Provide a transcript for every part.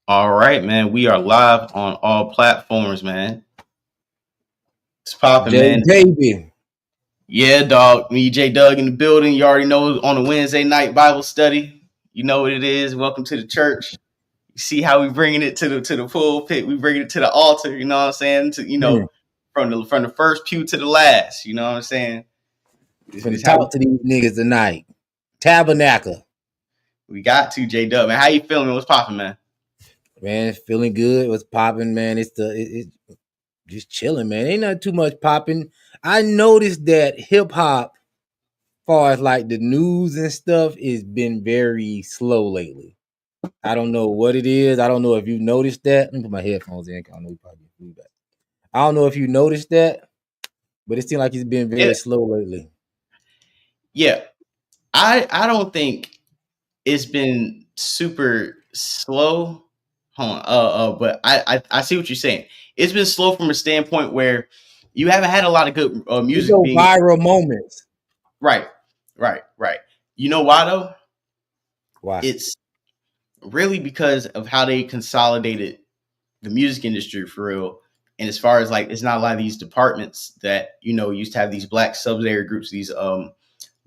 All right, man. We are live on all platforms, man. It's popping, J man. baby. Yeah, dog. Me, J Doug in the building. You already know on a Wednesday night Bible study. You know what it is. Welcome to the church. You see how we bringing it to the pulpit. We bringing it to the altar. You know what I'm saying? Hmm. From the first pew to the last. You know what I'm saying? This Finna is how talk to these niggas tonight. Tabernacle. we got to J Doug, man. How you feeling? What's popping, man? Man, feeling good. What's popping, man? It's just chilling, man. Ain't not too much popping. I noticed that hip hop, far as like the news and stuff, is been very slow lately. I don't know what it is. I don't know if you noticed that. Let me put my headphones in. I don't know you probably get feedback. I don't know if you noticed that, but it seems like it's been Yeah, very slow lately. yeah. I don't think it's been super slow. Hold on. But I see what you're saying. It's been slow from a standpoint where you haven't had a lot of good It's music no being viral moments. right, right. You know why though? Why? It's really because of how they consolidated the music industry for real. And as far as like, it's not a lot of these departments that used to have these black subsidiary groups, these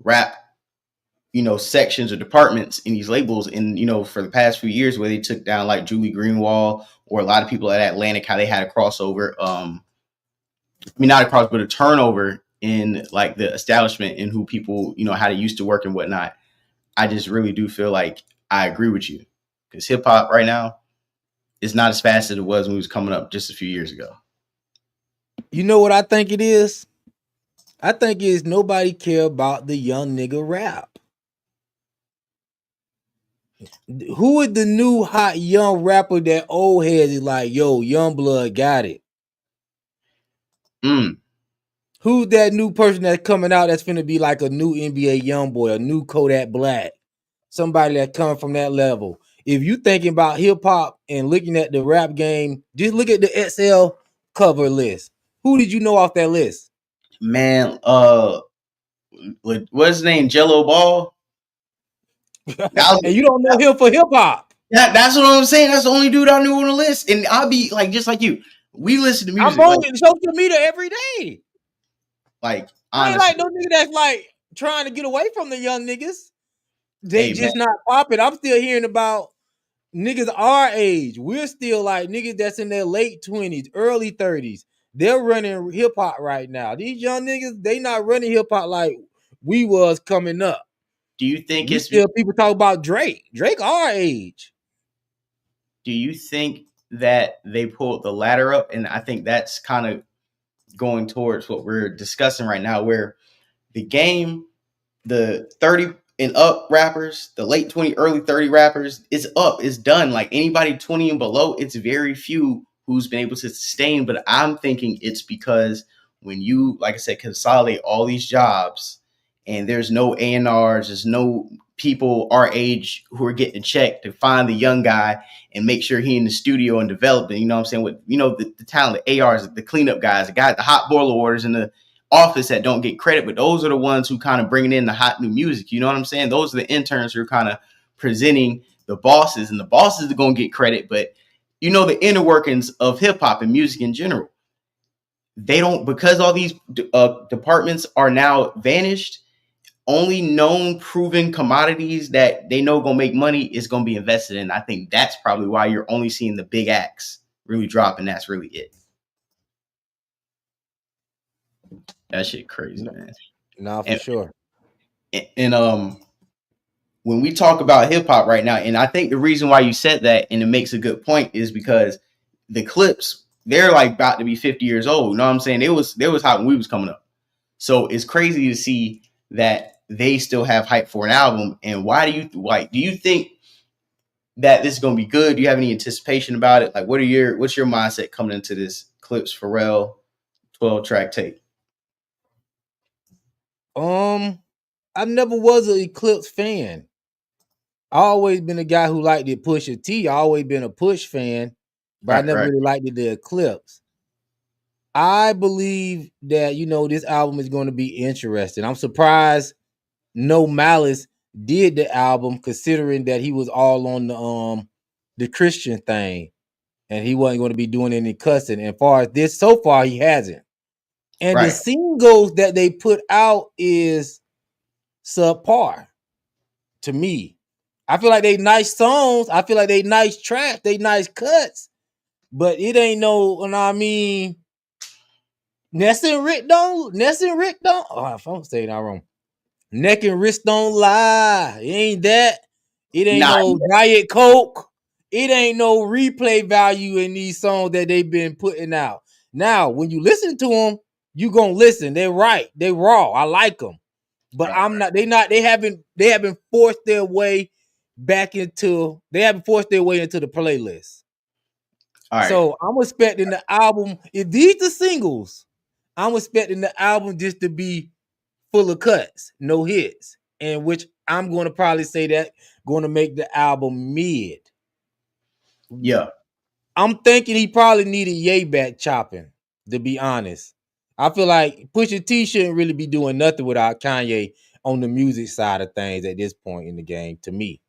rap sections or departments in these labels. And, for the past few years where they took down like Julie Greenwald or a lot of people at Atlantic, how they had a crossover. Not a crossover, but a turnover in like the establishment and who people, how they used to work and whatnot. I just really do feel like I agree with you because hip hop right now is not as fast as it was when it was coming up just a few years ago. You know what I think it is? I think it's nobody care about the young nigga rap. Who is the new hot young rapper that old heads is like, yo, young blood got it? Mm. Who's that new person that's coming out that's finna be like a new NBA young boy, a new Kodak Black? Somebody that come from that level. If you thinking about hip hop and looking at the rap game, just look at the XL cover list. Who did you know off that list? Man, what's his name? Jello Ball. That And was, you don't know him for hip hop. that's what I'm saying. That's the only dude I knew on the list. And I'll be like, just like you, we listen to I'm music on social media every day. like I ain't honestly. like no nigga that's like trying to get away from the young niggas. They Hey man, just not popping. I'm still hearing about niggas our age. We're still like niggas that's in their late 20s, early 30s. They're running hip hop right now. These young niggas, they not running hip hop like we was coming up. do you think We it's still people talk about Drake. Drake our age. do you think that they pulled the ladder up? And I think that's kind of going towards what we're discussing right now, where the game, the 30 and up rappers, the late 20, early 30 rappers, is up, it's done. Like anybody 20 and below, it's very few who's been able to sustain. But I'm thinking it's because when you, like I said, consolidate all these jobs and there's no A&Rs, there's no people our age who are getting checked to find the young guy and make sure he in the studio and developing, you know what I'm saying? With, the talent, the ARs, the cleanup guys, the guy, the hot boiler orders and the office that don't get credit, but those are the ones who kind of bringing in the hot new music. You know what I'm saying? Those are the interns who are kind of presenting the bosses, and the bosses are going to get credit. But the inner workings of hip hop and music in general, they don't, because all these departments are now vanished. Only known proven commodities that they know gonna make money is gonna be invested in. I think that's probably why you're only seeing the big acts really drop, and that's really it. That shit crazy, man. Nah, for And sure. and when we talk about hip hop right now, and I think the reason why you said that and it makes a good point is because the Clipse, they're like about to be 50 years old. You know what I'm saying? It was hot when we was coming up. So it's crazy to see that they still have hype for an album. And why do you like? Do you think that this is gonna be good? Do you have any anticipation about it? Like, what's your mindset coming into this Clipse Pharrell 12-track tape? Um, I never was an Eclipse fan. I always been a guy who liked it Pusha T. I always been a Push fan, but I Right, never right. really liked the Eclipse. I believe that this album is going to be interesting. I'm surprised No Malice did the album, considering that he was all on the the Christian thing, and he wasn't going to be doing any cussing. And far as this, so far he hasn't. And the Right. singles that they put out is subpar to me. I feel like they nice songs. I feel like they nice tracks. They nice cuts. But it ain't no, you know what I mean? Ness and Rick don't. Oh, if I'm saying that wrong. Neck and wrist don't lie. It ain't that. It ain't Nah, no Diet Coke. It ain't no replay value in these songs that they've been putting out. Now, when you listen to them, you gonna listen. They're right. They raw. I like them. But right. I'm not. They not. They haven't forced their way back into. They haven't forced their way into the playlist. All right. So I'm expecting the album. If these the singles, I'm expecting the album just to be full of cuts, no hits, and which I'm going to probably say that going to make the album mid. Yeah. I'm thinking he probably needed Ye back chopping, to be honest. I feel like Pusha T shouldn't really be doing nothing without Kanye on the music side of things at this point in the game, to me.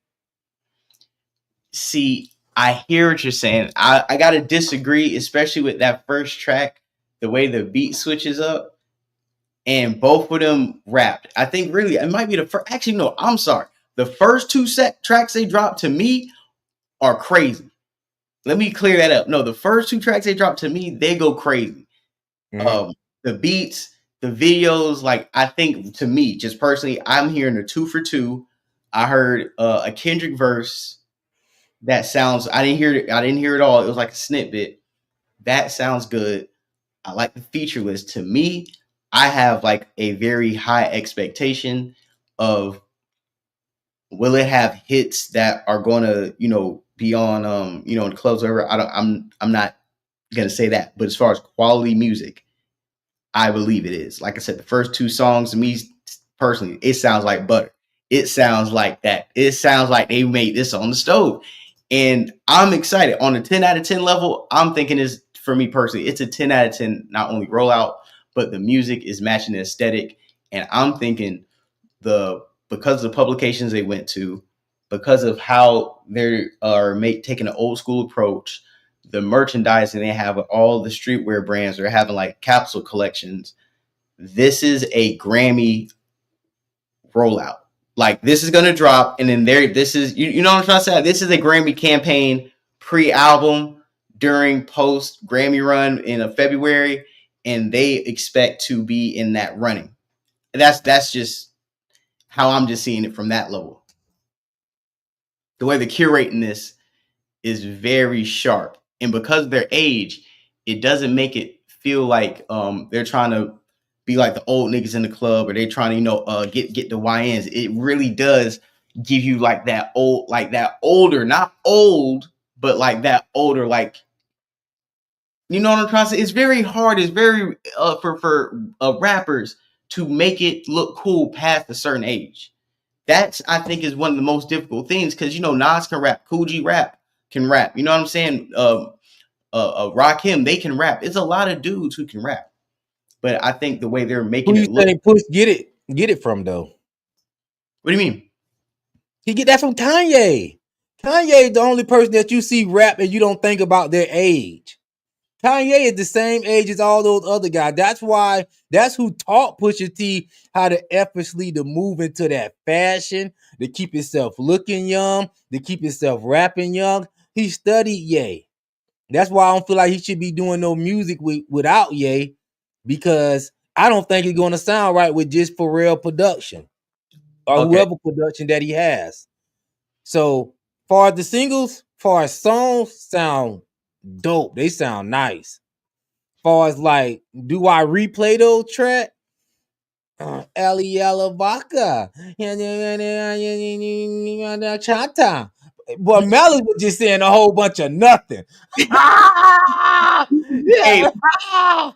See, I hear what you're saying. I gotta disagree, especially with that first track, the way the beat switches up, and both of them rapped. I think really it might be the first. Actually, no, I'm sorry. The first two set tracks they dropped to me are crazy. Let me clear that up. No, the first two tracks they dropped to me, they go crazy. Mm-hmm. The beats, the videos, like I think to me, just personally, I'm hearing a 2 for 2. I heard a Kendrick verse that sounds. I didn't hear it. I didn't hear it all. It was like a snippet. That sounds good. I like the feature list. To me, I have like a very high expectation of will it have hits that are going to be on in clubs or whatever. I'm not gonna say that, but as far as quality music, I believe it is. Like I said, the first two songs to me personally, it sounds like butter. It sounds like that. It sounds like they made this on the stove. And I'm excited. On a 10 out of 10 level, I'm thinking is for me personally, it's a 10 out of 10, not only rollout, but the music is matching the aesthetic. And I'm thinking because of the publications they went to, because of how they are taking an old school approach, the merchandising they have with all the streetwear brands, they're having like capsule collections. This is a Grammy rollout. Like this is gonna drop, and then this is you know what I'm trying to say. This is a Grammy campaign pre-album during post Grammy run in February, and they expect to be in that running. And that's just how I'm just seeing it from that level. The way they're curating this is very sharp, and because of their age, it doesn't make it feel like they're trying to be like the old niggas in the club, or they trying to get the YNs. It really does give you like that older, not old, but like that older, like you know what I'm trying to say. It's very hard. It's very for rappers to make it look cool past a certain age. That's I think is one of the most difficult things because Nas can rap, Cool G can rap. You know what I'm saying? Rakim, they can rap. It's a lot of dudes who can rap, but I think the way they're Who making you it look. think Push get it from though? What do you mean? He get that from Kanye. Kanye is the only person that you see rap and you don't think about their age. Kanye is the same age as all those other guys. That's who taught Pusha T how to effortlessly to move into that fashion, to keep himself looking young, to keep himself rapping young. He studied Ye. That's why I don't feel like he should be doing no music without Ye, because I don't think it's going to sound right with just Pharrell production or Okay, whoever production that he has. So far as the singles, far as songs sound dope. They sound nice. Far as like, do I replay those track? Ali Vaca. Chata. But Melly was just saying a whole bunch of nothing. hey, Yeah.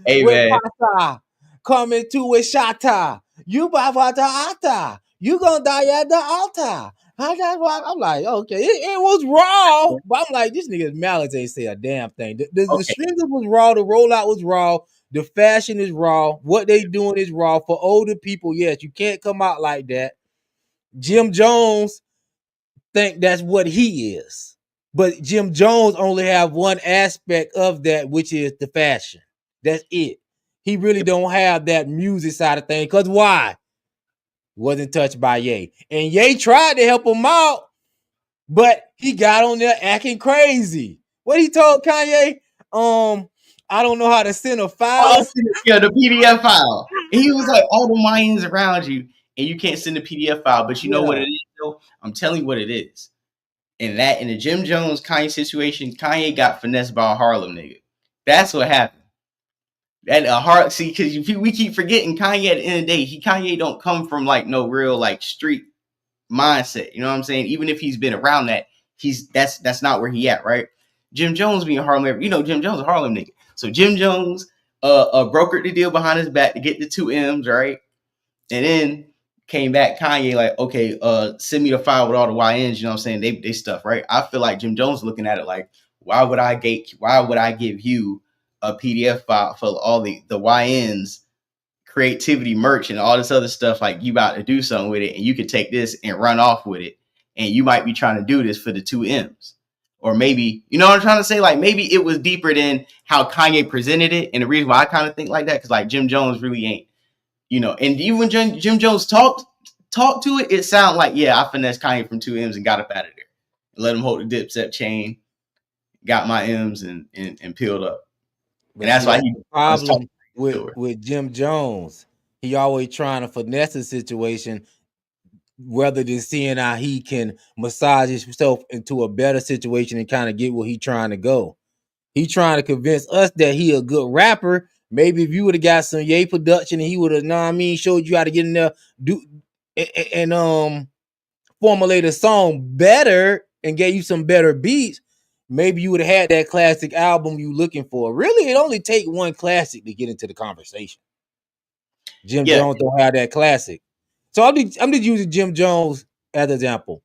hey, With man. Pata. Coming to with Shata. You Bavata Ata. You gonna die at the altar. I'm like, okay, it was raw, but I'm like, this nigga's malice ain't say a damn thing. The Okay, strings was raw, the rollout was raw, the fashion is raw, what they doing is raw. For older people, yes, you can't come out like that. Jim Jones think that's what he is. But Jim Jones only have one aspect of that, which is the fashion. That's it. He really don't have that music side of things. Cause why? Wasn't touched by Ye. And Ye tried to help him out, but he got on there acting crazy. What he told Kanye? I don't know how to send a Oh, file. yeah, the PDF file. And he was like, all the Mayans around you, and you can't send the PDF file. But you know what it Yeah. is, though? I'm telling you what it is. And that in the Jim Jones Kanye situation, Kanye got finessed by a Harlem nigga. That's what happened. And a hard see because we keep forgetting Kanye at the end of the day, Kanye don't come from like no real like street mindset. You know what I'm saying? Even if he's been around that, that's not where he at, right? Jim Jones being Harlem, Jim Jones a Harlem nigga. So Jim Jones brokered the deal behind his back to get the 2 M's, right? And then came back Kanye like, okay, send me the file with all the YNs, you know what I'm saying? They stuff, right? I feel like Jim Jones looking at it like, why would I give you a PDF file for all the YNs creativity merch and all this other stuff, like you about to do something with it and you could take this and run off with it, and you might be trying to do this for the 2 M's. Or maybe, you know what I'm trying to say? Like maybe it was deeper than how Kanye presented it. And the reason why I kind of think like that, because like Jim Jones really ain't, and even when Jim Jones talked to it, it sounded like, yeah, I finessed Kanye from 2 M's and got up out of there. Let him hold the Dipset chain, got my M's and peeled up. And But that's see, why that's he the was talking problem to her. with Jim Jones. He always trying to finesse a situation rather than seeing how he can massage himself into a better situation and kind of get where he trying to go. He trying to convince us that he a good rapper. Maybe if you would have got some Ye production and he would have, know what I mean, showed you how to get in there, do and formulate a song better and gave you some better beats, maybe you would have had that classic album you looking for. Really, it only take one classic to get into the conversation. Jim Yeah, Jones don't have that classic. So I'm just using Jim Jones as an example.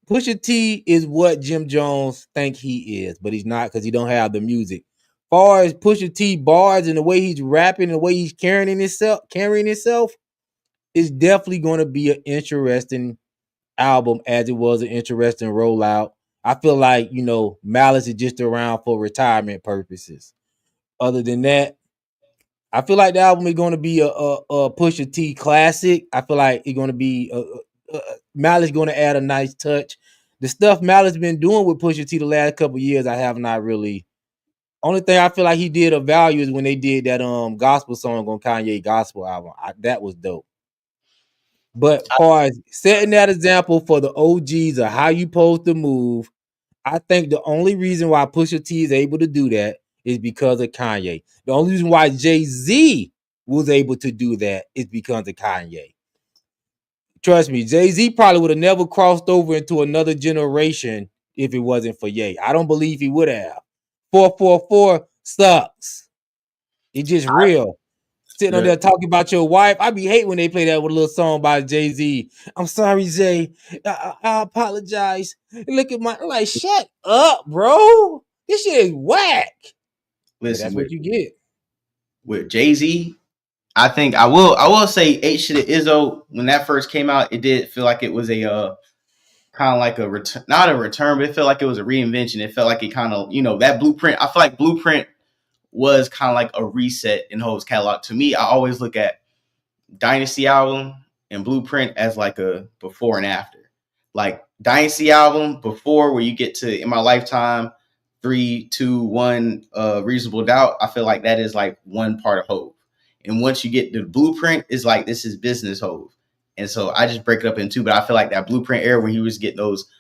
Pusha T is what Jim Jones think he is, but he's not because he don't have the music. Far as Pusha T bars and the way he's rapping and the way he's carrying himself is definitely going to be an interesting album as it was an interesting rollout. I feel like, Malice is just around for retirement purposes. Other than that, I feel like the album is going to be a Pusha T classic. I feel like it's going to be Malice going to add a nice touch. The stuff Malice been doing with Pusha T the last couple of years, I have not really. Only thing I feel like he did of value is when they did that gospel song on Kanye gospel album. That was dope. But far as setting that example for the OGs of how you supposed to move, I think the only reason why Pusha T is able to do that is because of Kanye. The only reason why Jay-Z was able to do that is because of Kanye. Trust me, Jay-Z probably would have never crossed over into another generation if it wasn't for Ye. I don't believe he would have. 444 sucks. It's just real. Sitting on there the talking about your wife. I be hate when they play that with a little song by Jay-Z. I'm sorry, Jay. I apologize. Look at my, I'm like, shut up, bro. This shit is whack. But listen that's what with you get. Jay-Z. I will say H to the Izzo, when that first came out, it did feel like it was a kind of like a return, not a return, but it felt like it was a reinvention. It felt like it kind of, that Blueprint. I feel like Blueprint was kind of like a reset in Ho's catalog. To me, I always look at Dynasty album and Blueprint as like a before and after. Like Dynasty album before, where you get to In My Lifetime, 3, 2, 1, Reasonable Doubt. I feel like that is like one part of Hove. And once you get the Blueprint, is like this is business Hove. And so I just break it up in two. But I feel like that Blueprint era where he was getting those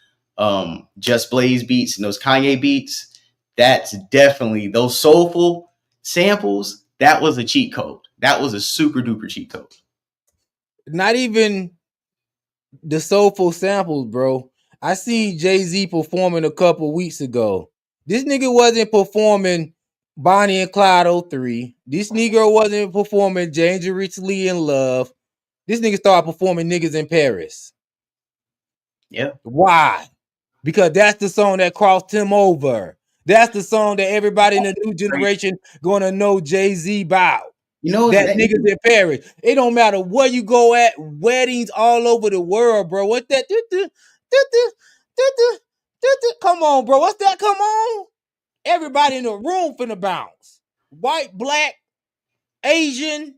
Just Blaze beats and those Kanye beats, that's definitely those soulful samples. That was a cheat code. That was a super duper cheat code. Not even the soulful samples, bro. I see Jay-Z performing a couple weeks ago. This nigga wasn't performing Bonnie and Clyde 03. This nigga wasn't performing Dangerously in Love. This nigga started performing Niggas in Paris. Yeah. Why? Because that's the song that crossed him over. That's the song that everybody in the new generation gonna know Jay-Z about. That That niggas in Paris. It don't matter where you go at, weddings all over the world, bro. What that? Come Come on, bro. What's that? Come on. Everybody in the room finna bounce. White, black, Asian.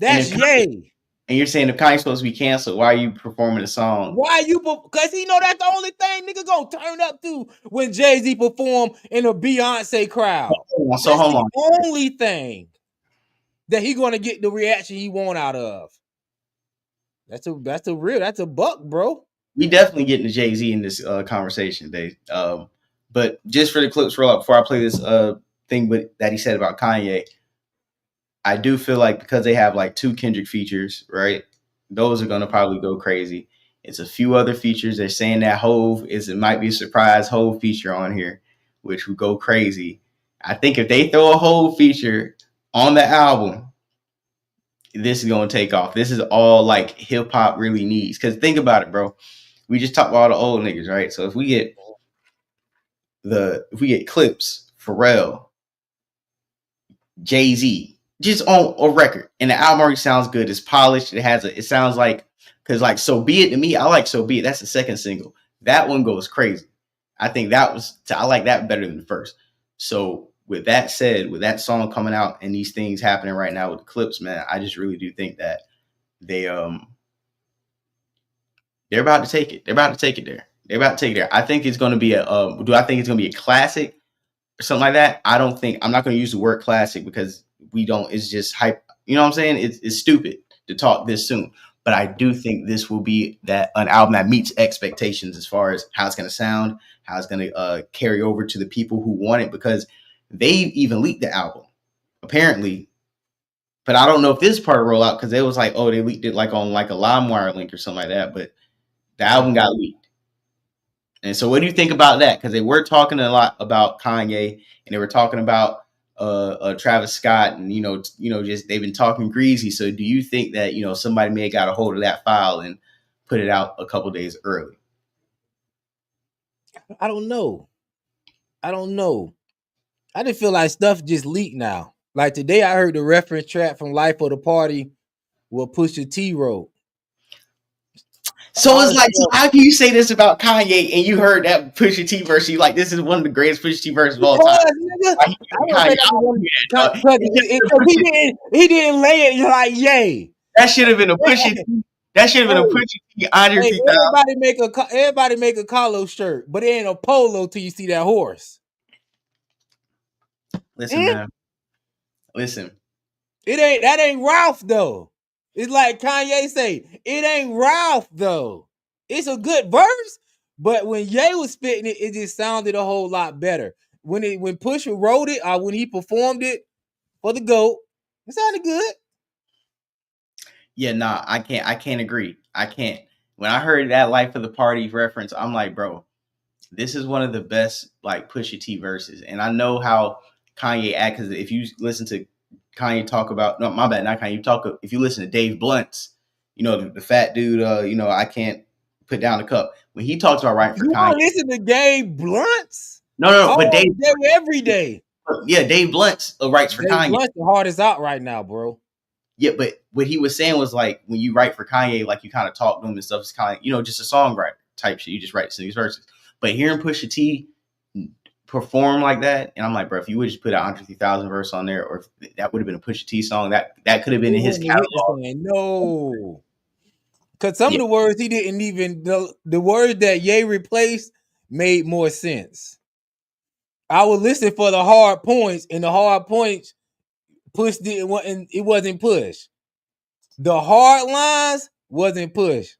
That's yay. And you're saying if Kanye's supposed to be canceled, why are you performing a song? Why you? Because he know that's the only thing nigga gonna turn up to when Jay-Z perform in a Beyonce crowd. So hold on. The only thing that he gonna get the reaction he want out of. That's a buck, bro. We definitely getting to Jay-Z in this conversation today. But just for the Clipse rollout, before I play this thing that he said about Kanye, I do feel like because they have like 2 Kendrick features, right? Those are gonna probably go crazy. It's a few other features. They're saying that it might be a surprise Hove feature on here, which would go crazy. I think if they throw a Hove feature on the album, this is gonna take off. This is all like hip hop really needs. Because think about it, bro. We just talked about all the old niggas, right? So if we get Clipse, Pharrell, Jay-Z, just on a record, and the album already sounds good. It's polished. It sounds like, because like So Be It to me, I like So Be It. That's the second single. That one goes crazy. I think I like that better than the first. So with that said, with that song coming out and these things happening right now with the Clipse, man, I just really do think that they're about to take it. They're about to take it there. They're about to take it there. I think it's going to be do I think it's going to be a classic or something like that? I'm not going to use the word classic because it's just hype. You know what I'm saying? It's stupid to talk this soon. But I do think this will be an album that meets expectations as far as how it's going to sound, how it's going to carry over to the people who want it, because they even leaked the album, apparently. But I don't know if this part of Rollout, because it was like, oh, they leaked it like on like a LimeWire link or something like that. But the album got leaked. And so what do you think about that? Because they were talking a lot about Kanye, and they were talking about Travis Scott, and just they've been talking greasy. So do you think that somebody may have got a hold of that file and put it out a couple days early? I don't know. I just feel like stuff just leaked now. Like today, I heard the reference track from Life of the Party with Pusha T wrote. So it's like, so how can you say this about Kanye and you heard that Pusha T verse? You like, this is one of the greatest Pusha T verses of all time. He didn't lay it like yay. That should have been a Pusha T. That should have been a Pusha T. Everybody make a Carlos shirt, but it ain't a polo till you see that horse. Listen, man. Listen. That ain't Ralph though. It's like Kanye say, it ain't Ralph though. It's a good verse, but when Ye was spitting it, it just sounded a whole lot better. When Pusha wrote it or when he performed it for the GOAT, it sounded good. Yeah, nah, I can't agree. I can't. When I heard that Life of the Party reference, I'm like, bro, this is one of the best like Pusha T verses. And I know how Kanye act, because if you listen to Kanye talk about, no, my bad, not Kanye, if you listen to Dave Blunt's, the fat dude, I can't put down the cup. When he talks about writing for Kanye. You listen to Dave Blunt's? No, but Dave every day. Yeah, Dave Blunt's writes for Kanye. Blunt's the hardest out right now, bro. Yeah, but what he was saying was like, when you write for Kanye, like you kind of talk to him and stuff, it's kind of, just a songwriter type shit. You just write these verses. But hearing Pusha T perform like that, and I'm like, bro, if you would just put a 150,000 verse on there, or if that would have been a Pusha T song, that could have been in his catalog. No, because some of the words he didn't even, the words that Ye replaced made more sense. I would listen for the hard points, and the hard points Push it wasn't Push. The hard lines wasn't Push.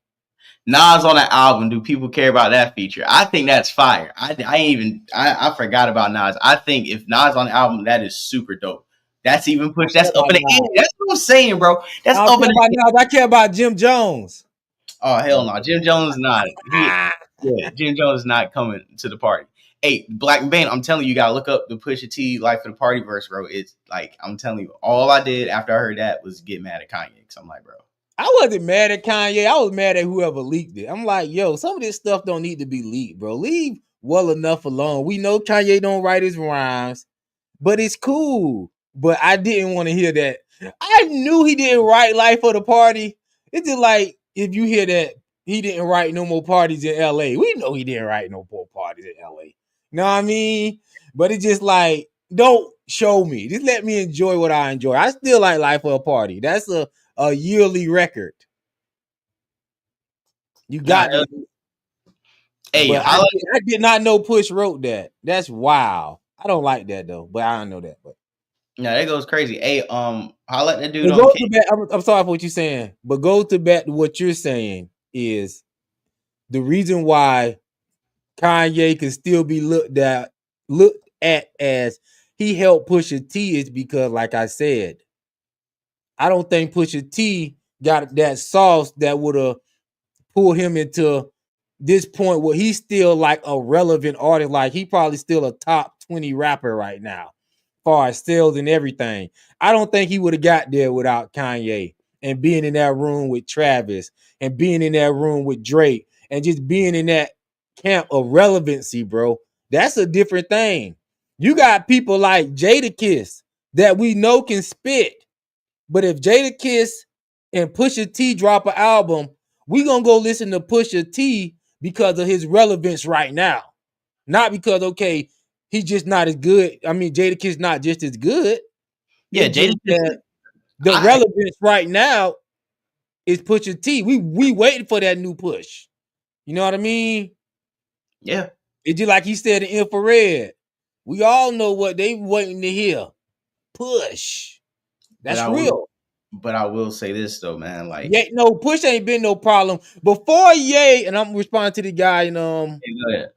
Nas on that album, do people care about that feature? I think that's fire. I forgot about Nas. I think if Nas on the album, that is super dope. That's even Push. That's up in the air. That's what I'm saying, bro. That's up in the air. I care about Jim Jones. Oh, hell no. Jim Jones is not. Jim Jones is not coming to the party. Hey, Black Band, I'm telling you, you gotta look up the Pusha T Life of the Party verse, bro. It's like, I'm telling you, all I did after I heard that was get mad at Kanye. Because I'm like, bro, I wasn't mad at Kanye. I was mad at whoever leaked it. I'm like, yo, some of this stuff don't need to be leaked, bro. Leave well enough alone. We know Kanye don't write his rhymes, but it's cool. But I didn't want to hear that. I knew he didn't write Life of the Party. It's just like if you hear that he didn't write no more parties in LA. We know he didn't write no more parties. Know what I mean? But it's just like, don't show me. Just let me enjoy what I enjoy. I still like Life of a Party. That's a yearly record. You Nah, got to, hey, but I did not know Push wrote that. That's wild. I don't like that though, but I don't know that. But yeah, that goes crazy. Hey, holla at the dude but on go King. to back. I'm sorry for what you're saying, but go to back to what you're saying is the reason why Kanye can still be looked at as he helped Pusha T is because, like I said, I don't think Pusha T got that sauce that would have pulled him into this point where he's still like a relevant artist. Like he probably still a top 20 rapper right now, as far as sales and everything. I don't think he would have got there without Kanye and being in that room with Travis and being in that room with Drake and just being in that camp of relevancy, bro. That's a different thing. You got people like Jadakiss that we know can spit, but if Jadakiss and Pusha T drop an album, we gonna go listen to Pusha T because of his relevance right now, not because he's just not as good. I mean, Jadakiss not just as good. Yeah, It's just Jada. that the I relevance right now is Pusha T. We waiting for that new push. You know what I mean? yeah, It's just like he said in Infrared. We all know what they waiting to hear. Push. but That's real. I will say this though, man. Like, Yeah, no, Push ain't been no problem before. Ye, and I'm responding to the guy, and hey, go ahead.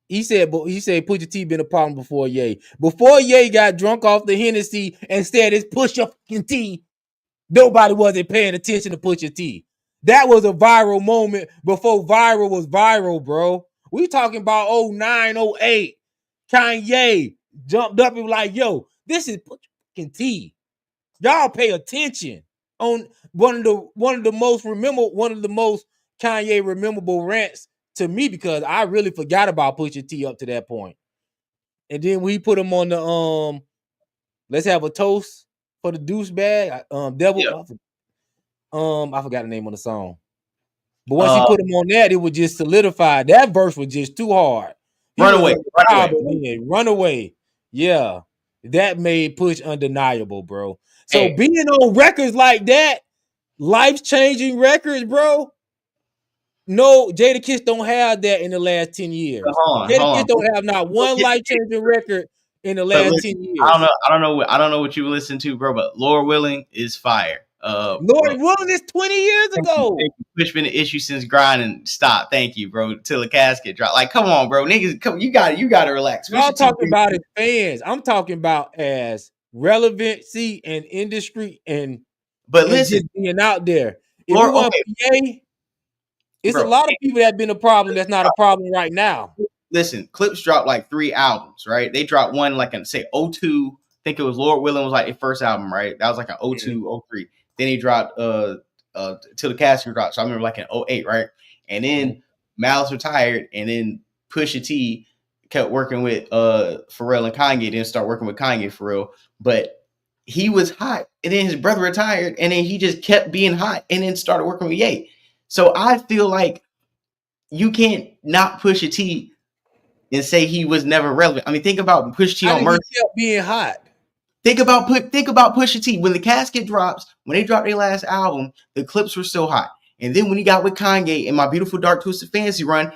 he said Pusha T been a problem before Ye. Before Ye got drunk off the Hennessy and said it's Pusha fucking T. Nobody wasn't paying attention to Pusha T. That was a viral moment before viral was viral, bro. We talking about 09, 08. Kanye jumped up and was like, yo, this is Pusha fucking T. Y'all pay attention on one of the most Kanye rememberable rants to me because I really forgot about Pusha T up to that point. And then we put him on the let's have a toast for the douchebag. Yeah. Devil. I forgot the name of the song. But once he Uh, put him on that, it was just solidified. That verse was just too hard. He was Runaway, on the Runaway. job again. Runaway. Yeah. That made Push undeniable, bro. So Hey, being on records like that, life-changing records, bro. No, Jadakiss don't have that in the last 10 years. hold Jadakiss on. don't have not one life-changing record in the But last listen, 10 years. I don't know what you listen to, bro. But Lord willing is fire. Lord willing, this 20 years ago. Thank you. Push been an issue since grind and stop. Thank you, bro. Till the casket drop. Like, come on, bro. Niggas, come. You got to relax. Y'all Pusha T. talking about as fans. I'm talking about as relevancy and industry But and listen, just being out there. If it Lord. wasn't Okay, for Ye, it's a bro. lot of people that been a problem that's not a problem right now. Listen, Clipse dropped like 3 albums, right? They dropped one like in say '02. I think it was Lord Willing was like their first album, right? That was like an Mhm. '02, '03. Then he dropped Till the Casket dropped. So I remember like in '08, right? And Mhm. then Malice retired, and then Pusha T kept working with Pharrell and Kanye, didn't start working with Kanye for real. But he was hot. And then his brother retired, and then he just kept being hot and then started working with Ye. So I feel like you can't not push a T and say he was never relevant. I mean, think about Pusha T How on did he Mercy. kept being hot? Think about Pusha T when the casket drops. When they dropped their last album, the clips were so hot. And then when he got with Kanye in My Beautiful Dark Twisted Fantasy run,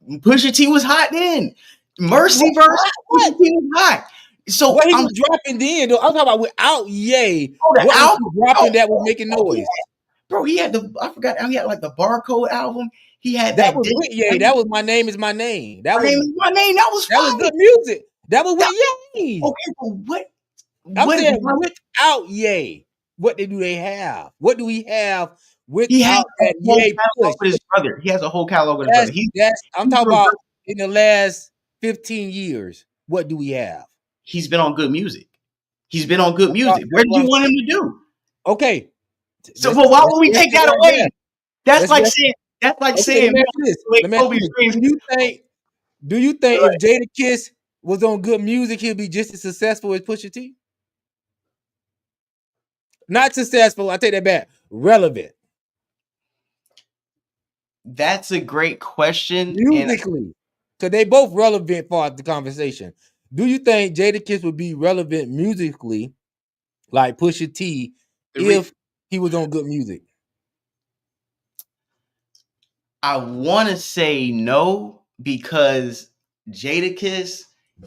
Pusha T was hot then. Mercy verse, Pusha What? T was hot. So What he I'm was dropping then, though. I'm talking about without Ye. oh, the What was album. he dropping that was Oh, making oh, noise? bro, he had the I forgot he had like the barcode album. He had That that was with Ye. That was My Name Is My Name. my name is my name. That was That was fire. good music. That was That, with Ye. okay, but I'm what saying without Ye, what do they have? What do we have he has without a that whole Ye push? catalog with his brother. He has a whole catalog with his brother. That's He's that's I'm talking super about versatile. in the last 15 years. What do we have? He's been on good music. He's been on good music. Where That's did what you I'm want him saying. to do? Okay, So, let's well, why let's would we rest take it that right there. away? That's Let's like rest. saying that's like Okay, let saying me man, ask you this. the way Let me ask Kobe you this. screams. Do you think if Jadakiss was on good music, he'd be just as successful as Pusha T? Not successful. I take that back. Relevant That's a great question, and musically. because they both relevant for the conversation. Do you think Jadakiss would be relevant musically, like Pusha T, if he was on good music? I want to say no, because Jadakiss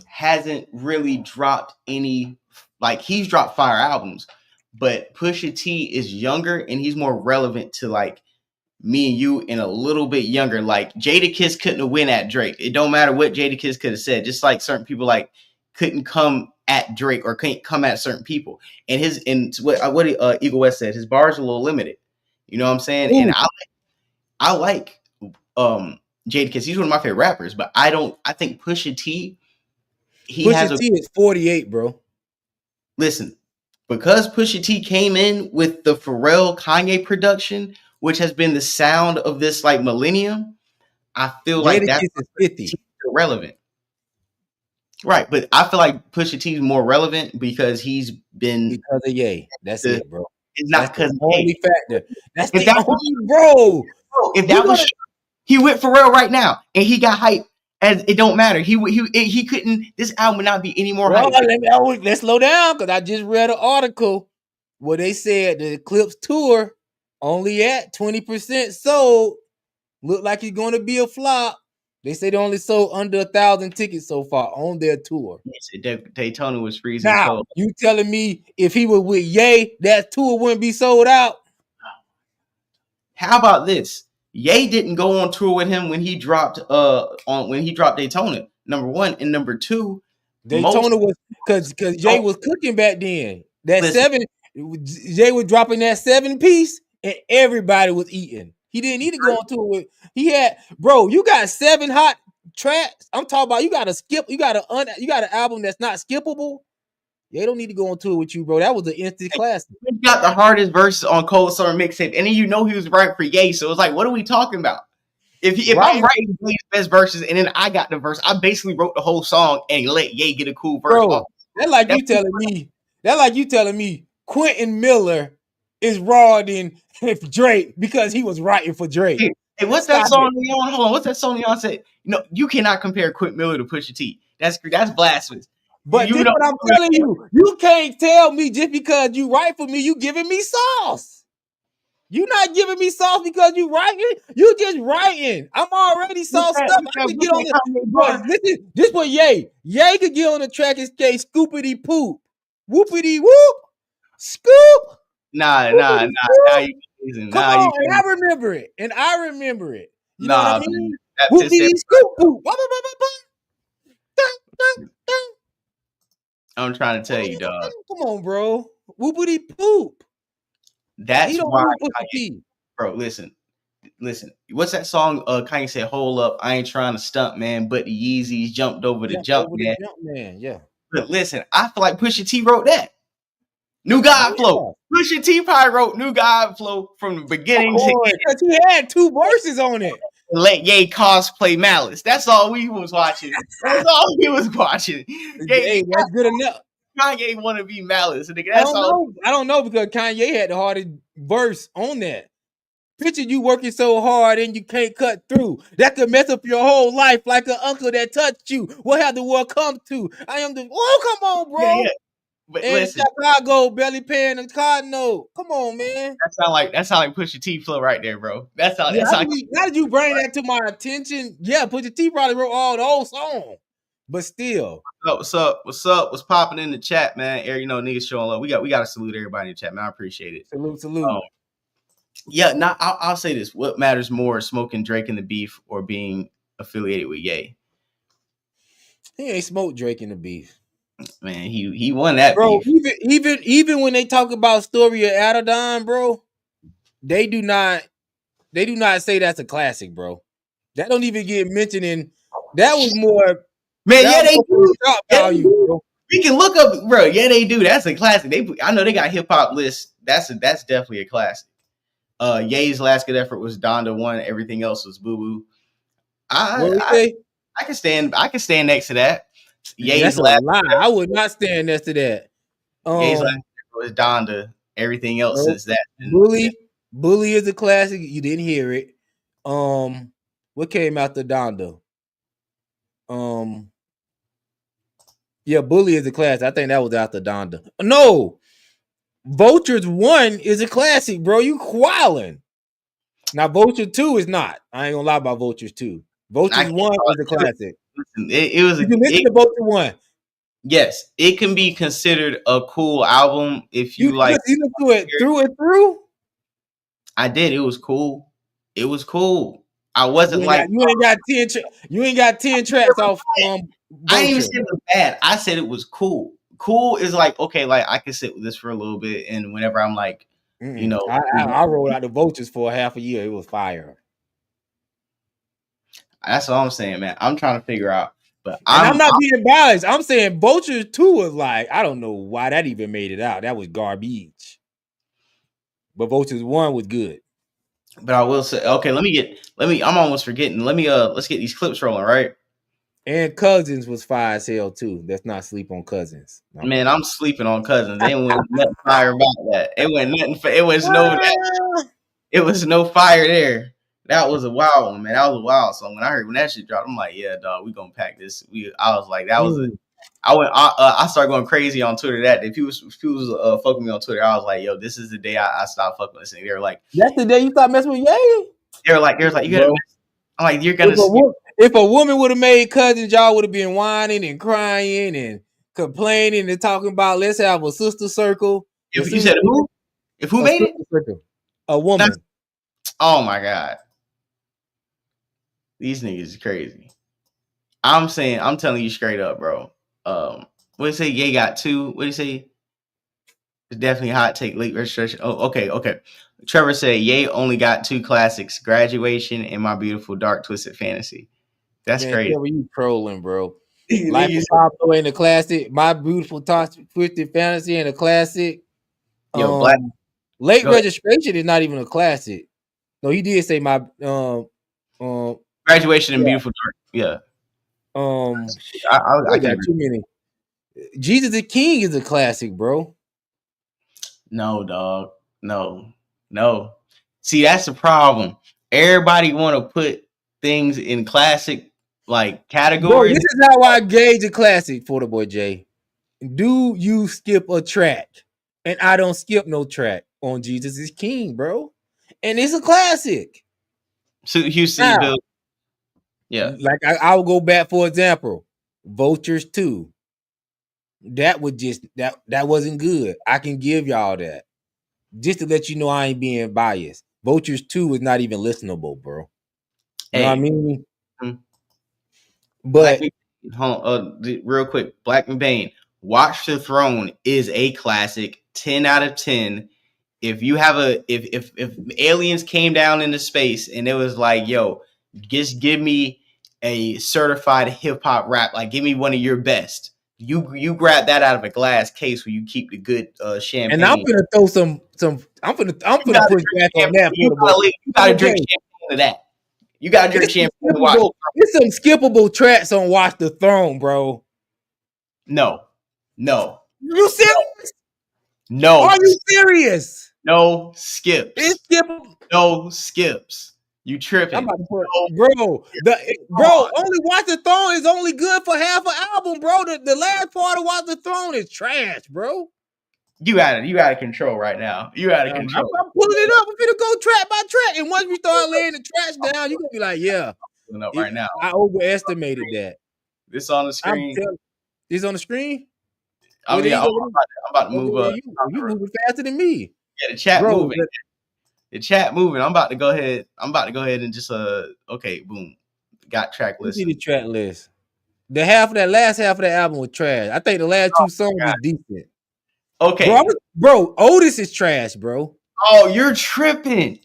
hasn't really dropped any, like, he's dropped fire albums, but Pusha T is younger and he's more relevant to like me and you and a little bit younger. Like Jadakiss couldn't have win at Drake. It don't matter what Jadakiss could have said. Just like certain people like couldn't come at Drake or can't come at certain people. And what Eagle West said, his bars are a little limited. You know what I'm saying? Ooh. And I like Jadakiss. He's one of my favorite rappers, but I think Pusha T, Pusha T is 48, bro. Listen, because Pusha T came in with the Pharrell Kanye production, which has been the sound of this like millennium, I feel like that's 50 relevant. Right, but I feel like Pusha T is more relevant because he's been because of Ye. That's it, bro. It's not because the only factor. That's if the only, bro. If that was he went Pharrell right now and he got hype, and it don't matter. He couldn't. This album would not be any more hype. Let's slow down because I just read an article where they said the Clipse tour only at 20% sold. Look like it's going to be a flop. They say they only sold under 1,000 tickets so far on their tour. Yes, Daytona was freezing now, cold. You telling me if he was with Ye, that tour wouldn't be sold out? How about this? Ye didn't go on tour with him when he dropped Daytona. Number one, and number two, Daytona was because Ye was cooking back then. Ye was dropping that 7-piece, and everybody was eating. He didn't need to go on tour with. He had, bro. You got 7 hot tracks. I'm talking about. You got to skip. You got an album that's not skippable. They don't need to go on tour with you, bro. That was an instant classic. He got the hardest verses on Cold Summer Mixtape, and then he was right for Ye. So it's like, what are we talking about? If I'm writing Ye's best verses, and then I got the verse, I basically wrote the whole song and let Ye get a cool verse. Bro, that's like you telling me Quentin Miller is rawer than Drake because he was writing for Drake. Hey, what's that song on? Hold on, what's that song on said? You cannot compare Quentin Miller to Pusha T. That's blasphemous. But this what I'm telling you. You can't tell me just because you write for me, you giving me sauce. You not giving me sauce because you writing. You just writing. I'm already sauced up. I can get on the. This what Ye could get on the track and say scoopity poop, whoopity whoop, scoop. Nah. Come on, and I remember it. You know what I mean? Whoopity scoop poop. I'm trying to tell you, dog. Come on, bro. Whoopity poop. That's why, bro. Listen. What's that song? Kanye said, "Hold up, I ain't trying to stunt, man, but the Yeezys jumped over the jump man." Yeah. But listen, I feel like Pusha T wrote that. New God Flow. Pusha T probably wrote New God Flow from the beginning to because he had 2 verses on it. Let Ye cosplay Malice. That's all we was watching. That's all he was watching. Hey, that's good enough. Kanye want to be Malice. I don't know because Kanye had the hardest verse on that. Picture you working so hard and you can't cut through. That could mess up your whole life like an uncle that touched you. What have the world come to? I am the. Oh, come on, bro. Yeah. But and listen, Chicago belly pan and card note. Come on, man. That sound like Pusha T flow right there, bro. How did you bring that to my attention? Yeah, Pusha T probably wrote all the old songs, but still. What's up? What's popping in the chat, man? Niggas showing love. We got to salute everybody in the chat, man. I appreciate it. Salute. Yeah, I'll say this. What matters more, smoking Drake in the beef or being affiliated with Ye? He ain't smoked Drake in the beef. Man, he won that bro, beef. Even when they talk about Story of Adidon, bro, they do not say that's a classic, bro. That don't even get mentioned in. That was more. Man, yeah, they do. Value, bro. We can look up, bro. Yeah, they do. That's a classic. I know they got hip hop lists. That's definitely a classic. Ye's last good effort was Donda 1. Everything else was Boo Boo. I can stand next to that. Ye's last lie. I would not stand next to that. Ye's last effort was Donda. Everything else since that. Bully is a classic. You didn't hear it. What came after Donda? Yeah, Bully is a classic. I think that was after Donda. No, Vultures 1 is a classic, bro. You qualing. Now, Vulture 2 is not. I ain't gonna lie about Vultures 2. I Vultures can't 1 call is a it. classic. Listen, it was Did you listen to Vulture 1? Yes, it can be considered a cool album if You you like. listen to it through and through? I did. It was cool. It was cool. I wasn't like You ain't got 10 you ain't got 10 tracks off I didn't even Vulture. say it was bad. I said it was cool. Cool is like, okay, like I can sit with this for a little bit, and whenever I'm like, you know, I rolled out the Vultures for a half a year. It was fire. that's all I'm saying, man. I'm trying to figure out, but And I'm not being biased. I'm saying Vultures 2 was like, I don't know why that even made it out. That was garbage. But Vultures 1 was good. But I will say, okay, I'm almost forgetting. Let's get these clips rolling, right? And Cousins was fire as hell too. Let's not sleep on Cousins. No. Man, I'm sleeping on Cousins. They went nothing fire about that. It went nothing. It was no. It was no fire there. That was a wild one, man. That was a wild song. When that shit dropped, I'm like, yeah, dog, we gonna pack this. I was like, that was a. I started going crazy on Twitter that day. People fucking me on Twitter. I was like, yo, this is the day I stopped fucking listening. They were like, that's the day you start messing with Ye? They were like, you gotta. I'm like, you're gonna. If a woman would have made Cousins, y'all would have been whining and crying and complaining and talking about let's have a sister circle. If you said who? If who made it? Circle. A woman. Oh my god. These niggas is crazy. I'm telling you straight up, bro. What do you say? Ye got 2. What do you say? It's definitely a hot take. Late registration. Oh, okay. Trevor said Ye only got 2 classics: Graduation and My Beautiful Dark Twisted Fantasy. That's crazy. Trevor, you trolling, bro. Life of Pablo ain't a classic. My Beautiful Twisted Fantasy ain't a classic. Yo, Black. Late Registration is not even a classic. No, he did say my Graduation and Beautiful Dark. Yeah. I got too many. Jesus the King is a classic, bro. No, dog. No. See, that's the problem. Everybody want to put things in classic like categories. Bro, this is how I gauge a classic for the boy Jay. Do you skip a track? And I don't skip no track on Jesus is King, bro. And it's a classic. So Houston, now, yeah. Like I'll go back, for example, Vultures 2. That would just that wasn't good. I can give y'all that. Just to let you know I ain't being biased. Vultures 2 is not even listenable, bro. You know what I mean? Mm-hmm. But real quick, Black and Bane, Watch the Throne is a classic, 10 out of 10. If you have if aliens came down into space and it was like, yo, just give me a certified hip hop rap, like give me one of your best. You grab that out of a glass case where you keep the good champagne. And I'm gonna throw some. I'm gonna push back on that. You gotta drink champagne to that. You gotta drink champagne to watch. There's some skippable tracks on Watch the Throne, bro. No. You serious? No. Are you serious? No skips. It's skippable. No skips. You tripping. I'm about to put, bro. Only Watch the Throne is only good for half an album, bro. The last part of Watch the Throne is trash, bro. You out of control right now. You out of control. I'm pulling it up. I'm gonna go track by track, and once we start laying the tracks down, you're gonna be like, yeah. Up right now. I overestimated that. This on the screen. This on the screen? Oh yeah, I'm about to move up. You moving faster than me. Yeah, the chat moving. The chat moving. I'm about to go ahead and just okay, boom. Got track list. See the track list. The last half of the album was trash. I think the last 2 songs was decent. Okay. Bro, Otis is trash, bro. Oh, you're tripping.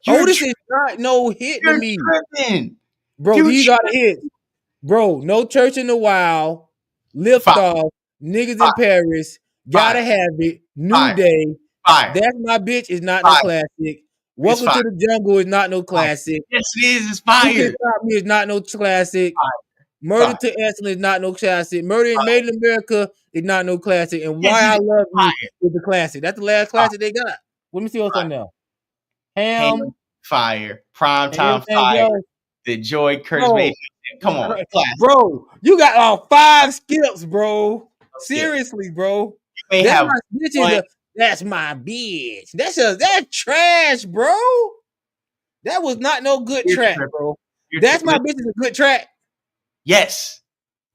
Otis is not no hit to me. Tripping. Bro, these are the hits. Bro, No Church in the Wild, Lift Off, Niggas in Paris, Gotta Have It, New Day. That's My Bitch is not no classic. Welcome to the Jungle is not no classic. Yes, it is. It's fire. You Can't Stop Me is not no classic. Murder to Excellence is not no classic. Murder in Made in America is not no classic. And Why I Love You is the classic. That's the last classic they got. Let me see what's on there. Ham, fire. Primetime fire. The Joy Curtis Mayfield Come on, classic. Bro, you got all 5 skips, bro. Seriously, bro. You may That's have my bitch. one. That's my bitch. That's trash, bro. That was not no good You're track, tripping. bro. You're That's my tripping. bitch is a good track. Yes.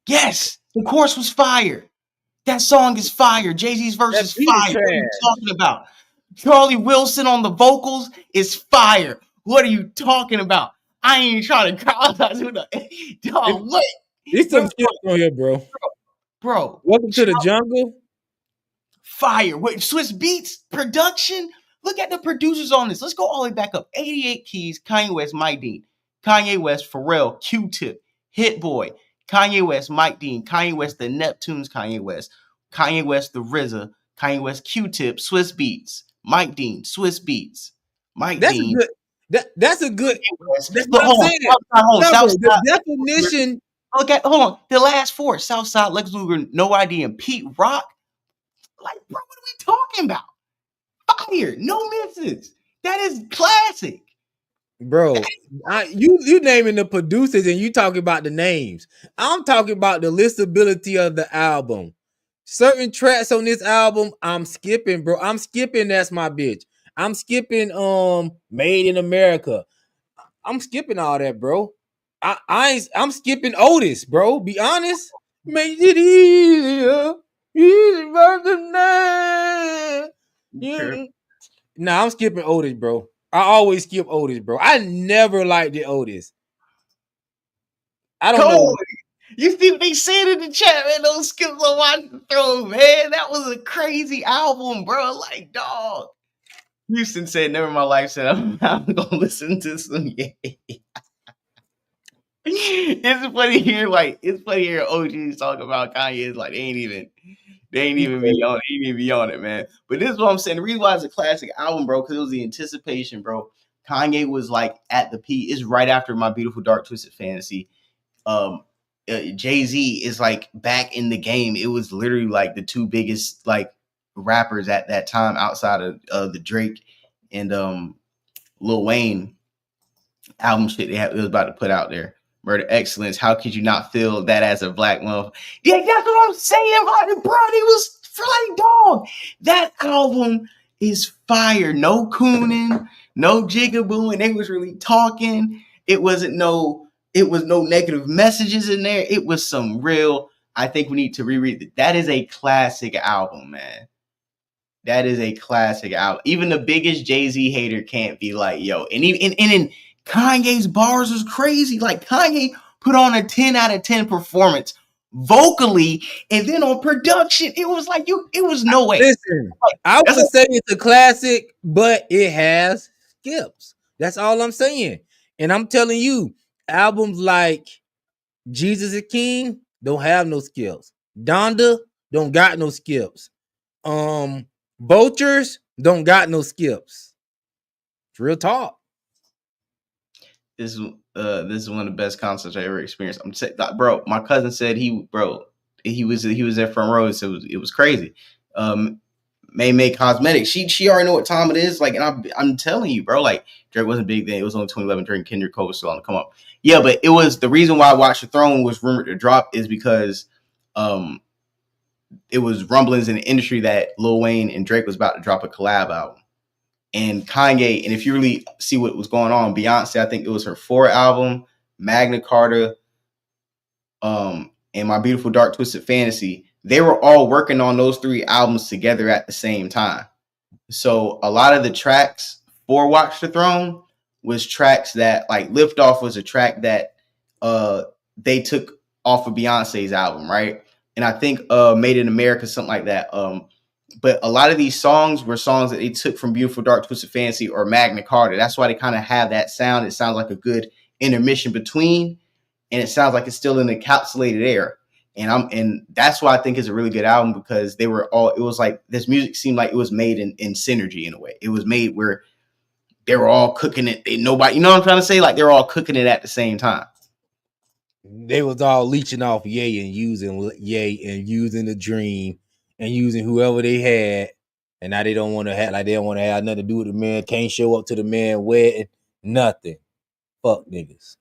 Yes. The chorus was fire. That song is fire. Jay-Z's verse That is beat is fire. What are you trash. talking about? Charlie Wilson on the vocals is fire. What are you talking about? I ain't even trying to call out to the dog. What? There's Bro, some skips on here, bro. bro. Welcome to the jungle. Fire. Wait, Swiss Beats production. Look at the producers on this. Let's go all the way back up. 88 Keys, Kanye West, Mike Dean. Kanye West, Pharrell, Q-Tip, Hit Boy, Kanye West, Mike Dean, Kanye West, the Neptunes, Kanye West, the RZA, Kanye West, Q-Tip, Swiss Beats, Mike Dean, Swiss Beats, Mike That's a Dean. good. That's a good. That's Look, what I'm hold on. saying. Southside, The definition. Look at, hold on. The last four, Southside, Lex Luger, No ID, and Pete Rock. Like, bro, what are we talking about? Fire, no misses. That is classic. Bro, you naming the producers and you talking about the names. I'm talking about the listability of the album. Certain tracks on this album, I'm skipping, bro. I'm skipping That's My Bitch. I'm skipping Made in America. I'm skipping all that, bro. I'm skipping Otis, bro. Be honest. Made it easier. Easy for the night. Nah, I'm skipping Otis, bro. I always skip Otis, bro. I never liked the Otis. I don't know. Cold. You see what they said in the chat, man? Those skips on my throat, man. That was a crazy album, bro. Like, dog. Houston said, never in my life said I'm gonna listen to some Ye. It's funny here, like it's funny here. OGs talk about Kanye. It's like they ain't even be on it. He ain't even be on it, man. But this is what I'm saying. The reason why it's a classic album, bro, because it was the anticipation, bro. Kanye was like at the peak. It's right after My Beautiful Dark Twisted Fantasy. Jay-Z is like back in the game. It was literally like the two biggest like rappers at that time outside of the Drake and Lil Wayne album shit it was about to put out there. Murder Excellence. How could you not feel that as a black motherfucker? Yeah, that's what I'm saying, bro. He was like, dog. That album is fire. No cooning, no jigabooing. They was really talking. It was no negative messages in there. It was some real. I think we need to reread that. That is a classic album, man. That is a classic album. Even the biggest Jay-Z hater can't be like, yo. And even in Kanye's bars was crazy. Like Kanye put on a 10 out of 10 performance vocally, and then on production, it was like it was no way. Listen, like, I would say it's a classic, but it has skips. That's all I'm saying. And I'm telling you, albums like Jesus is King don't have no skips. Donda don't got no skips. Vultures don't got no skips. It's real talk. This is one of the best concerts I ever experienced. I'm saying, bro. My cousin said he was there front row. So it was crazy. May Cosmetics. She already know what time it is. Like, and I'm telling you, bro. Like Drake wasn't big then. It was only 2011. Drake and Kendrick Cole was still on the come up. Yeah, but it was the reason why Watch the Throne was rumored to drop is because it was rumblings in the industry that Lil Wayne and Drake was about to drop a collab album. And Kanye, and if you really see what was going on, Beyonce, I think it was her 4th album, Magna Carta, and My Beautiful Dark Twisted Fantasy. They were all working on those 3 albums together at the same time. So a lot of the tracks for Watch the Throne was tracks that, like, Liftoff was a track that they took off of Beyonce's album, right? And I think Made in America, something like that. But a lot of these songs were songs that they took from Beautiful Dark Twisted Fantasy or Magna Carta. That's why they kind of have that sound. It sounds like a good intermission between, and it sounds like it's still in the encapsulated air. And that's why I think it's a really good album, because they were all, it was like this music seemed like it was made in synergy in a way. It was made where they were all cooking it. Nobody, you know what I'm trying to say? Like they're all cooking it at the same time. They was all leeching off Ye and using Ye and using the Dream and using whoever they had, and now they don't want to have nothing to do with the man. Can't show up to the man wedding, nothing. Fuck niggas.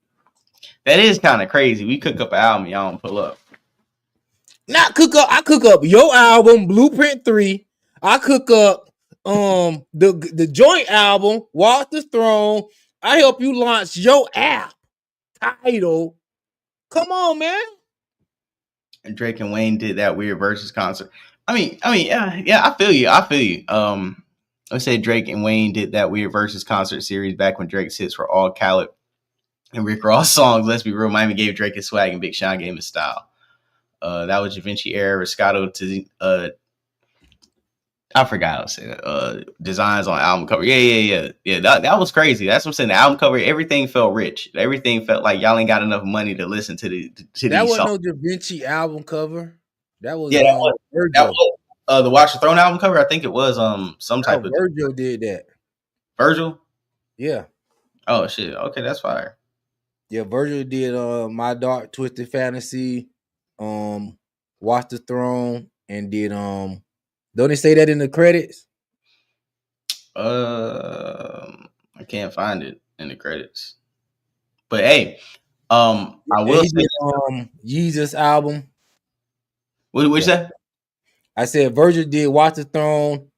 That is kind of crazy. We cook up an album, y'all don't pull up. Not cook up. I cook up your album, Blueprint 3. I cook up the joint album, Walk the Throne. I help you launch your app, Tidal. Come on, man. And Drake and Wayne did that weird versus concert. I mean, yeah, I feel you. Let's say Drake and Wayne did that weird versus concert series back when Drake's hits were all Khaled and Rick Ross songs. Let's be real, Miami gave Drake his swag and Big Sean gave him his style. That was Da Vinci era, Riscato to I forgot I was saying designs on album cover. Yeah. That was crazy. That's what I'm saying. The album cover, everything felt rich. Everything felt like y'all ain't got enough money to listen to That these wasn't songs. no Da Vinci album cover. That was That was the Watch the Throne album cover. I think it was some type of Virgil did that. Virgil. Yeah. Oh shit. Okay, that's fire. Yeah, Virgil did My Dark Twisted Fantasy, Watch the Throne, and did don't they say that in the credits? I can't find it in the credits. But hey, I will say did, Jesus album. What's that? I said Virgil did Watch the Throne,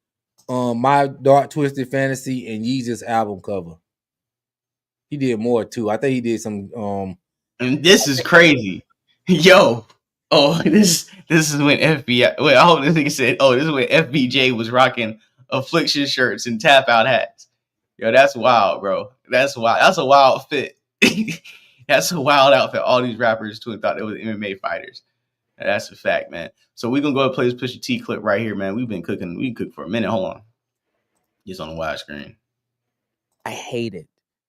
My Dark Twisted Fantasy, and Jesus album cover. He did more too. I think he did some and this is crazy. Yo. Oh, this is when FBI. Wait, I hope this nigga said. Oh, this is when FBJ was rocking Affliction shirts and tap out hats. Yo, that's wild, bro. That's wild. That's a wild fit. That's a wild outfit. All these rappers too thought they were MMA fighters. That's a fact, man. So we're gonna go and play this Pusha T clip right here, man. We've been cooking. We cooked for a minute. Hold on. It's on the wide screen. I hate it.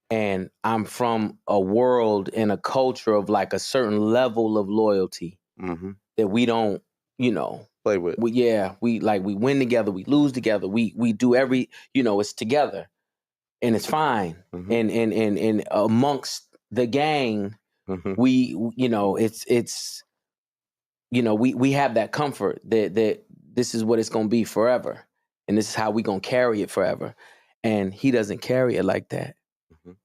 And I'm from a world and a culture of like a certain level of loyalty that we don't, play with. We win together, we lose together, we do it's together, and it's fine. And amongst the gang, we have that comfort that this is what it's gonna be forever, and this is how we gonna carry it forever. And he doesn't carry it like that.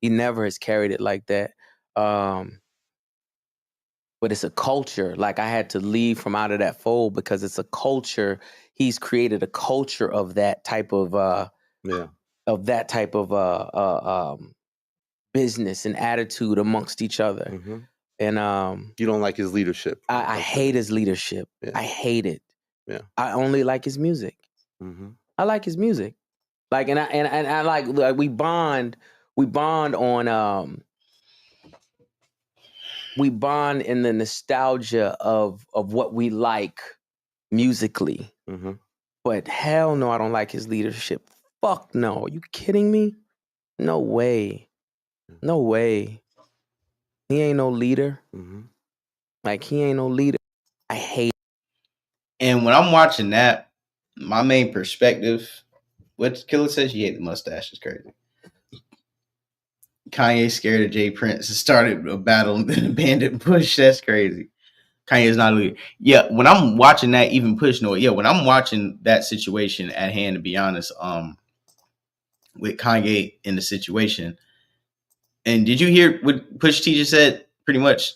He never has carried it like that. But it's a culture. Like, I had to leave from out of that fold because it's a culture. He's created a culture of that type of business and attitude amongst each other. And you don't like his leadership. I hate his leadership. Yeah. I hate it. Yeah. I only like his music. I like his music. Like, and I like we bond on we bond in the nostalgia of what we like musically. But hell no, I don't like his leadership. Fuck no. Are you kidding me? No way. No way. He ain't no leader. Like, he ain't no leader. I hate it. And when I'm watching that, my main perspective, what Killer says, she hate the mustache is crazy. Kanye scared of Jay Prince and started a battle and then abandoned Push. That's crazy. Kanye's not a leader. Yeah, when I'm watching that, even Push no. Yeah, when I'm watching that situation at hand, to be honest, with Kanye in the situation. And did you hear what Push T just said? Pretty much.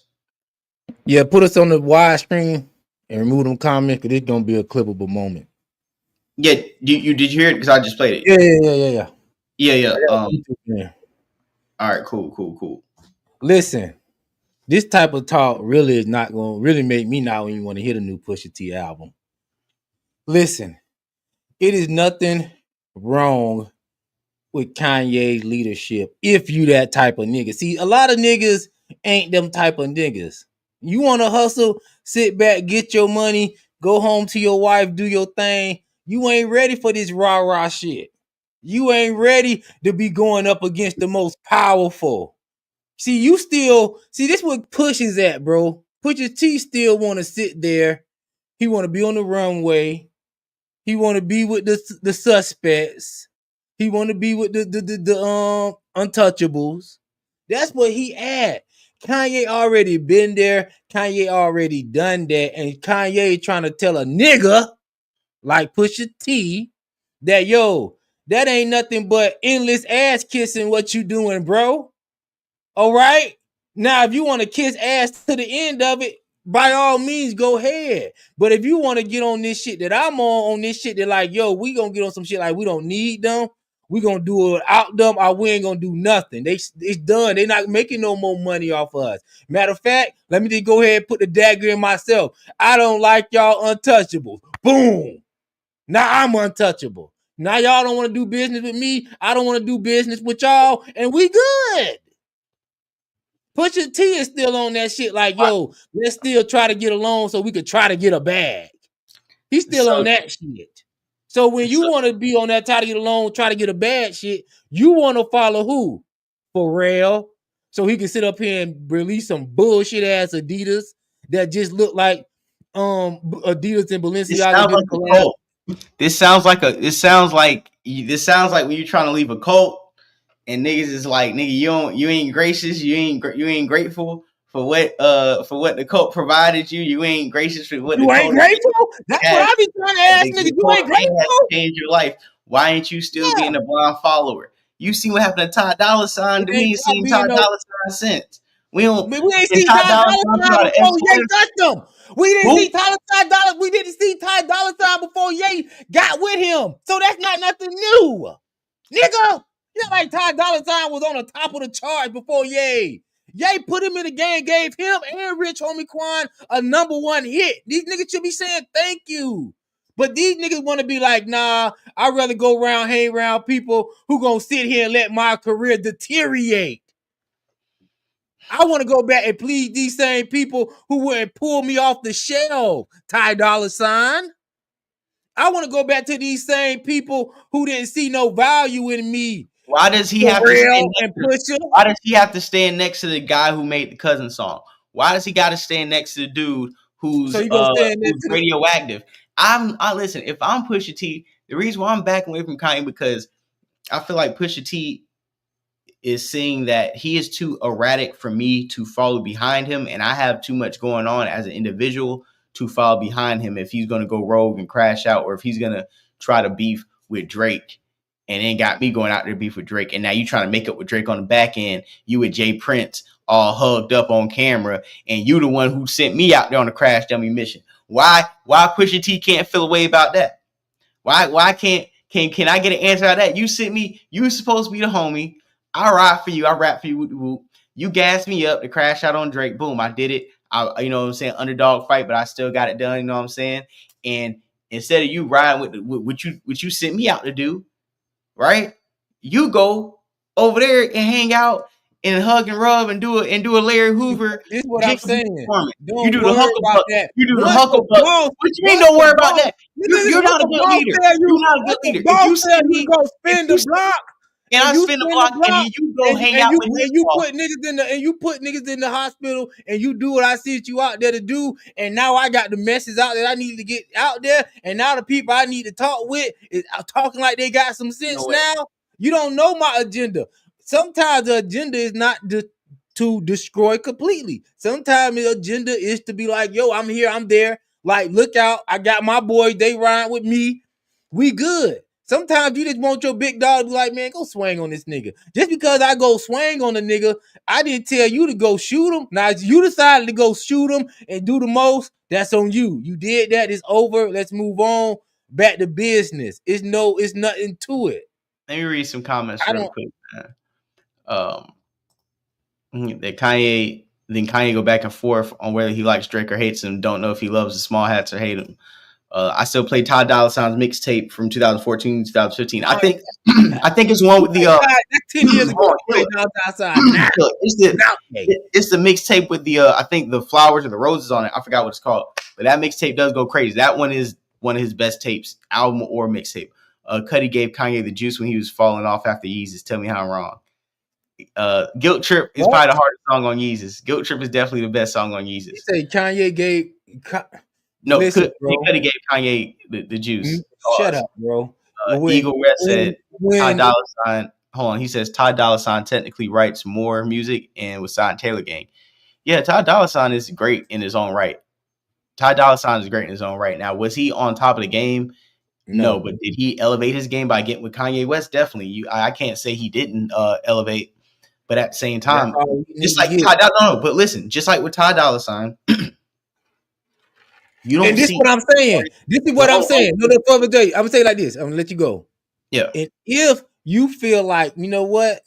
Yeah, put us on the wide screen and remove them comments because it's gonna be a clippable moment. Yeah, did you hear it? Because I just played it. Yeah. All right, cool. Listen, this type of talk really is not going to really make me not even want to hear the new Pusha T album. Listen, it is nothing wrong with Kanye's leadership if you that type of nigga. See, a lot of niggas ain't them type of niggas. You want to hustle, sit back, get your money, go home to your wife, do your thing. You ain't ready for this rah-rah shit. You ain't ready to be going up against the most powerful. See, this what Push is at, bro. Pusha T still want to sit there. He want to be on the runway. He want to be with the suspects. He want to be with the untouchables. That's what he at. Kanye already been there. Kanye already done that. And Kanye trying to tell a nigga like Pusha T that, yo, that ain't nothing but endless ass kissing what you doing, bro. All right? Now, if you want to kiss ass to the end of it, by all means, go ahead. But if you want to get on this shit that I'm on this shit that like, yo, we gonna get on some shit like we don't need them. We gonna do it out them, or we ain't gonna do nothing. It's done. They not making no more money off of us. Matter of fact, let me just go ahead and put the dagger in myself. I don't like y'all untouchables. Boom. Now I'm untouchable. Now y'all don't want to do business with me. I don't want to do business with y'all, and we good. Pusha T is still on that shit like, yo, let's still try to get along so we could try to get a bag. He's still on that shit. So when you want to be on that try to get along, try to get a bad shit, you want to follow who? Pharrell. So he can sit up here and release some bullshit ass Adidas that just look like Adidas and Balenciaga. This sounds like when you're trying to leave a cult and niggas is like, nigga, you ain't gracious, you ain't grateful for what the cult provided you. You ain't gracious for what you the ain't cult grateful. That's what I be trying to ask niggas. You ain't grateful. Change your life. Why ain't you still being a blind follower? You see what happened to Ty Dolla $ign? We ain't seen Ty Dolla $ign since. We ain't seen Ty Dolla $ign before Ye touched him. We didn't see Ty Dolla $ign before Ye got with him. So that's not nothing new. Nigga, like Ty Dolla $ign was on the top of the charts before Ye. Ye put him in the game, gave him and Rich Homie Quan a #1 hit. These niggas should be saying thank you. But these niggas want to be like, nah, I'd rather go around, hang around people who gonna sit here and let my career deteriorate. I want to go back and please these same people who wouldn't pull me off the shelf, Ty Dolla $ign. I want to go back to these same people who didn't see no value in me. Why does he have to stand next to the guy who made the Cousin song? Why does he got to stand next to the dude who's radioactive? I listen. If I'm Pusha T, the reason why I'm backing away from Kanye because I feel like Pusha T is seeing that he is too erratic for me to follow behind him, and I have too much going on as an individual to follow behind him if he's going to go rogue and crash out, or if he's going to try to beef with Drake and then got me going out there beef with Drake. And now you trying to make up with Drake on the back end. You with Jay Prince all hugged up on camera, and you the one who sent me out there on a crash dummy mission. Why Pusha T can't feel a way about that? Why can I get an answer out of that? You sent me, you were supposed to be the homie. I ride for you, I rap for you. You gassed me up to crash out on Drake. Boom, I did it. You know what I'm saying, underdog fight, but I still got it done, you know what I'm saying? And instead of you riding with what you sent me out to do, right? You go over there and hang out and hug and rub and do a Larry Hoover. This is what I'm saying. You do the hucklebuck. You do the hucklebuck. But you ain't don't worry about that. You're not a good leader. You're not a good leader. If you see me go spin the block. And I spin the block, and then you go hang out with and you put niggas in the hospital, and you do what I sent you out there to do. And now I got the message out that I need to get out there, and now the people I need to talk with is talking like they got some sense now. You don't know my agenda. Sometimes the agenda is not to destroy completely. Sometimes the agenda is to be like, yo, I'm here, I'm there. Like, look out, I got my boys, they ride with me. We good. Sometimes you just want your big dog to be like, man, go swing on this nigga. Just because I go swing on the nigga, I didn't tell you to go shoot him. Now, if you decided to go shoot him and do the most, that's on you. You did that. It's over. Let's move on. Back to business. It's nothing to it. Let me read some comments real quick. That Kanye go back and forth on whether he likes Drake or hates him. Don't know if he loves the small hats or hate him. I still play Ty Dolla $ign's mixtape from 2014 to 2015. I think it's one with the that's 10 years ago. It's the mixtape with the I think the flowers or the roses on it. I forgot what it's called, but that mixtape does go crazy. That one is one of his best tapes, album or mixtape. Cudi gave Kanye the juice when he was falling off after Yeezus. Tell me how I'm wrong. Guilt Trip is probably the hardest song on Yeezus. Guilt Trip is definitely the best song on Yeezus. You say Kanye gave. No, Cudi gave Kanye the juice. Shut up, bro. Eagle Red said Ty Dolla $ign. Hold on, he says Ty Dolla $ign technically writes more music and was signed Taylor Gang. Yeah, Ty Dolla $ign is great in his own right. Ty Dolla $ign is great in his own right. Now, was he on top of the game? No, but did he elevate his game by getting with Kanye West? Definitely. I can't say he didn't elevate. But at the same time, just like but listen, just like with Ty Dolla $ign, you don't. And this is what I'm saying. This is what I'm saying. No, I'm gonna say it like this. I'm gonna let you go. Yeah. And if you feel like, you know what,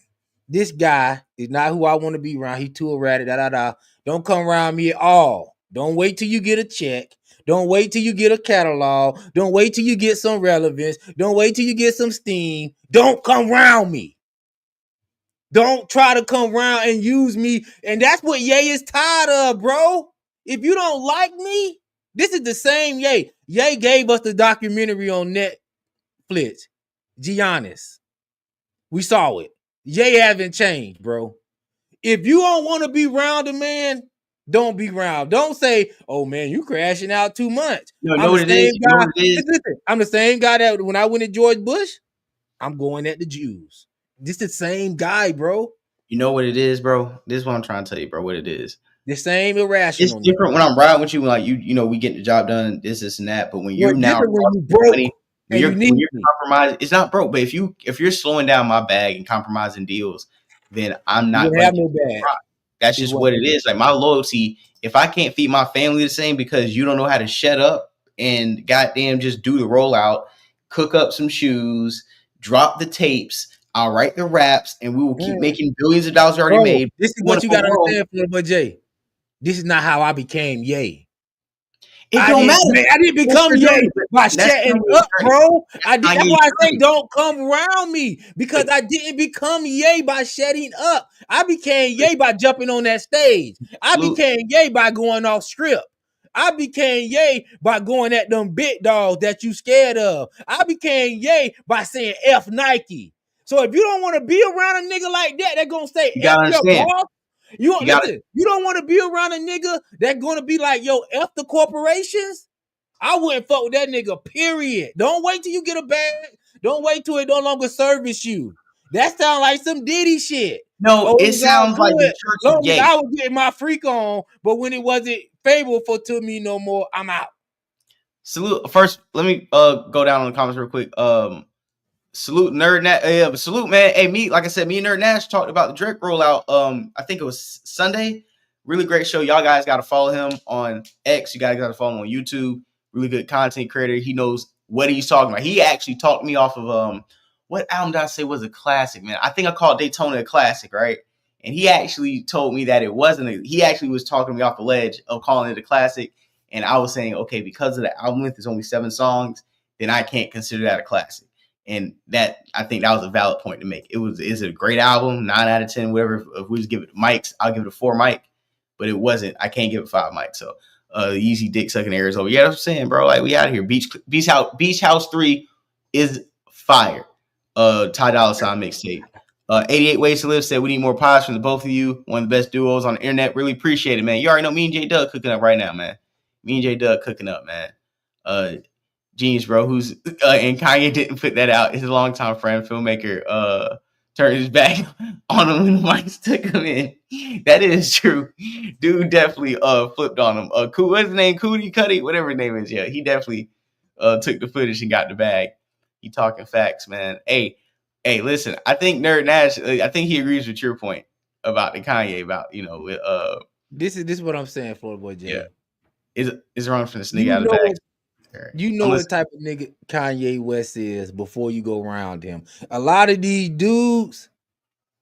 this guy is not who I want to be around. He too erratic. Don't come around me at all. Don't wait till you get a check. Don't wait till you get a catalog. Don't wait till you get some relevance. Don't wait till you get some steam. Don't come around me. Don't try to come around and use me. And that's what Ye is tired of, bro. If you don't like me, this is the same Ye. Ye gave us the documentary on Netflix. Giannis. We saw it. Ye haven't changed, bro. If you don't want to be around a man, don't be around. Don't say, oh man, you crashing out too much. I'm the same guy that when I went to George Bush, I'm going at the Jews. This the same guy, bro. You know what it is, bro? This is what I'm trying to tell you, bro, what it is. The same irrational. It's different when I'm riding with you, like you know, we get the job done, this and that. But when you're now when you broke, money, when you're compromising, it's not broke. But if you're slowing down my bag and compromising deals, then I'm not going to bag. That's just what it is. Like my loyalty, if I can't feed my family the same because you don't know how to shut up and goddamn just do the rollout, cook up some shoes, drop the tapes, I'll write the raps, and we will keep making billions of dollars already made. This is what you got to understand, but Jay. This is not how I became Ye. It don't matter. I didn't become Ye by shutting up, bro. That's why I say don't come around me, because I didn't become Ye by shutting up. I became Ye by jumping on that stage. I became Ye by going off script. I became Ye by going at them big dogs that you scared of. I became Ye by saying F Nike. So if you don't want to be around a nigga like that, they're gonna say F your boss. You don't want to be around a nigga that's gonna be like, yo, F the corporations. I wouldn't fuck with that nigga, period. Don't wait till you get a bag. Don't wait till it no longer service you. That sounds like some Diddy shit. No, it sounds like the church of Ye. I was getting my freak on, but when it wasn't favorable to me no more, I'm out. Salute. First, let me go down on the comments real quick. Salute Nerd Nash. Salute, man. Hey, like I said, me and Nerd Nash talked about the Drake rollout. I think it was Sunday. Really great show. Y'all guys got to follow him on X. You guys got to follow him on YouTube. Really good content creator. He knows what he's talking about. He actually talked me off of what album did I say was a classic, man? I think I called Daytona a classic, right? And he actually told me that it wasn't. He actually was talking me off the ledge of calling it a classic. And I was saying, okay, because of the album length, there's only 7 songs, then I can't consider that a classic. And that, I think that was a valid point to make. It's a great album, 9 out of 10, whatever. If we just give it mics, I'll give it a 4 mic, but it wasn't. I can't give it 5 mics. So easy dick sucking air is over. Yeah, that's what I'm saying, bro. Like we out here. Beach House 3 is fire. Ty Dolla $ign mixtape. 88 Ways to Live said we need more pods from the both of you. One of the best duos on the internet. Really appreciate it, man. You already know me and J Dub cooking up right now, man. Me and J Dub cooking up, man. Genius, bro. Who's and Kanye didn't put that out. His longtime friend, filmmaker, turned his back on him when the mics took him in. That is true. Dude definitely flipped on him. What's his name? Cuddy, whatever his name is. Yeah, he definitely took the footage and got the bag. He talking facts, man. Hey, listen. I think Nerd Nash. I think he agrees with your point about the Kanye about with This is what I'm saying, Florida Boy J. Yeah, is wrong from this nigga out of the bag. You know what type of nigga Kanye West is before you go around him. A lot of these dudes,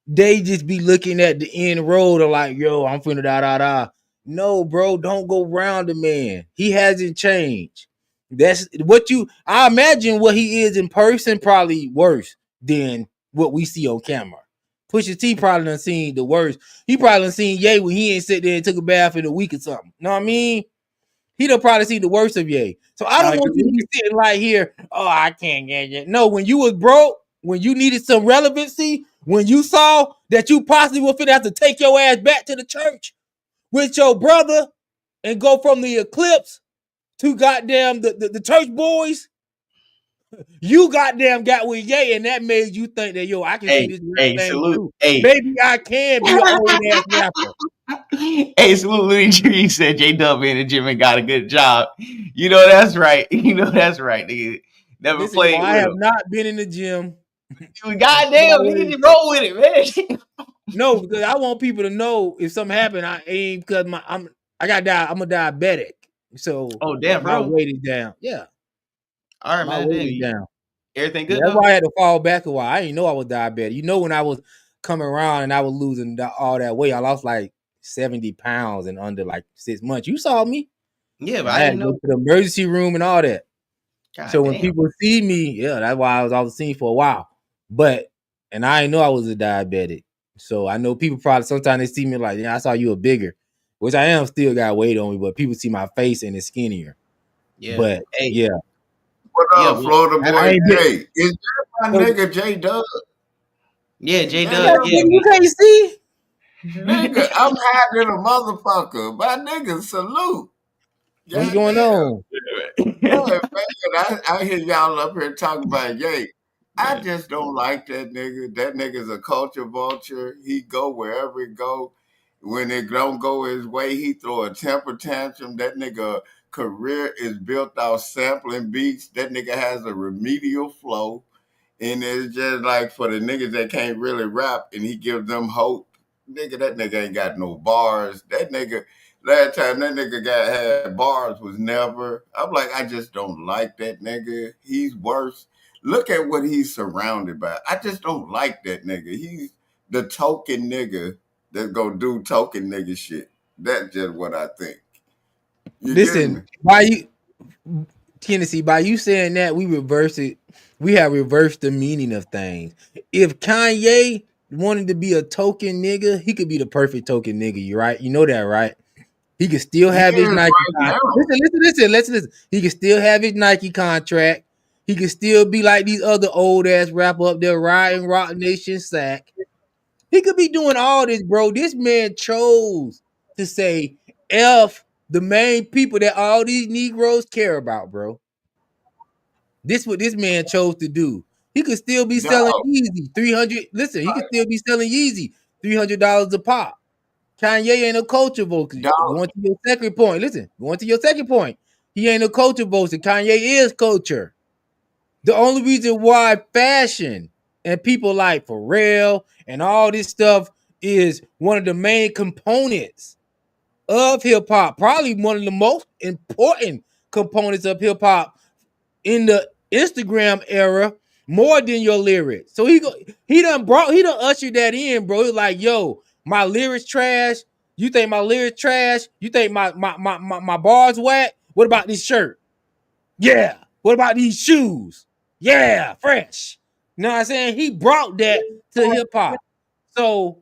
they just be looking at the end road of like, yo, I'm finna da. No, bro, don't go around the man. He hasn't changed. That's what I imagine what he is in person probably worse than what we see on camera. Pusha T probably done seen the worst. He probably done seen Ye when he ain't sit there and took a bath in a week or something. Know what I mean? He done probably seen the worst of Ye. So I don't want you to be sitting right here. Oh, I can't get it. No, when you was broke, when you needed some relevancy, when you saw that you possibly will finna have to take your ass back to the church with your brother and go from the Clipse to goddamn the church boys, you goddamn got with Ye, and that made you think that, yo, I can see this thing too. Maybe I can be an old ass rapper. Hey, salute Louis Tree said J-Dub in the gym and got a good job. You know that's right. Nigga. Never played with I have him. not been in the gym. Goddamn, nigga, just roll with it, man. No, because I want people to know if something happened, I ain't because I'm a diabetic. So Oh, damn, my bro. weight is down. Yeah. All right, My man. weight Damn, is down. everything Yeah, good that's though? why I had to fall back a while. I didn't know I was diabetic. You know, when I was coming around and I was losing all that weight, I lost like 70 pounds in under like 6 months. You saw me. Yeah, but I I had to didn't go know. to the emergency room and all that. God So when damn. people see me, yeah, that's why I was off the scene for a while. And I didn't know I was a diabetic. So I know people probably sometimes they see me like, yeah, I saw you a bigger, which I am still got weight on me, but people see my face and it's skinnier. Yeah. But Hey, yeah, What yeah, up, Florida I boy ain't been. Jay? Is that my nigga J Dub? yeah, J That Dub, him? yeah, You can't see. Nigga, I'm hiding a motherfucker. My nigga, salute. What's going Goddamn. on? Yeah, man, I hear y'all up here talking about Ye. I Yeah. just don't like that nigga. That nigga's a culture vulture. He go wherever he go. When it don't go his way, he throw a temper tantrum. That nigga career is built off sampling beats. That nigga has a remedial flow. And it's just like for the niggas that can't really rap and he gives them hope. Nigga, that nigga ain't got no bars. That nigga, last time that nigga had bars was never. I'm like, I just don't like that nigga. He's worse. Look at what he's surrounded by. I just don't like that nigga. He's the token nigga that's gonna do token nigga shit. That's just what I think. You get me? Listen, why you Tennessee, by you saying that, we reverse it. We have reversed the meaning of things. If Kanye wanted to be a token nigga, he could be the perfect token nigga. You right? You know that, right? He could still He have his is Nike right contract. now. Listen. He could still have his Nike contract. He could still be like these other old ass rapper up there riding Rock Nation sack. He could be doing all this, bro. This man chose to say F the main people that all these Negroes care about, bro. This what this man chose to do. He could still be selling Dog, Yeezy 300. Listen, he could still be selling Yeezy $300 a pop. Kanye ain't a culture vocal. dog, Going to your second point. Listen, going to your second point. He ain't a culture vocal. Kanye is culture. The only reason why fashion and people like Pharrell and all this stuff is one of the main components of hip hop, probably one of the most important components of hip hop in the Instagram era, more than your lyrics. So he done ushered that in, bro. He's like, yo, my lyrics trash. You think my lyrics trash? You think my bars whack? What about this shirt? Yeah. What about these shoes? Yeah, fresh. You know what I'm saying? He brought that to hip hop. So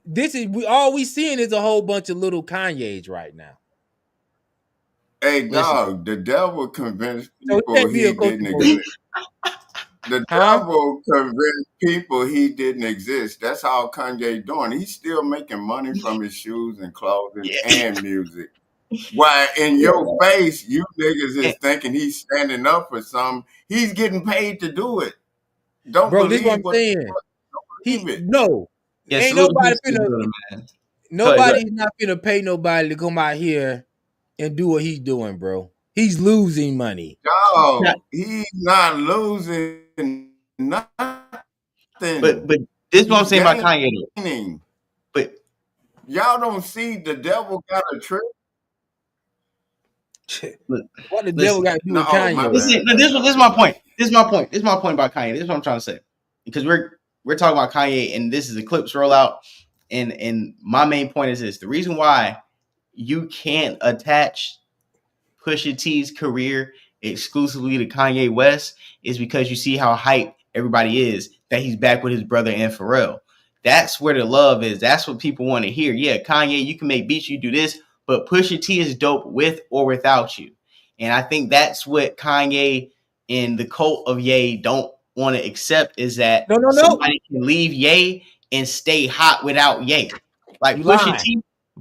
this is all we seeing is a whole bunch of little Kanye's right now. hey, Listen, dog, the devil convinced So he people can't be a he culture didn't vocal. exist. The Huh? devil convinced people he didn't exist. That's all Kanye doing. He's still making money from his shoes and clothing yeah, and music. While in your face, you niggas yeah, is thinking he's standing up for something. He's getting paid to do it. Don't Bro, this is what I'm believe what the saying. fuck. Don't believe it. yeah. Ain't Salute to nobody Houston, finna man. Go ahead, go ahead. nobody's not finna pay nobody to come out here and do what he's doing, bro. He's losing money. Yeah, Dog, he's not losing nothing. but this is what I'm He's saying about Kanye though. gaining. But Y'all don't see the devil got a trick? look, What the devil listen, got to do No, with oh, my Kanye? listen. bad. No, I this is thought my you point. like, This is my point. This is my point about Kanye. This is what I'm trying to say. Because we're talking about Kanye, and this is a Clipse rollout. And my main point is this: the reason why you can't attach Pusha T's career exclusively to Kanye West is because you see how hype everybody is that he's back with his brother and Pharrell. That's where the love is. That's what people want to hear. Yeah, Kanye, you can make beats, you do this, but Pusha T is dope with or without you. And I think that's what Kanye and the cult of Ye don't want to accept is that No. somebody can leave Ye and stay hot without Ye. Like You lying.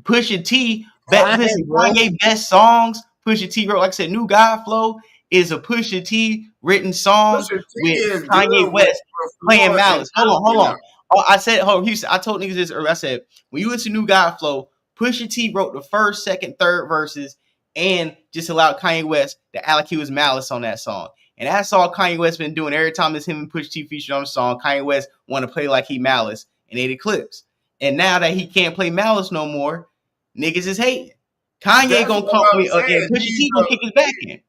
Pusha T, Lying, listen, bro. Kanye best songs Pusha T wrote. Like I said, New God Flow is a Pusha T written song Pusha T with is Kanye good with West the playing floor and Malice. Hold out. on. Oh, I said, Houston, I told niggas this earlier. I said, when you listen to New God Flow, Pusha T wrote the first, second, third verses and just allowed Kanye West to allocate his malice on that song. And that's all Kanye West been doing. Every time it's him and Pusha T featured on a song, Kanye West want to play like he Malice and ate Clipse. And now that he can't play Malice no more, niggas is hating. Kanye That's gonna what call I'm me, and saying. Pusha T gonna kick his back in.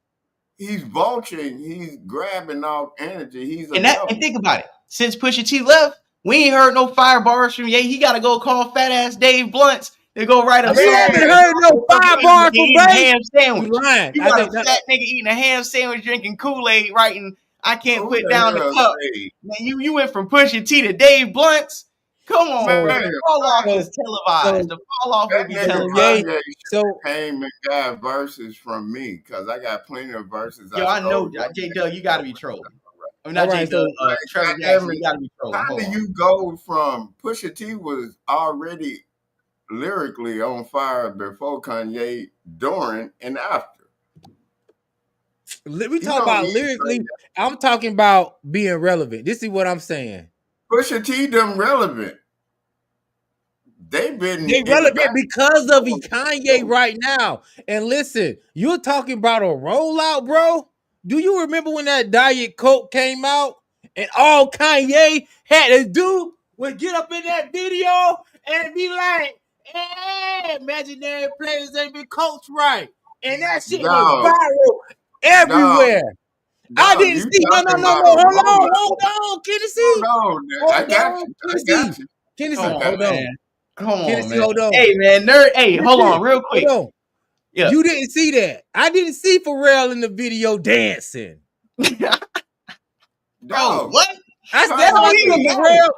He's vulturing. He's grabbing off energy. He's a And devil. think about it. Since Pusha T left, we ain't heard no fire bars from Ye. He got to go call fat ass Dave Blunts. They go write a You song. haven't heard no fire bars from eating a Bay? ham sandwich. You lying. You I got think a fat nigga eating a ham sandwich, drinking Kool-Aid, writing, I can't Who put the down the hell cup. say? Man, you went from Pusha T to Dave Blunts. Come on, So- man. The fall off so- is televised. The fall off will That be nigga televised. Kanye So came and got verses from me because I got plenty of verses. Yo, I know, J Doug, you got to be trolling. I mean, not Alright, J Doug, so- Trevor Goddamn Jackson, it. you got to be trolling. How Hold do on. you go from Pusha T was already lyrically on fire before Kanye, during, and after? we talk don't about need lyrically. I'm talking about being relevant. This is what I'm saying. Pusha T them relevant. They've been They in the relevant back. because of Kanye right now. And listen, you're talking about a rollout, bro. Do you remember when that Diet Coke came out and all Kanye had to do was get up in that video and be like, hey, imaginary players ain't been coached right. And that shit was Dog. viral everywhere. I Dog, didn't you see. No. talking about Hold a rollout. on, Kennedy. Hold on. I got you. Kennedy, Come on, hold on. man. Come on, Kennedy, man. hold on. Hey, man, nerd. Hey, hold on, real quick. Hold on. Yeah. You didn't see that. I didn't see Pharrell in the video dancing. Bro, what? That's How what I do see you Pharrell.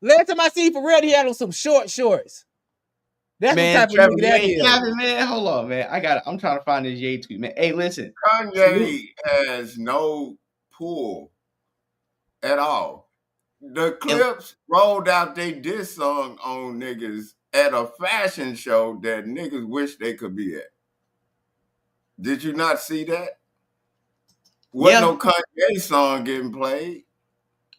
Last time I see Pharrell, he had on some short shorts. That's Man, the type Trevor, of nigga you that ain't is. capping, man. Hold on, man. I'm trying to find this Ye tweet, man. Hey, listen. Kanye has no pull at all. The Clipse rolled out they diss song on niggas at a fashion show that niggas wish they could be at. Did you not see that? Wasn't no Kanye song getting played.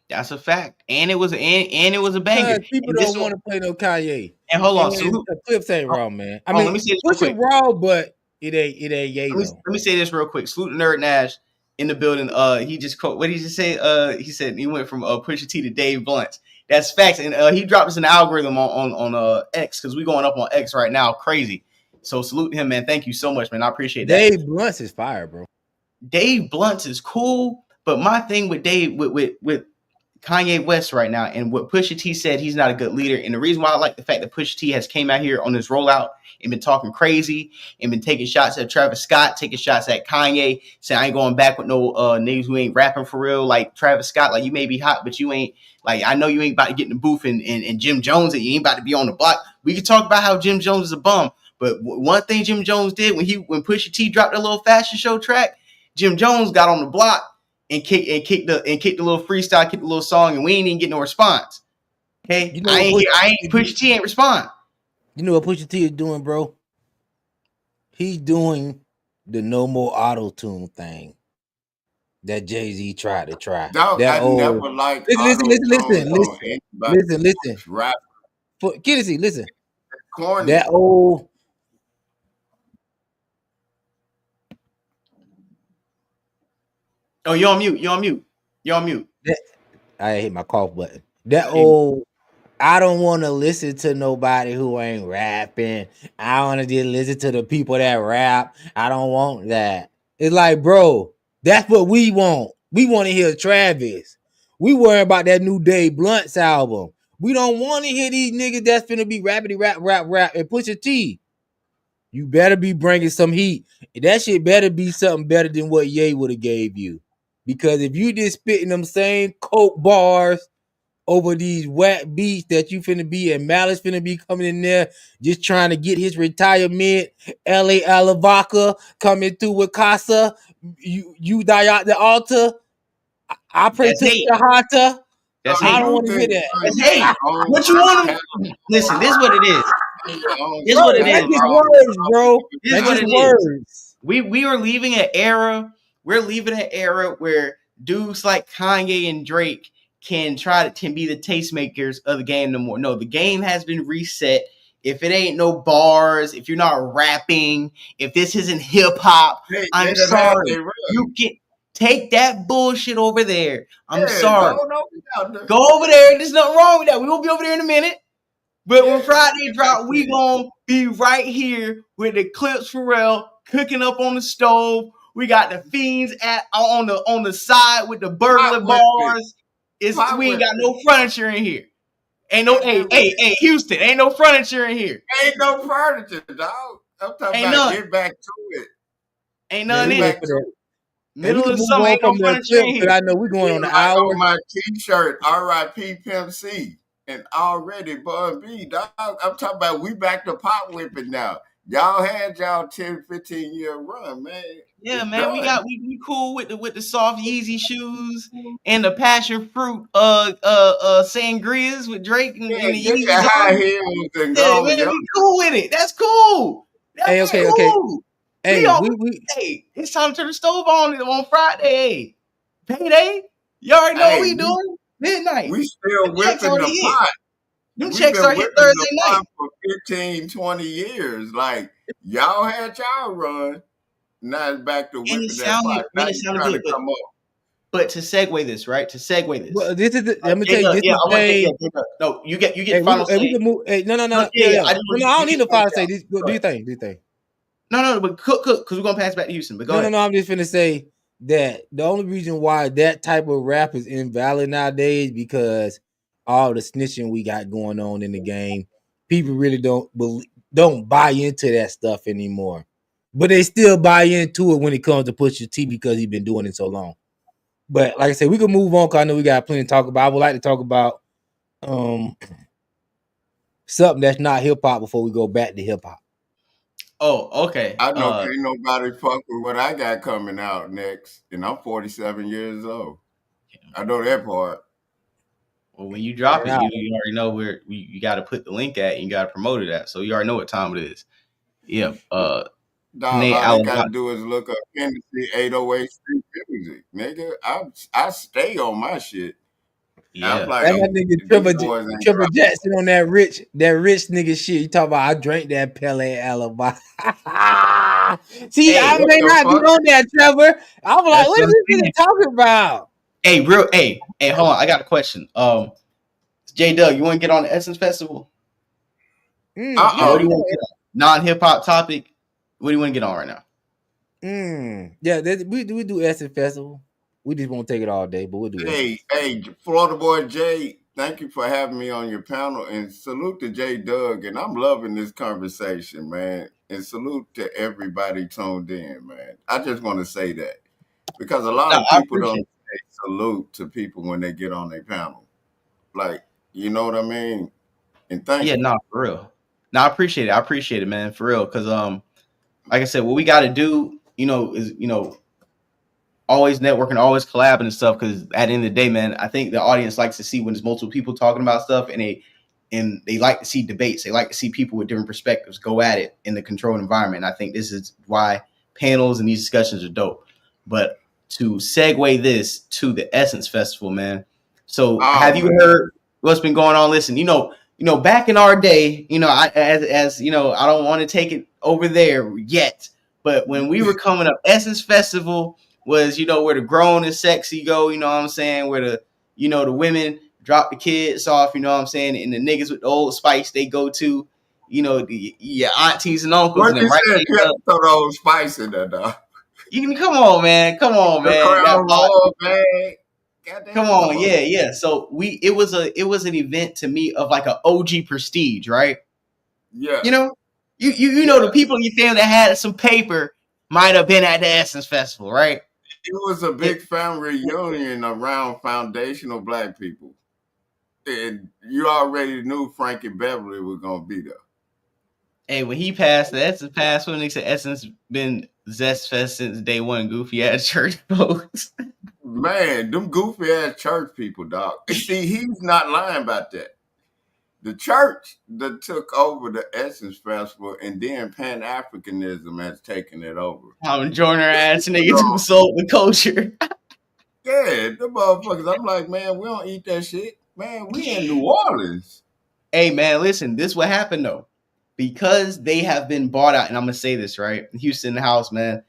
That's a fact. And it was a banger. Because people And don't want to play no Kanye. And hold on, And salute. the Clipse ain't raw, man. I Hold on, mean, let me say this real push it quick. raw, but it ain't Ye Let though. me say this real quick. Salute Nerd Nash in the building. He just quote. What did he just say? He said he went from Pusha T to Dave Blunts. That's facts. And he dropped us an algorithm on X because we going up on X right now, crazy. So salute him, man. Thank you so much, man. I appreciate that. Dave Blunts is fire, bro. Dave Blunts is cool, but my thing with Dave with Kanye West right now and what Pusha T said, he's not a good leader. And the reason why I like the fact that Pusha T has came out here on this rollout and been talking crazy and been taking shots at Travis Scott, taking shots at Kanye, saying I ain't going back with no niggas who ain't rapping for real, like Travis Scott. Like, you may be hot, but you ain't, like, I know you ain't about to get in the booth and Jim Jones, and you ain't about to be on the block. We can talk about how Jim Jones is a bum, but one thing Jim Jones did when Pusha T dropped a little fashion show track, Jim Jones got on the block and kicked the little freestyle, kicked the little song, and we ain't even get no response. Okay, You know Pusha T ain't respond. You know what Pusha T is doing, bro? He's doing the no more auto tune thing that Jay-Z tried to try. Dog, that I never liked listen. Rap Kennedy, listen. corny. That old. Oh, you're on mute. I hit my cough button. That old. I don't want to listen to nobody who ain't rapping. I want to just listen to the people that rap. I don't want that. It's like, bro, that's what we want. We want to hear Travis. We worry about that new Dave Blunt's album. We don't want to hear these niggas that's finna be rappity rap and Pusha T. You better be bringing some heat. That shit better be something better than what Ye would have gave you. Because if you just spitting them same coke bars over these whack beats that you finna be, and Malice finna be coming in there just trying to get his retirement, L.A. Alavaca coming through with Casa, you die out the altar, I pray to Shahata. That's I don't want to hear that. That's hate. What you want to listen? This is what it is. This is what it That's is, just bro. words, bro. This is That's what just it words. is. We are leaving an era. We're leaving an era where dudes like Kanye and Drake can be the tastemakers of the game no more. No, the game has been reset. If it ain't no bars, if you're not rapping, if this isn't hip hop, I'm sorry. You get Take that bullshit over there. I'm Yeah, sorry. Go Go over there. There's nothing wrong with that. We will be over there in a minute. But when Friday drop, we gonna be right here with the Clipse Pharrell cooking up on the stove. We got the fiends on the side with the burglar bars. We ain't got no furniture in here. Ain't no hey Houston, ain't no furniture in here. Ain't no furniture, dog. I'm talking about get back to it. Ain't none in it. Middle of the summer, ain't no furniture in here. I know we're going on the hour. On my T-shirt, R.I.P. Pimp C, and already Bun B, dog. I'm talking about we back to pop whipping now. Y'all had y'all 10, 15 year run, man. Yeah, it's man, done. we cool with the soft Yeezy shoes and the passion fruit sangrias with Drake and the Yeezys high heels and yeah, man, we cool with it. That's cool. That's okay. Hey, hey, it's time to turn the stove on Friday. Payday. You already know what we doing. Midnight. We still whipping the pot. Them checks are hit Thursday night for 15, 20 years. Like y'all had y'all run. Now it's back to whipping that pot. Now you trying to come up. But to segue this, right? Well, this is let me tell you, this is the thing. No, you get final say. We can move. Hey, no. I don't need no final say. Do your thing. No, but cook, because we're gonna pass back to Houston. But go ahead. No, I'm just finna say that the only reason why that type of rap is invalid nowadays because all the snitching we got going on in the game, people really don't buy into that stuff anymore. But they still buy into it when it comes to Pusha T because he's been doing it so long. But like I said, we can move on because I know we got plenty to talk about. I would like to talk about something that's not hip hop before we go back to hip hop. Oh, okay. I know ain't nobody fuck with what I got coming out next, and I'm 47 years old. I know that part. Well, when you drop it, you already know where you got to put the link at and you got to promote it at. So you already know what time it is. Yeah. Dog, all they got to do is look up Industry 808 Street Music, nigga. I stay on my shit. Yeah. I'm like, that nigga Triple Jackson on that rich nigga shit. You talk about I drank that Pele Alibi. See, I may not be on that, Trevor. I'm like, what is this nigga talking about? Hey, hold on. I got a question. J Doug, you want to get on the Essence Festival? What do you want to get on? Non-hip hop topic. What do you want to get on right now? Yeah, we do Essence Festival. We just won't take it all day, but we'll do it. Hey, Florida boy Jay, thank you for having me on your panel, and salute to J Doug. And I'm loving this conversation, man. And salute to everybody tuned in, man. I just want to say that because a lot of people don't say salute to people when they get on their panel. Like, you know what I mean? And thank you. Yeah, no, for real. No, I appreciate it. I appreciate it, man, for real. Because like I said, what we got to do, is always networking, always collabing and stuff. Because at the end of the day, man, I think the audience likes to see when there's multiple people talking about stuff, and they like to see debates. They like to see people with different perspectives go at it in the controlled environment. And I think this is why panels and these discussions are dope. But to segue this to the Essence Festival, man. So have you heard what's been going on? Listen, back in our day, as I don't want to take it over there yet, but when we were coming up, Essence Festival was, where the grown and sexy go, you know what I'm saying? Where the women drop the kids off, you know what I'm saying? And the niggas with the Old Spice, they go to, your aunties and uncles. What and you said, throw the Old Spice in there, dog. You can come on, man. Come on, man. Come on, yeah. So it was an event to me of like an OG prestige, right? Yeah. You know the people in your family that had some paper might have been at the Essence Festival, right? It was a big family reunion around foundational Black people. And you already knew Frankie Beverly was gonna be there. Hey, when he passed, the Essence passed when they said Essence been Zest Fest since day one, goofy ass church folks. Man, them goofy ass church people, dog. See, he's not lying about that. The church that took over the Essence Festival, and then Pan-Africanism has taken it over. I'm joining her ass niggas who sold the culture. Yeah, the motherfuckers. I'm like, man, we don't eat that shit. Man, we in New Orleans. Hey, man, listen, this what happened, though. Because they have been bought out, and I'm going to say this, right? Houston in the house, man.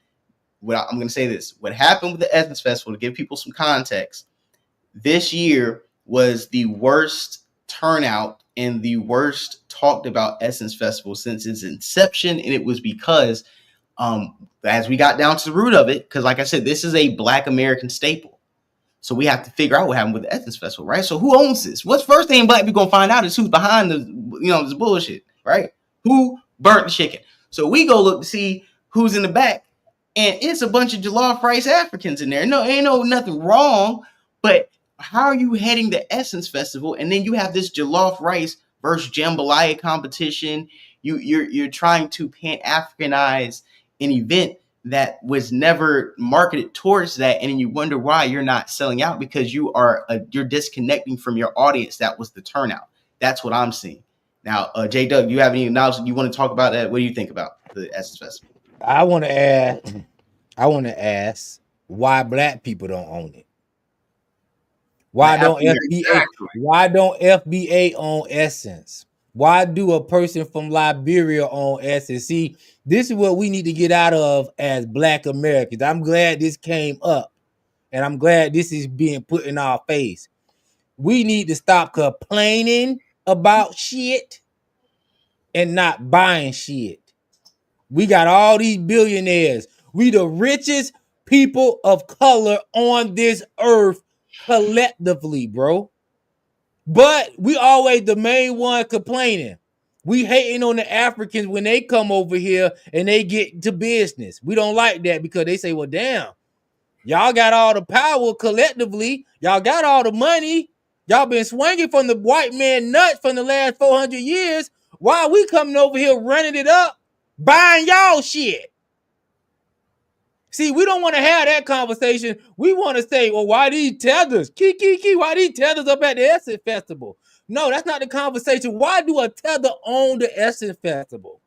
I'm going to say this. What happened with the Essence Festival, to give people some context, this year was the worst turnout and the worst talked about Essence Festival since its inception. And it was because as we got down to the root of it, because like I said, this is a Black American staple. So we have to figure out what happened with the Essence Festival, right? So who owns this? What's first thing Black people gonna find out is who's behind this bullshit, right? Who burnt the chicken? So we go look to see who's in the back, and it's a bunch of jollof rice Africans in there. No, ain't nothing wrong, but how are you heading the Essence Festival, and then you have this jollof rice versus jambalaya competition? You're trying to Pan-Africanize an event that was never marketed towards that, and you wonder why you're not selling out, because you're disconnecting from your audience. That was the turnout. That's what I'm seeing. Now, J Doug, do you have any knowledge you want to talk about that? What do you think about the Essence Festival? I want to ask why Black people don't own it. Why don't FBA? Why don't FBA own Essence? Why do a person from Liberia own Essence? See, this is what we need to get out of as Black Americans. I'm glad this came up, and I'm glad this is being put in our face. We need to stop complaining about shit and not buying shit. We got all these billionaires. We the richest people of color on this earth collectively, bro. But we always the main one complaining. We hating on the Africans when they come over here and they get to business. We don't like that because they say, well, damn, y'all got all the power collectively. Y'all got all the money. Y'all been swinging from the white man nuts from the last 400 years. Why are we coming over here running it up, buying y'all shit? See, we don't want to have that conversation. We want to say, well, why these tethers? Why these tethers up at the Essence Festival? No, that's not the conversation. Why do a tether own the Essence Festival?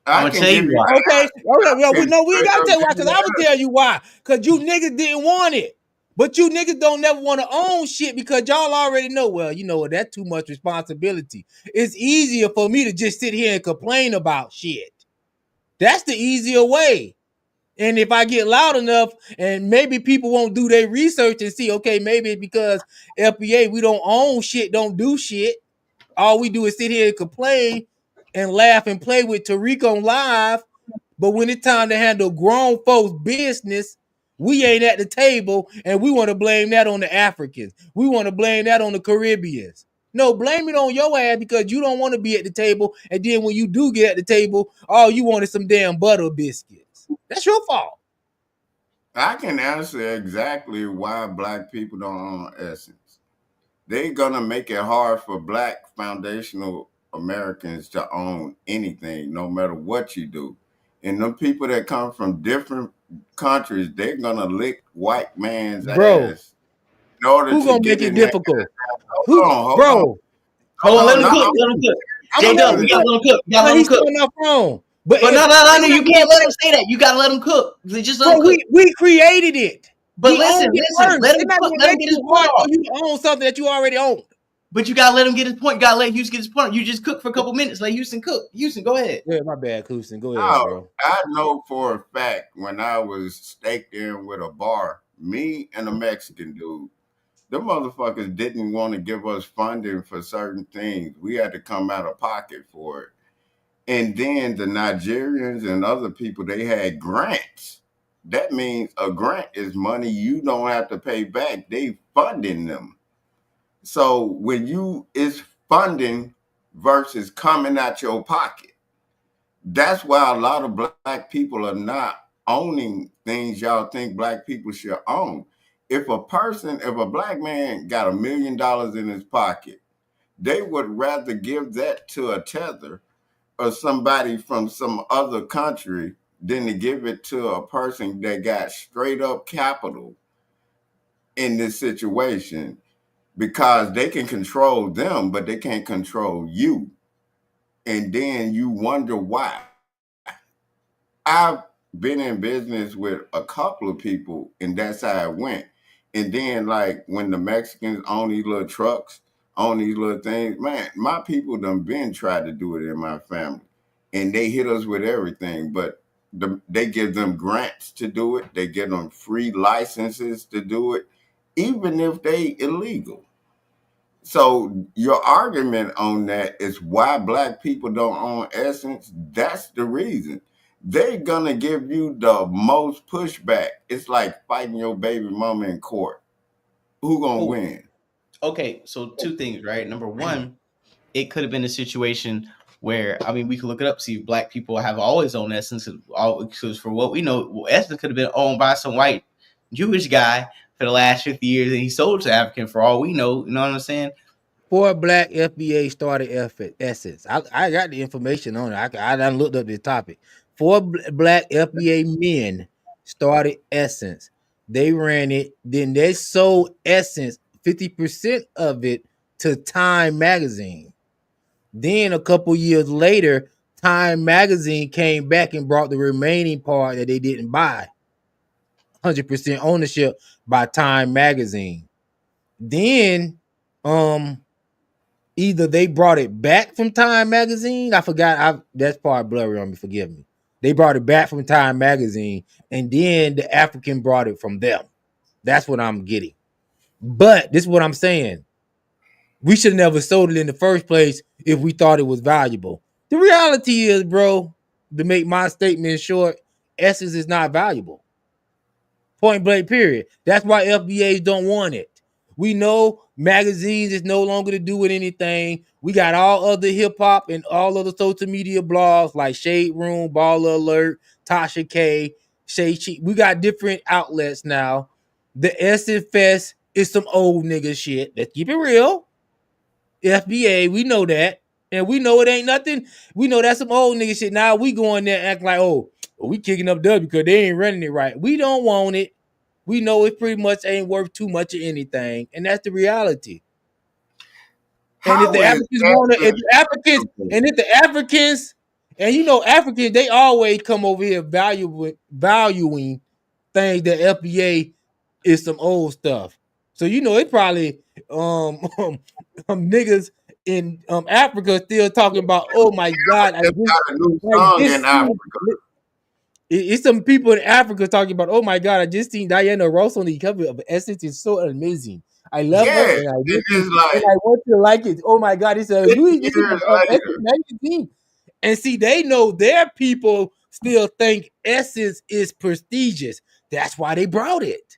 I'm gonna tell you why. Okay. We ain't gotta tell you why, because I'm gonna tell you why. Because you niggas didn't want it. But you niggas don't never want to own shit because y'all already know, well, you know what, that's too much responsibility. It's easier for me to just sit here and complain about shit. That's the easier way. And if I get loud enough, and maybe people won't do their research and see, okay, maybe it's because FBA, we don't own shit, don't do shit. All we do is sit here and complain and laugh and play with Tariq on live. But when it's time to handle grown folks' business, we ain't at the table, and we want to blame that on the Africans. We want to blame that on the Caribbeans. No, blame it on your ass because you don't want to be at the table. And then when you do get at the table, all you want is some damn butter biscuits. That's your fault. I can answer exactly why Black people don't own Essence. They're gonna make it hard for Black foundational Americans to own anything, no matter what you do. And them people that come from different countries, they're gonna lick white man's ass in order who to gonna get make it in difficult? Hold on. Hold on, let him cook. J-Dub, we gotta let him cook. You gotta let him cook. He's on phone. But no, you can't let him say that. You gotta let him cook. Just let him cook. We created it. But listen, let him cook. Let him get his point off. You own something that you already own. But you gotta let him get his point. You gotta let Houston get his point. You just cook for a couple minutes. Let Houston cook. Houston, go ahead. Yeah, my bad, Houston. Go ahead, bro. I know for a fact when I was staked in with a bar, me and a Mexican dude, the motherfuckers didn't want to give us funding for certain things. We had to come out of pocket for it. And then the Nigerians and other people, they had grants. That means a grant is money you don't have to pay back. They funding them. So when it's funding versus coming out your pocket. That's why a lot of Black people are not owning things y'all think Black people should own. If a Black man got $1 million in his pocket, they would rather give that to a tether or somebody from some other country than to give it to a person that got straight up capital in this situation, because they can control them, but they can't control you. And then you wonder why. I've been in business with a couple of people, and that's how it went. And then, like, when the Mexicans own these little trucks, own these little things, man, my people done been tried to do it in my family. And they hit us with everything. But They give them grants to do it. They give them free licenses to do it, even if they illegal. So your argument on that is why black people don't own Essence. That's the reason. They're gonna give you the most pushback. It's like fighting your baby mama in court. Who gonna win? Okay, so two things, right? Number one, it could have been a situation where, I mean, we could look it up, see black people have always owned Essence. Because for what we know, Essence could have been owned by some white Jewish guy for the last 50 years, and he sold to African for all we know. You know what I'm saying? 4 black FBA started Essence. I got the information on it. I done looked up the topic. 4 black FBA men started Essence. They ran it. Then they sold Essence, 50% of it, to Time Magazine. Then a couple years later, Time Magazine came back and brought the remaining part that they didn't buy. 100% ownership by Time Magazine. Then, either they brought it back from Time Magazine. I forgot. That's part blurry on me. Forgive me. They brought it back from Time Magazine, and then the African brought it from them. That's what I'm getting. But this is what I'm saying. We should have never sold it in the first place if we thought it was valuable. The reality is, bro, to make my statement short, Essence is not valuable. Point blank, period. That's why FBAs don't want it. We know magazines is no longer to do with anything. We got all other hip hop and all other social media blogs like Shade Room, Baller Alert, Tasha K, Shade Cheek. We got different outlets now. The Essence Fest is some old nigga shit. Let's keep it real. FBA, we know that. And we know it ain't nothing. We know that's some old nigga shit. Now we go in there and act like, oh, we kicking up W because they ain't running it right. We don't want it. We know it pretty much ain't worth too much of anything. And that's the reality. And if the Africans want to, if the Africans, and you know, Africans, they always come over here valuing things that FBA is some old stuff. So you know, it probably niggas in Africa still talking about, oh my God, I just got a new song in Africa. It's some people in Africa talking about, oh my God, I just seen Diana Ross on the cover of Essence. It's so amazing. I love her, and I want to like it. Oh my God, it's a Essence magazine. And see, they know their people still think Essence is prestigious. That's why they brought it,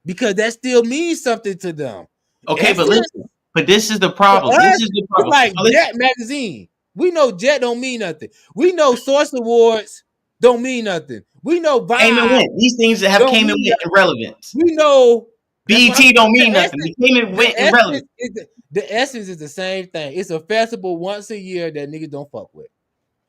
because that still means something to them. Okay, Essence, but this is the problem. This is the problem. It's like Jet magazine. We know Jet don't mean nothing. We know Source Awards don't mean nothing. We know Vibe. Came and went. These things that have came and went in relevance. We know BET don't mean nothing. They came and went in relevance. The Essence is the same thing. It's a festival once a year that niggas don't fuck with.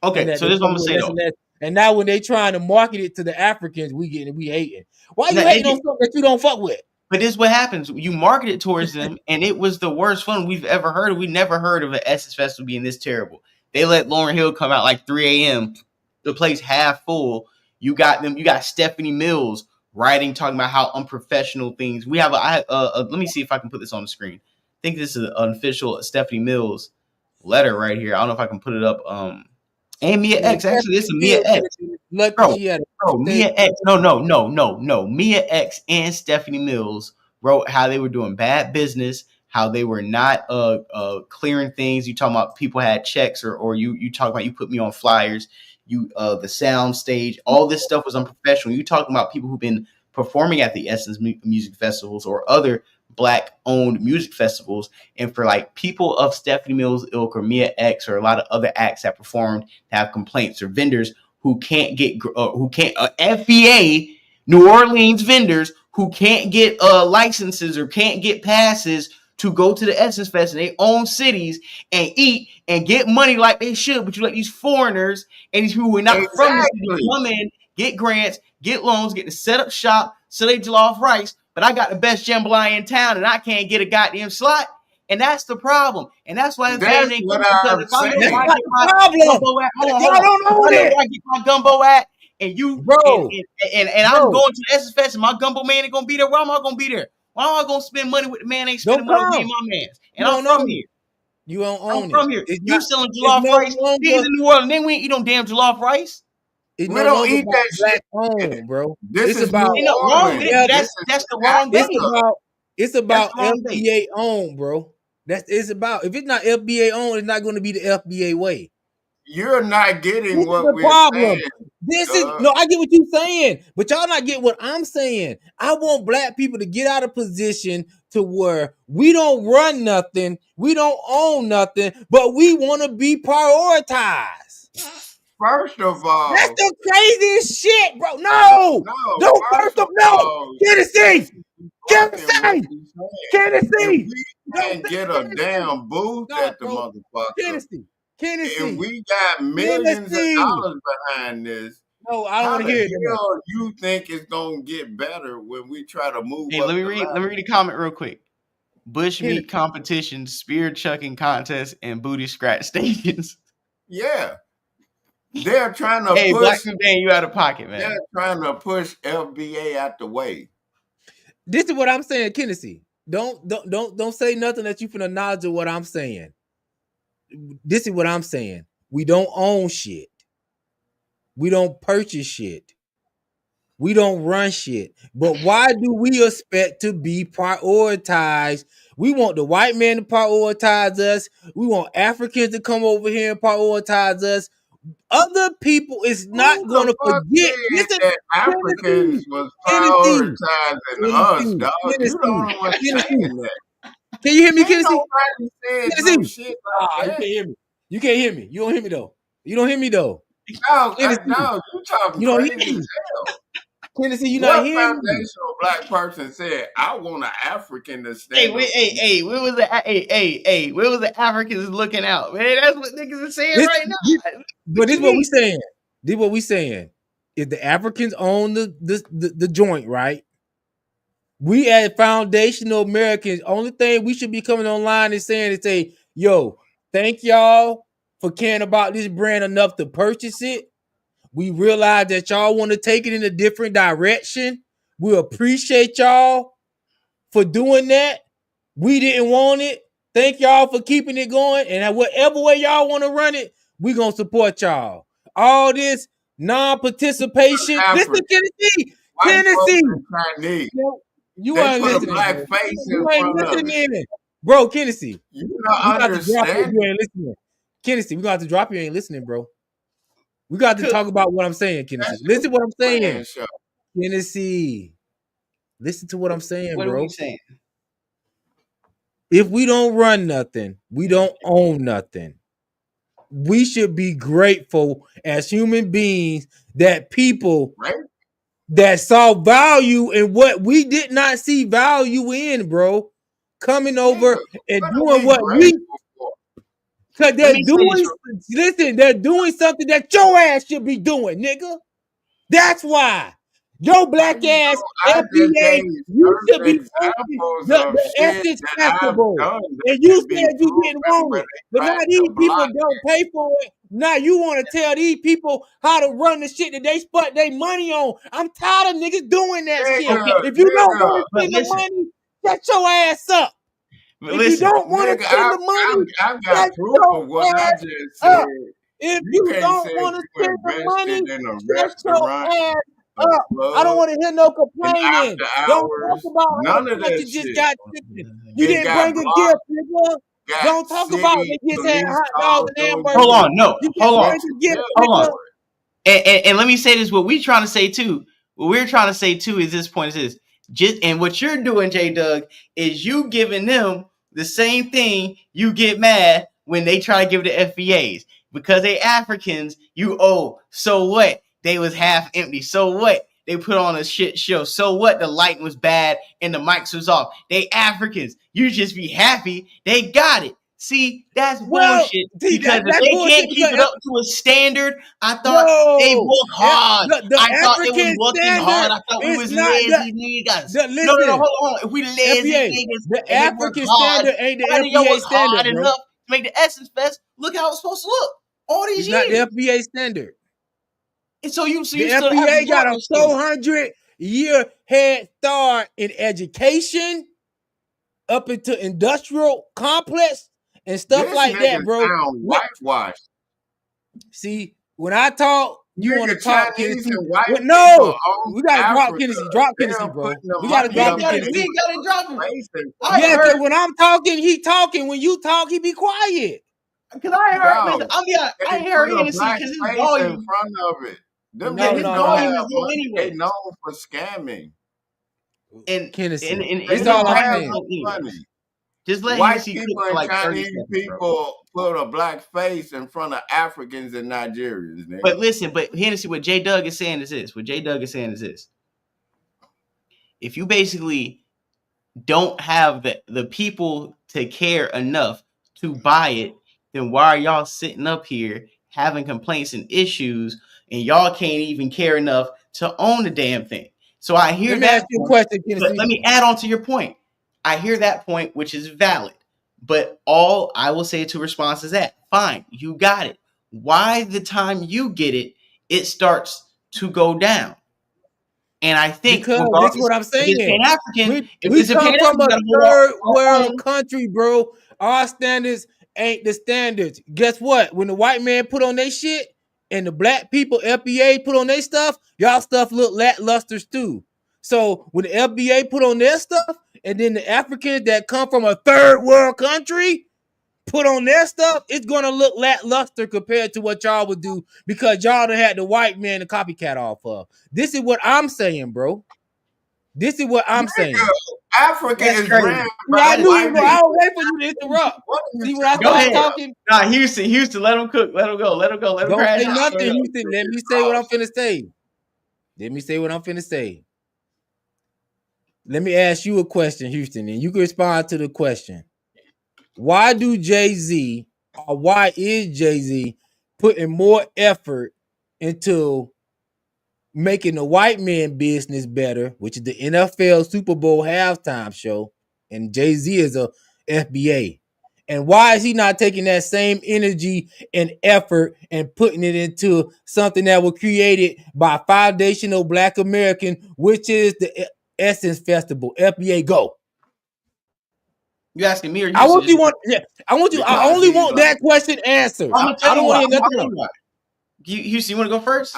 Okay, so this is what I'm gonna say though. And now when they trying to market it to the Africans, we hating. Why you hating on something that you don't fuck with? But this is what happens. You market it towards them, and it was the worst fun we've ever heard of. We never heard of an Essence Festival being this terrible. They let Lauryn Hill come out like 3 a.m. The place half full. You got them. You got Stephanie Mills writing, talking about how unprofessional things. We have let me see if I can put this on the screen. I think this is an official Stephanie Mills letter right here. I don't know if I can put it up. And Mia X. Actually, this is Mia X. Bro, Mia X. No. Mia X and Stephanie Mills wrote how they were doing bad business, how they were not clearing things. You talking about people had checks, or you talk about you put me on flyers. You the sound stage, all this stuff was unprofessional. You talking about people who've been performing at the Essence music festivals or other Black-owned music festivals, and for like people of Stephanie Mills' ilk or Mia X or a lot of other acts that performed to have complaints, or vendors who can't get FBA New Orleans vendors who can't get licenses or can't get passes to go to the Essence Fest in their own cities and eat and get money like they should, but you let these foreigners and these people who are not from the city come in, get grants, get loans, get to set up shop, so they jollof rice. But I got the best jambalaya in town, and I can't get a goddamn slot, and that's the problem. And that's why that's what I'm saying. That's not the problem. I don't know where I get my gumbo at, and you, bro, and I'm going to the Essence Fest, and my gumbo man ain't gonna be there. Why am I gonna be there? Why am I gonna spend money with the man ain't spending money with me and my man's? And I'm from here. You don't own it. I'm from here. You selling jollof rice? These in New Orleans, then we ain't eat no damn jollof rice. It's We no don't longer eat about that black shit. owned, bro. This It's is about New Ain't no wrong with Orleans. it. L- This That's is the wrong it's debate. Africa. it's That's about the wrong debate. FBA owned, bro. It's about, if it's not FBA owned, it's not going to be the FBA way. You're not This getting is what the we're problem. saying. This is no, I get what you're saying, but y'all not get what I'm saying. I want black people to get out of position to where we don't run nothing, we don't own nothing, but we want to be prioritized. First of all, That's the craziest shit, bro. No, no. First of all, Tennessee, fucking what Tennessee, you saying. If Tennessee. we Don't can't say get a damn booth no, at the bro. motherfucker, Tennessee, and we got millions of dollars behind this, No, I don't how want the to hear it. hell you think it's gonna get better when we try to move Hey, up let me the read ladder? a comment real quick. Bush Kennedy. meat competition, spear chucking contest, and booty scratch stations. Yeah, they're trying to Hey, Black push. Sudan, you out of pocket, man. They're trying to push FBA out the way. This is what I'm saying, Tennessee. Don't say nothing that you finna nod to what I'm saying. This is what I'm saying. We don't own shit. We don't purchase shit. We don't run shit. But why do we expect to be prioritized? We want the white man to prioritize us. We want Africans to come over here and prioritize us. Other people is not Who going the to fuck forget. said Listen, that Africans was Tennessee, prioritizing us, dog? You the only one saying that. Can you hear me, Ain't Tennessee? nobody said no Tennessee. shit Ah, like you that. can't hear me. You can't hear me. You don't hear me though. You don't hear me though. Dog, Tennessee, you talking you don't hear crazy as me. hell. Tennessee, you not What hearing me. foundational black person said, I want an African to Hey, stand wait, up? hey, where was the where was the Africans looking out, man? That's what niggas are saying right now. But this is what we saying. This is what we saying. If the Africans own the joint, right? We as foundational Americans, only thing we should be coming online and saying is say, yo, thank y'all for caring about this brand enough to purchase it. We realize that y'all want to take it in a different direction. We appreciate y'all for doing that. We didn't want it. Thank y'all for keeping it going. And whatever way y'all want to run it, we going to support y'all. All this non-participation. Listen, Tennessee. White Tennessee. folks and Chinese. You They ain't put a listening, black bro. face in You ain't front of it. listening. Bro, Tennessee. You We not got to drop it. understand? You ain't listening. Tennessee, we got to drop you. Ain't listening, bro. We got to talk about what I'm saying, Tennessee. That's Listen to what I'm saying. man show. Tennessee. Listen to what I'm saying, What bro. are we saying? If we don't run nothing, we don't own nothing. We should be grateful as human beings that people Right? that saw value in what we did not see value in, bro, coming over Nigga, and what are doing we what we, grateful for? because Let me say this. they're doing something that your ass should be doing, nigga. That's why. Your black ass I just FBA, gave you should be certain pushing examples of the shit Essence that I've Festival. done that And you can be said you proven didn't want where it. they But now tried these to people block don't pay for it. Now you want to tell these people how to run the shit that they spent their money on. I'm tired of niggas doing that shit. Okay, If you don't want to but spend the listen, money, shut your ass up. but If you listen. don't want to Nigga, spend the money, I got shut proof of what your I ass just said. up. If You you can't say don't want to you spend the money, invested in a shut your restaurant, ass a up. I don't club, want to hear no and complaining. after Don't talk hours. about how None the of that country just shit. got chicken. You It didn't got bring a gift, blocked, nigga. got Don't talk about city they just had police hot dogs calls and on Hold hamburgers. on, you. no, You hold didn't on, bring a gift, hold on. nigga. And let me say this: what we trying to say too. What we're trying to say too is this point is this. Just and what you're doing, J Doug, is you giving them the same thing. You get mad when they try to give it to FBAs because they Africans. You so what? They was half empty. So what? They put on a shit show. So what? The lighting was bad and the mics was off. They Africans. You just be happy they got it. See, that's Well, bullshit. see, Because if that's they bullshit can't keep because it up to a standard, I thought they no, work hard. the I thought they was African working hard. standard I thought we is was not lazy niggas. No, listen. hold on. If we lazy FBA, niggas the and they work African hard, standard ain't the why did y'all FBA work hard standard, bro. enough to make the Essence Fest look how it's supposed to look all these It's not the years? FBA standard. And so you The still have FBA got a still. 400-year head start in education up into industrial complex and stuff This like nigga that, bro. sound whitewashed. See, when I talk, You want to Nigga, talk, Chinese Kennedy? and white Well, people no, own we gotta drop Africa. Kennedy. Drop They Kennedy, done bro. putting the We gotta money drop up him, in Kennedy. We gotta drop him. place in I Yeah, front because heard when I'm talking, he talking. When you talk, he be quiet. because I ain't of heard. dog. Listen, I mean, They I ain't put heard a Hennessy black because his face in volume. front of it. Them Yeah, No, his niggas no, don't volume have is no. low money. They anyway. known for scamming. And Kennedy. They his This all don't I'm volume have is saying. low no anyway. money. Just let White Hennessy people cook for and like 30 Chinese seconds, bro. people put a black face in front of Africans and Nigerians, nigga. But listen, but Hennessy, what J Doug is saying is this. What J Doug is saying is this. If you basically don't have the people to care enough to buy it, then why are y'all sitting up here having complaints and issues and y'all can't even care enough to own the damn thing? So I hear Let me that ask you a point, question, but Kennedy. let me add on to your point. I hear that point, which is valid. But all I will say to response is that fine, you got it. Why the time you get it, it starts to go down. And I think Because this is regardless what I'm if it's saying. Pan-African, if We it's a come from Pan-African, you a gotta third hold world on. country, bro. Our standards ain't the standards. Guess what? When the white man put on their shit and the black people, FBA, put on their stuff, y'all stuff look lackluster too. So when the FBA put on their stuff, and then the Africans that come from a third world country put on their stuff, it's gonna look lackluster compared to what y'all would do because y'all done had the white man to copycat off of. This is what I'm saying, bro. This is what I'm saying. Africa That's is ran crazy. Yeah, I by That is knew you white were. crazy. I people. was waiting for you to interrupt. What are you See, when I Go start ahead. talking, Nah, Houston, let him cook. Let him go. Let him go. Let him don't crash say out. nothing, Let him go. Houston. Let me say what I'm finna say. Let me say what I'm finna say. Let me ask you a question, Houston, and you can respond to the question. Why do Jay-Z, or why is Jay-Z putting more effort into making the white man business better, which is the NFL Super Bowl halftime show, and Jay-Z is a FBA? And why is he not taking that same energy and effort and putting it into something that was created by foundational Black American, which is the Essence Festival, FBA Go? You asking me or I Houston? want you want, yeah, I want you. I because only he's want that question answered. I'm gonna I tell don't you want why. to hear I'm gonna nothing tell else. you why. Houston, you want to go first?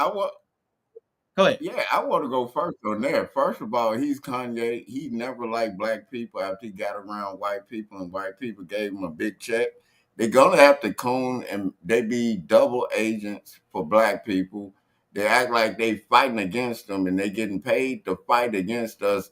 Go ahead. Yeah, I want to go first on that. First of all, he's Kanye. He never liked black people after he got around white people and white people gave him a big check. They're going to have to coon and they be double agents for black people. They act like they fighting against them and they getting paid to fight against us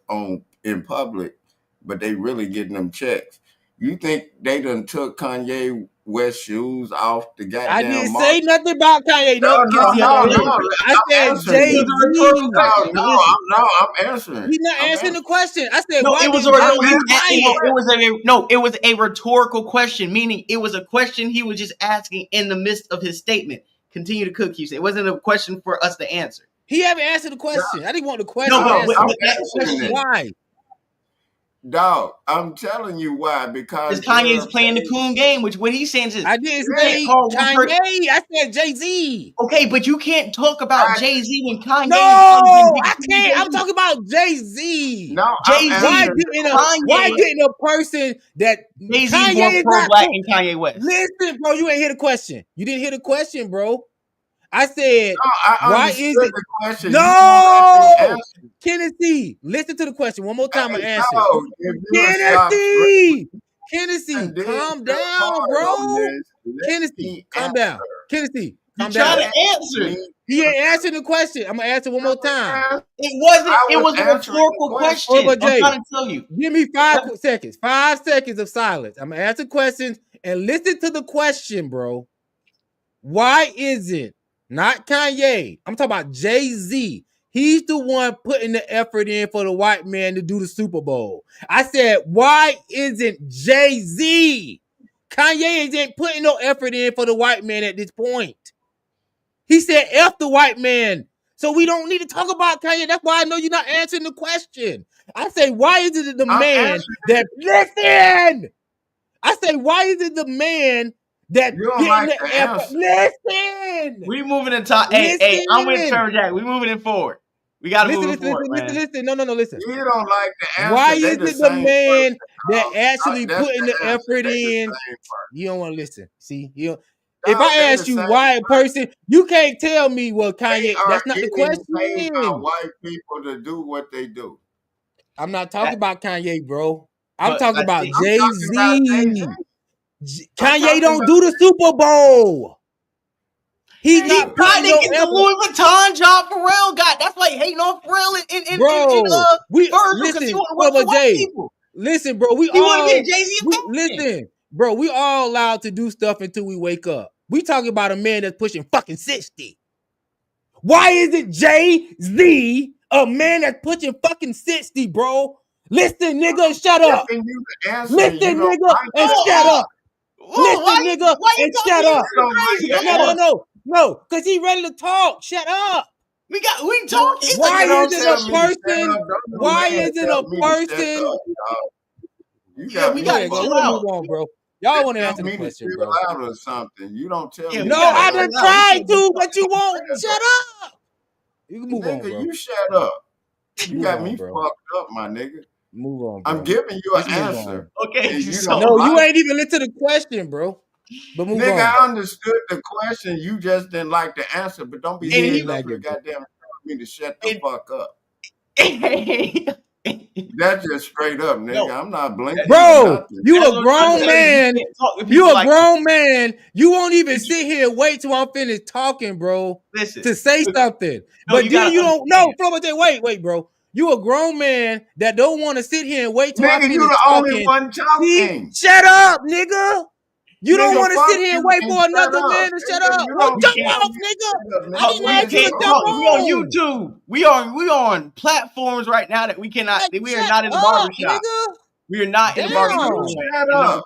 in public, but they really getting them checks. You think they done took Kanye West shoes off the I goddamn didn't market? say nothing about Kanye. No, No, no, Kennedy, Yes, no, don't you listen. did. no. I I'm said answering It you. was a rhetorical Jay-Z. question. But listen, I'm answering. He's not I'm answering answering. the question. I said, no, why it was did a I'm no. Jay-Z He buy it? it was a no. It was a rhetorical question, meaning it was a question he was just asking in the midst of his statement. Continue to cook, Houston. It wasn't a question for us to answer. He haven't answered the question. I didn't want the No, question No, but I'm answered. that answering it. question Why? Dog, I'm telling you why. is Because Kanye's playing the coon game, which what he's saying is I didn't you can't say call one person. Kanye. I said Jay-Z. Okay, but you can't talk about Jay Z when Kanye No, is trying to get bigger I than can't. Jay I'm Z. talking about Jay-Z. no, I'm Jay Why Z, answering the didn't Kanye, a person that Jay Z is more Kanye is pro not black than Kanye West. listen, bro? You ain't hear the question. You didn't hear the question, bro. I said, I why understood is it? the question. You won't let me No, answer. Tennessee. Listen to the question one more time. I Hey, answer it. no, if you would stop Tennessee, screaming, Tennessee, then calm real down, hard on bro. this, let Tennessee, me calm answer. down. Tennessee, You calm try down. to Let answer. me He ain't answering the question. I'm gonna answer one more time. answer. It wasn't. I It was was a answering the rhetorical question. Oh, question. but I'm Jay, trying to tell you. give me 5 seconds. 5 seconds of silence. I'm gonna answer questions and listen to the question, bro. Why isn't not Kanye? I'm talking about Jay-Z. He's the one putting the effort in for the white man to do the Super Bowl. I said, why isn't Jay-Z? Kanye ain't putting no effort in for the white man at this point. He said, F the white man. So we don't need to talk about Kanye. That's why I know you're not answering the question. I say, why is it the I'm man answering. that listen? I say, why is it the man that You don't getting like the the effort? answer. Listen. We moving in top. Hey, I'm with Listen. Trevor Jack. We moving it forward. We got to move it forward, man. Listen. No, listen. You don't like the Why answer. They is the it the same man person. that actually That's putting the the answer. effort They the in? same person. You don't want to listen. See, you If I ask you white person, you can't tell me Kanye. That's not the question. Paid by white people to do what they do. I'm not talking about Kanye, bro. I'm talking about Jay-Z. Kanye don't do the Super Bowl. He's not putting no effort. The Louis Vuitton job Pharrell got. That's why hating on Pharrell and Listen, bro. We all listen, bro. We all allowed to do stuff until we wake up. We talking about a man that's pushing fucking 60. Why is it Jay-Z a man that's pushing fucking 60, bro? Listen, nigga, shut up. Listen, nigga, and shut up. Listen, nigga, and shut up. No, because he ready to talk. Shut up. We talking. Why is it a person? Why is it a person? We gotta go. We'll move on, bro. Y'all want to answer the question, bro? Out or something. You don't tell me. No, I done tried to, but you won't. Shut up. You can move on, bro. You shut up. You got me fucked up, my nigga. Move on, bro. I'm giving you an answer. Okay. You ain't even into the question, bro. But move on. I understood the question. You just didn't like the answer, but don't be saying like your goddamn telling me to shut the fuck up. That's just straight up, nigga. I'm not blinking. Bro, you a grown man. You a grown man. You won't even sit here and wait till I'm finished talking, bro. To say something. But then you don't know. Wait, bro. You a grown man that don't want to sit here and wait till I finish talking. Nigga, you the only one talking. Shut up, nigga. You don't want to sit here and wait for another man to shut up. Jump off, nigga. I didn't ask you to jump on. We on YouTube. We on platforms right now that we cannot. We are not in the barbershop. We are not in the barbershop. Shut up.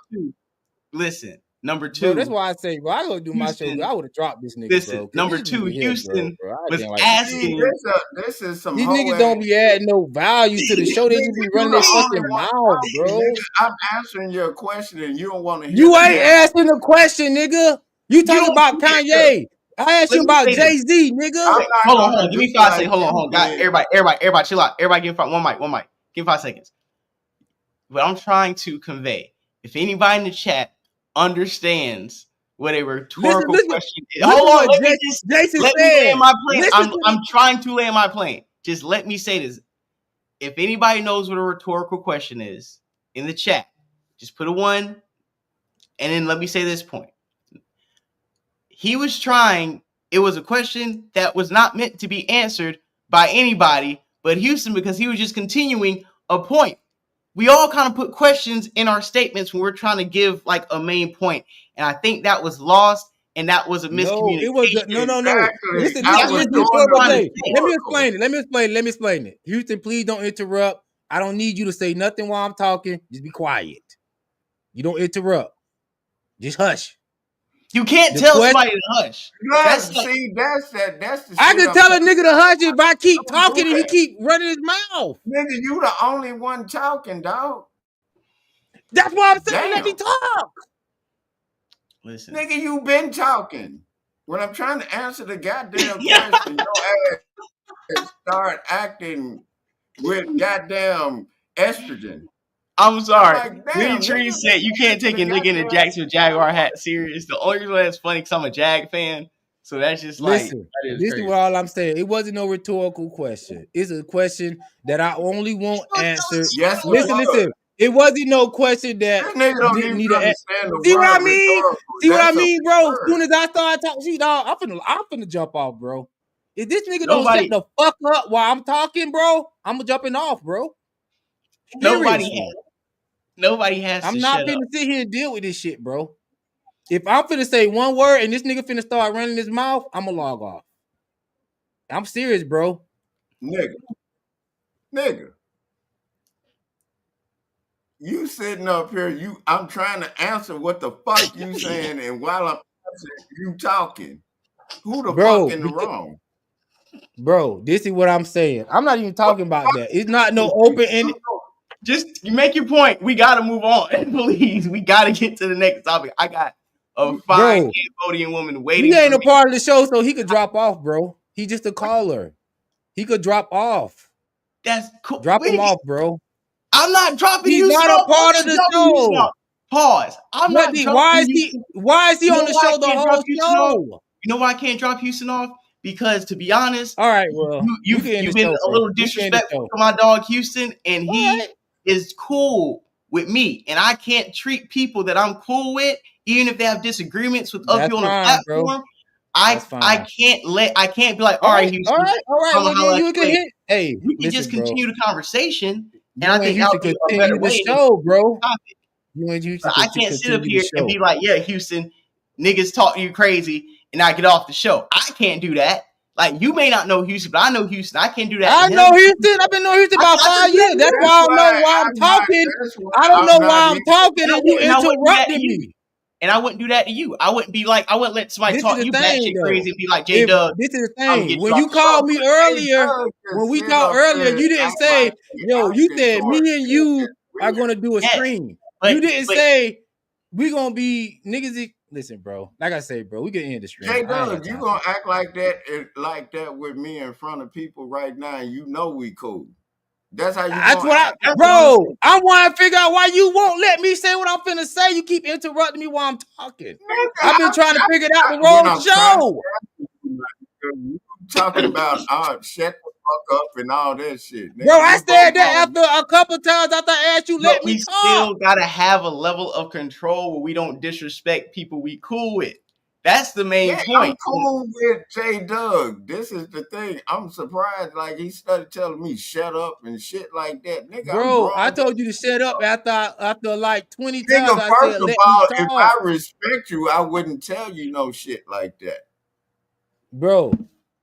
Listen. Number 2. Bro, that's why I say, bro, I go do my show. I would have dropped this nigga. Listen, bro, number 2, Houston was asking. This is some. These niggas don't be adding no value to the show. They just be running their fucking mouth, bro. I'm answering your question and you don't want to hear. You ain't asking the question, nigga. You talking about Kanye. I asked you about Jay-Z, nigga. Hold on. Give me 5 seconds. Hold on. God, everybody, chill out. Everybody, give one mic. Give 5 seconds. What I'm trying to convey, if anybody in the chat understands what a rhetorical question is. Hold on, let me lay in my plane. I'm trying to lay in my plane. Just let me say this. If anybody knows what a rhetorical question is in the chat, just put a 1, and then let me say this point. He was trying, it was a question that was not meant to be answered by anybody but Houston, because he was just continuing a point. We all kind of put questions in our statements when we're trying to give like a main point. And I think that was lost and that was a miscommunication. No. Listen, let me explain it. Houston, please don't interrupt. I don't need you to say nothing while I'm talking. Just be quiet. You don't interrupt. Just hush. You can't tell somebody to hush. That's the I can tell a nigga to hush if I keep talking and he keep running his mouth. Nigga, you the only one talking, dog. That's why I'm saying let me talk. Listen. Nigga, you been talking. When I'm trying to answer the goddamn question, your ass start acting with goddamn estrogen. I'm sorry. Willie Tree said you can't take a nigga in a Jacksonville Jaguar hat serious. The only reason that's funny because I'm a Jag fan. So that's just listen, this is what all I'm saying. It wasn't no rhetorical question. It's a question that I only want answered. Yes, listen. It wasn't no question that didn't need an answer. See what I mean? See what I mean, bro? As soon as I start talking, see, dog, I'm finna jump off, bro. If this nigga don't shut the fuck up while I'm talking, bro, I'm jumping off, bro. Nobody has. I'm not finna sit here and deal with this shit, bro. If I'm finna say one word and this nigga finna start running his mouth, I'm gonna log off. I'm serious, bro. Nigga. You sitting up here, I'm trying to answer what the fuck you saying, and while I'm answering, you talking. Who the fuck in the wrong? Bro, this is what I'm saying. I'm not even talking about that. It's not no open-ended. Just make your point. We gotta move on, please. We gotta get to the next topic. I got a fine Cambodian woman waiting. He ain't a part of the show, so he could drop off, bro. He just a caller. He could drop off. That's cool. Drop him off, bro. I'm not dropping He's you. He's not a part of the show. Pause. I'm not Why is Houston. he on the show the whole show? You know why I can't drop Houston off? Because to be honest, all right, well, you've been a little disrespectful to my dog Houston, and he is cool with me, and I can't treat people that I'm cool with, even if they have disagreements with other people on the platform. Bro. I can't be like, all right, Houston, all right. Well, then you can hit. Hey, we can just continue the conversation, and I think that'll be a better way. Show, bro. I can't sit up here and be like, yeah, Houston, niggas talk to you crazy, and I get off the show. I can't do that. Like, you may not know Houston, but I know Houston. I can't do that. I know Houston. I've been knowing Houston about 5 years. That's why I don't know why I'm talking. I don't know why I'm talking, and you interrupted me. And I wouldn't do that to you. I wouldn't let somebody talk you batshit crazy and be like, J Dub. This is the thing. When you called me earlier, when we talked earlier, you didn't say, yo, you said me and you are going to do a stream. You didn't say we going to be niggas. Listen, bro. Like I say, bro, we can end the stream. J Dub, you going to act like that with me in front of people right now, and you know we cool. That's how you. That's what I want to figure out why you won't let me say what I'm finna say. You keep interrupting me while I'm talking. I've been trying to figure it out the whole show. You talking about shut the fuck up and all that shit, nigga. Bro, I said that after a couple times after I asked you, let me talk. We still gotta have a level of control where we don't disrespect people we cool with. That's the main point. I'm cool with J Dub. This is the thing. I'm surprised. Like, he started telling me shut up and shit like that. Nigga, bro, I told you to shut up after like 20 times. Nigga, first of all, if I respect you, I wouldn't tell you no shit like that. Bro,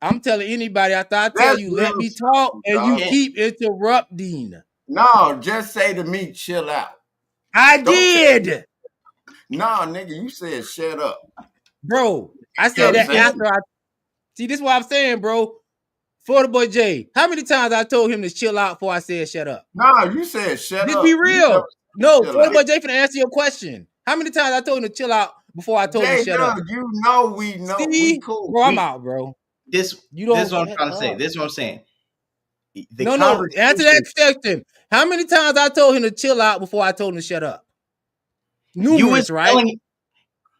I'm telling anybody after I tell you, let me talk, and you keep interrupting. No, just say to me, chill out. I did. No, nigga, you said shut up. Bro, I said that after I see. This is what I'm saying, bro. For the boy Jay, how many times I told him to chill out before I said shut up? No, you said shut up. Just be real. No, for the boy Jay, finna answer your question. How many times I told him to chill out before I told him to shut up? You know we cool. Bro, I'm out, bro. This is what I'm trying to say. This is what I'm saying. No, answer that question. How many times I told him to chill out before I told him to shut up? Numerous, right?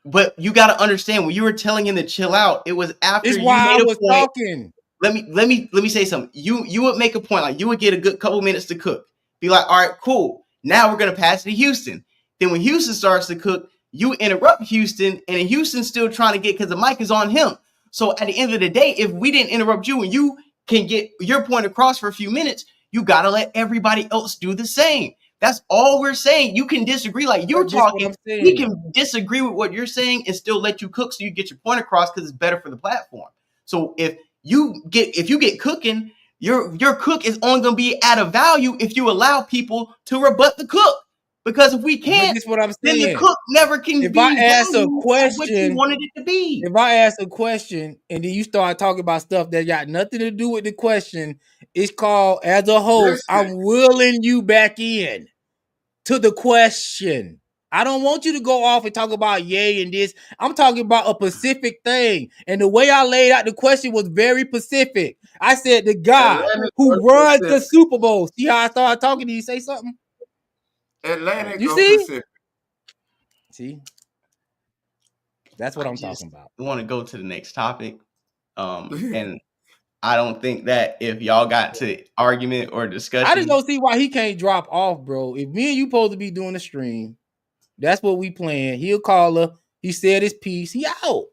But you got to understand, when you were telling him to chill out, it was after you made a point. Talking. Let me say something. You would make a point, like you would get a good couple minutes to cook. Be like, all right, cool. Now we're gonna pass it to Houston. Then when Houston starts to cook, you interrupt Houston, and Houston's still trying to get, because the mic is on him. So at the end of the day, if we didn't interrupt you and you can get your point across for a few minutes, you gotta let everybody else do the same. That's all we're saying. You can disagree, like you're talking. We can disagree with what you're saying and still let you cook so you get your point across, because it's better for the platform. So if you get cooking, your cook is only going to be at a value if you allow people to rebut the cook. Because if we can't, this is what I'm saying. Then the cook never can if be I ask a question, what you wanted it to be. If I ask a question and then you start talking about stuff that got nothing to do with the question, it's called, as a host, I'm willing you back in to the question. I don't want you to go off and talk about yay and this. I'm talking about a specific thing. And the way I laid out the question was very specific. I said the guy who runs the Super Bowl. See how I started talking? Did you say something? Atlantic. You see? Pacific. See? That's what I'm talking about. I want to go to the next topic. And I don't think that if y'all got to argument or discussion, I just don't see why he can't drop off, bro. If me and you supposed to be doing the stream, that's what we playing. He'll call her. He said his piece. He out.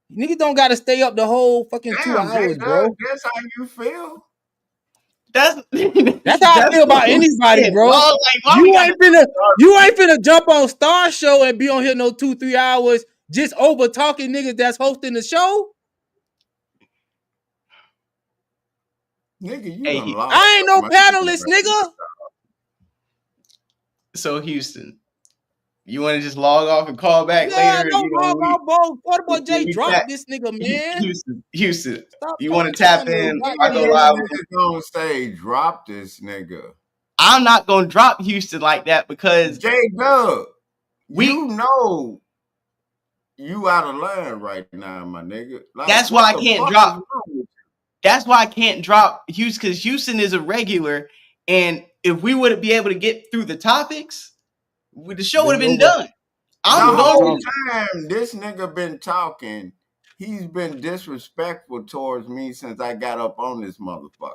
Niggas don't got to stay up the whole fucking 2 hours, bro. That's how you feel. That's how I feel about anybody, bro. Like, you ain't finna jump on Star Show and be on here no 2-3 hours just over talking niggas that's hosting the show. Nigga, I ain't no panelist, nigga. So Houston, you want to just log off and call back later? Don't log off, bro. Quarterboy Jay dropped this nigga, man. Houston, you want to tap in? I go live. Gonna say drop this nigga. I'm not gonna drop Houston like that because J Dub, you know you out of line right now, my nigga. Like, that's why I can't drop. That's why I can't drop Houston, because Houston is a regular, and if we wouldn't be able to get through the topics, The show would have been Bring over- done. The I'm whole going. time this nigga been talking, he's been disrespectful towards me since I got up on this motherfucker.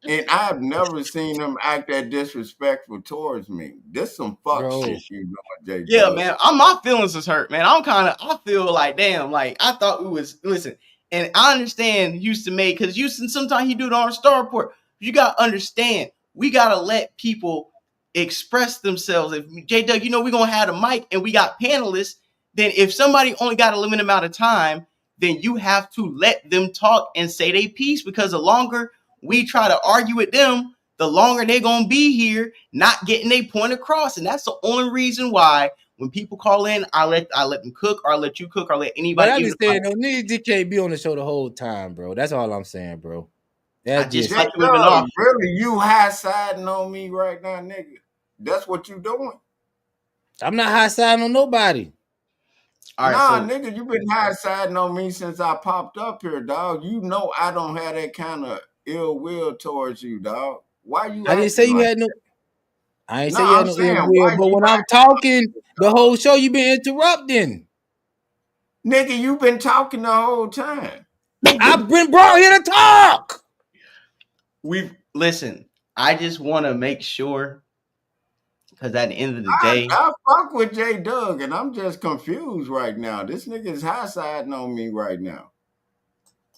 And I've never seen him act that disrespectful towards me. This some fuck Bro. shit you doing, J. Yeah, Dub. man. My feelings is hurt, man. I feel like, damn, like I thought we was listen. And I understand Houston made because Houston sometimes he do it on a star report. You gotta understand, we gotta let people express themselves. If J Doug, you know, we're gonna have the mic and we got panelists, then if somebody only got a limited amount of time, then you have to let them talk and say their piece, because the longer we try to argue with them, the longer they're gonna be here not getting their point across. And that's the only reason why when people call in, I let them cook, or I let you cook, or let But anybody. I just saying, no, niggas just can't be on the show the whole time, bro. That's all I'm saying, bro. That's I just J. like living Dub, off. really, you high siding on me right now, nigga. That's what you doing. I'm not high siding on nobody. All right, Nah, so nigga, you been high siding on me since I popped up here, dog. You know I don't have that kind of ill will towards you, dog. Why you I didn't say acting you like had no. I ain't No, say you had I'm no saying, ill will, why but you when I'm acting talking, the whole show you been interrupting. Nigga, you been talking the whole time. I've been brought here to talk. listen. I just want to make sure, because at the end of the day, I fuck with J. Doug, and I'm just confused right now. This nigga's high siding on me right now.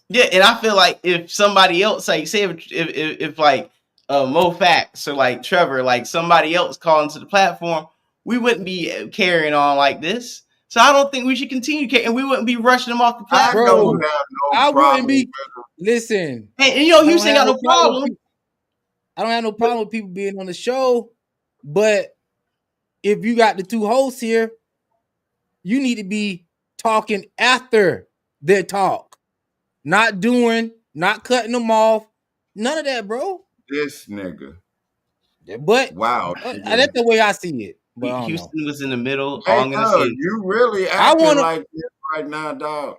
yeah, and I feel like if somebody else, like, say if like Mo Facts or like Trevor, like somebody else called into the platform, we wouldn't be carrying on like this. So I don't think we should continue carrying, and we wouldn't be rushing them off the I platform. don't Bro, have no I problem wouldn't be. with Listen, And you know, I don't Houston have got no no problem. problem. I don't have no problem with people being on the show, but if you got the two hosts here, you need to be talking after their talk, not cutting them off, none of that, bro. this nigga. But Wow, that's the way I see it. But I don't know. Houston was in the middle. J. All I'm gonna say Doug, is, you really I acting wanna, like this right now, dog.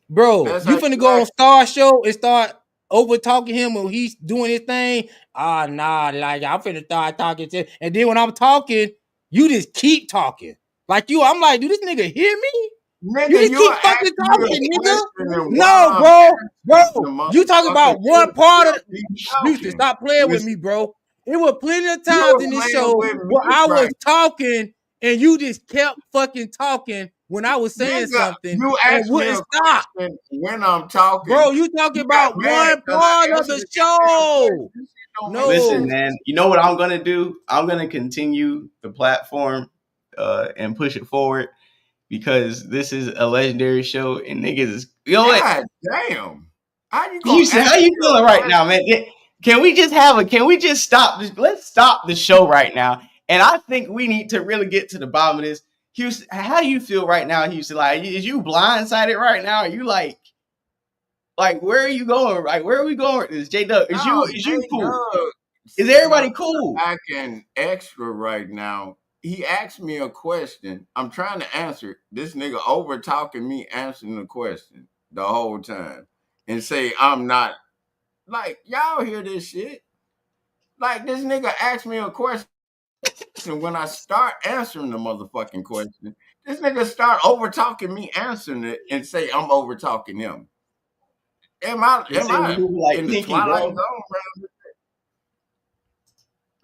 bro. That's how You finna you go on act. Star Show and start over talking him when he's doing his thing. Nah, like I'm finna start talking to, and then when I'm talking, you just keep talking. Like you, I'm like, do this nigga hear me? You Nigga, just you're keep fucking asking me talking, a nigga. question, and No, while I'm bro. answering You talking the motherfucker, about one you part of still be Houston. talking. Stop playing with listen, me, bro. It was plenty of You're times in this playing show with where me I was right talking and you just kept fucking talking when I was saying Nigga, something you and ask me wouldn't a stop. question when I'm talking. Bro, you talking You got about mad one because I part of answered the the goddamn question. show. This shit don't make listen, No, sense. man. You know what I'm gonna do? I'm gonna continue the platform and push it forward, because this is a legendary show, and niggas is, you know what? God damn. How you gonna Houston, how ask you me feeling a right question? now, man? Can we just stop this? Let's stop the show right now. And I think we need to really get to the bottom of this. Houston, how do you feel right now, Houston? Like, is you blindsided right now? Are you like where are you going? Like, where are we going with this? J Dub, is No, you cool? J-Dub Is sitting everybody up cool? acting extra right now. He asked me a question. I'm trying to answer it. This nigga over talking me answering the question the whole time and say I'm not. Like, y'all hear this shit? Like, this nigga asked me a question. When I start answering the motherfucking question, this nigga start over talking me answering it and say I'm over talking him. Am They say we I move like in the pinky, twilight bro. zone, bro?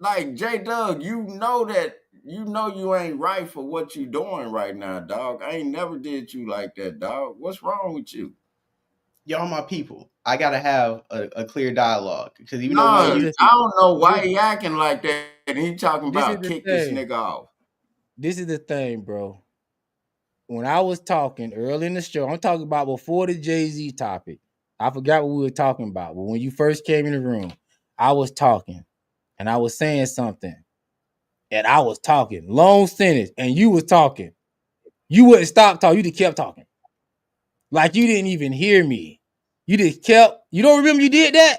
Like, J Doug, you know you ain't right for what you doing right now, dog. I ain't never did you like that, dog. What's wrong with you? Y'all my people. I gotta have a clear dialogue, because even though me this and No, is you, the I don't know why this, he acting like that. And he talking this is about the kick this thing. nigga off. This is the thing, bro. When I was talking early in the show, I'm talking about before the Jay-Z topic. I forgot what we were talking about, but when you first came in the room, I was talking and I was saying something. And I was talking, long sentence, and you was talking. You wouldn't stop talking. You just kept talking. Like you didn't even hear me. You just kept, you don't remember you did that?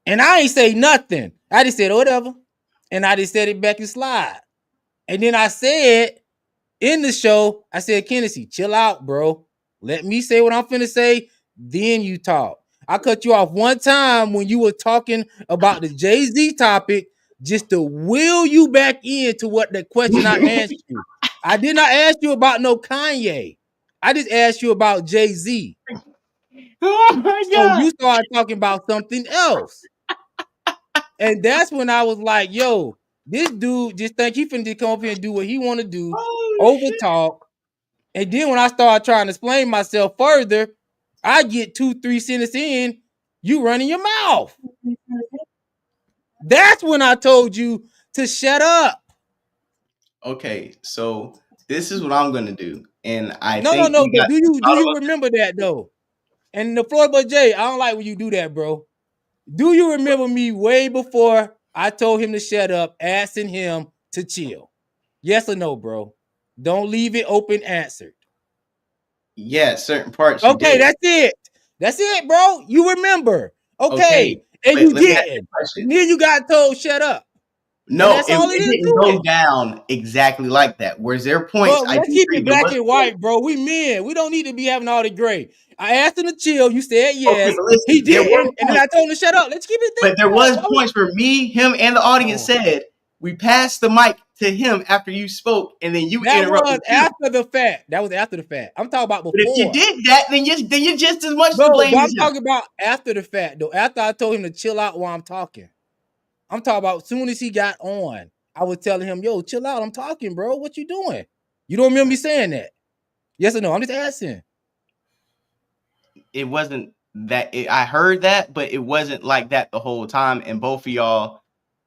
And I ain't say nothing. I just said, whatever. And I just said it back and slide. And then I said in the show, I said, Kennedy, chill out, bro. Let me say what I'm finna say. Then you talk. I cut you off one time when you were talking about the Jay-Z topic. just to will you back into what the question I asked you. I did not ask you about no Kanye. I just asked you about Jay-Z. Oh my So God. you started talking about something else. And that's when I was like, yo, this dude just think he finna come up here and do what he want to do, over talk. And then when I start trying to explain myself further, I get 2-3 sentences in, you running your mouth. That's when I told you to shut up. Okay, so this is what I'm gonna do, and I No, think we but got do you remember that though? And the floor, but Jay, I don't like when you do that, bro. Do you remember me way before I told him to shut up, asking him to chill? Yes or no, bro? Don't leave it open answered. yeah, certain parts you Okay, did. that's it. That's it, bro. You remember. Okay, Okay. And but you let me ask you didn't. a question. And then you got told shut up. And No, that's all it it is didn't to go it. down exactly like that. Whereas there are points But I let's do keep agree it there black was and points. white, bro. We men. We don't need to be having all the gray. I asked him to chill. You said Okay, yes. but He listen, there were didn't. And then I points, told him to shut up. Let's keep it but there there. was points where me, him, and the audience Oh. said we passed the mic to him after you spoke, and then you That was interrupted him. after the fact. That was after the fact. I'm talking about But if you before. did that, then you're just as much to No, blame but as I'm him. talking about after the fact, though. After I told him to chill out while I'm talking. I'm talking about as soon as he got on, I was telling him, yo, chill out. I'm talking, bro. What you doing? You don't remember me saying that? Yes or no? I'm just asking. It wasn't that I heard that, but it wasn't like that the whole time. And both of y'all,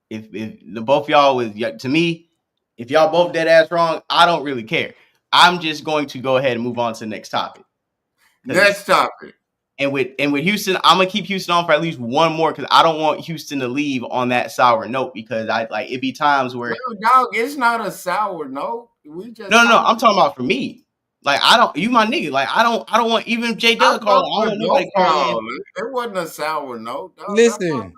if the both of y'all was to me, if y'all both dead ass wrong, I don't really care. I'm just going to go ahead and move on to the next topic. Next topic. And with Houston, I'm gonna keep Houston on for at least one more because I don't want Houston to leave on that sour note because I like it be times where dog, it's not a sour note. We just no, I'm talking about for me. Like I don't, you my nigga. Like I don't want even if J Doug call. I don't want nobody calling. It wasn't a sour note. Dog. Listen,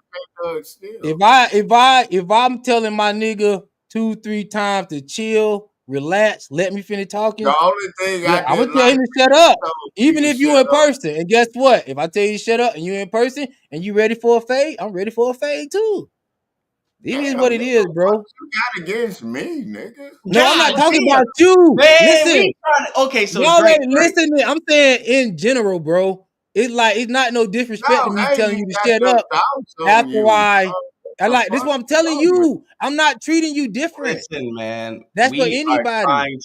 still. if I'm telling my nigga 2-3 times to chill, relax, let me finish talking. The only thing I'm gonna tell him to shut up, even if you in person. And guess what? If I tell you to shut up and you in person and you ready for a fade, I'm ready for a fade too. It is what it is, bro. What you got against me, nigga? No, I'm not talking about you. Man, listen, okay, so y'all Drake, ain't listening. I'm saying in general, bro. It's not no disrespect to me telling you to shut up after why. I like this. Is what I'm telling you. I'm not treating you different. Listen, man. That's for anybody.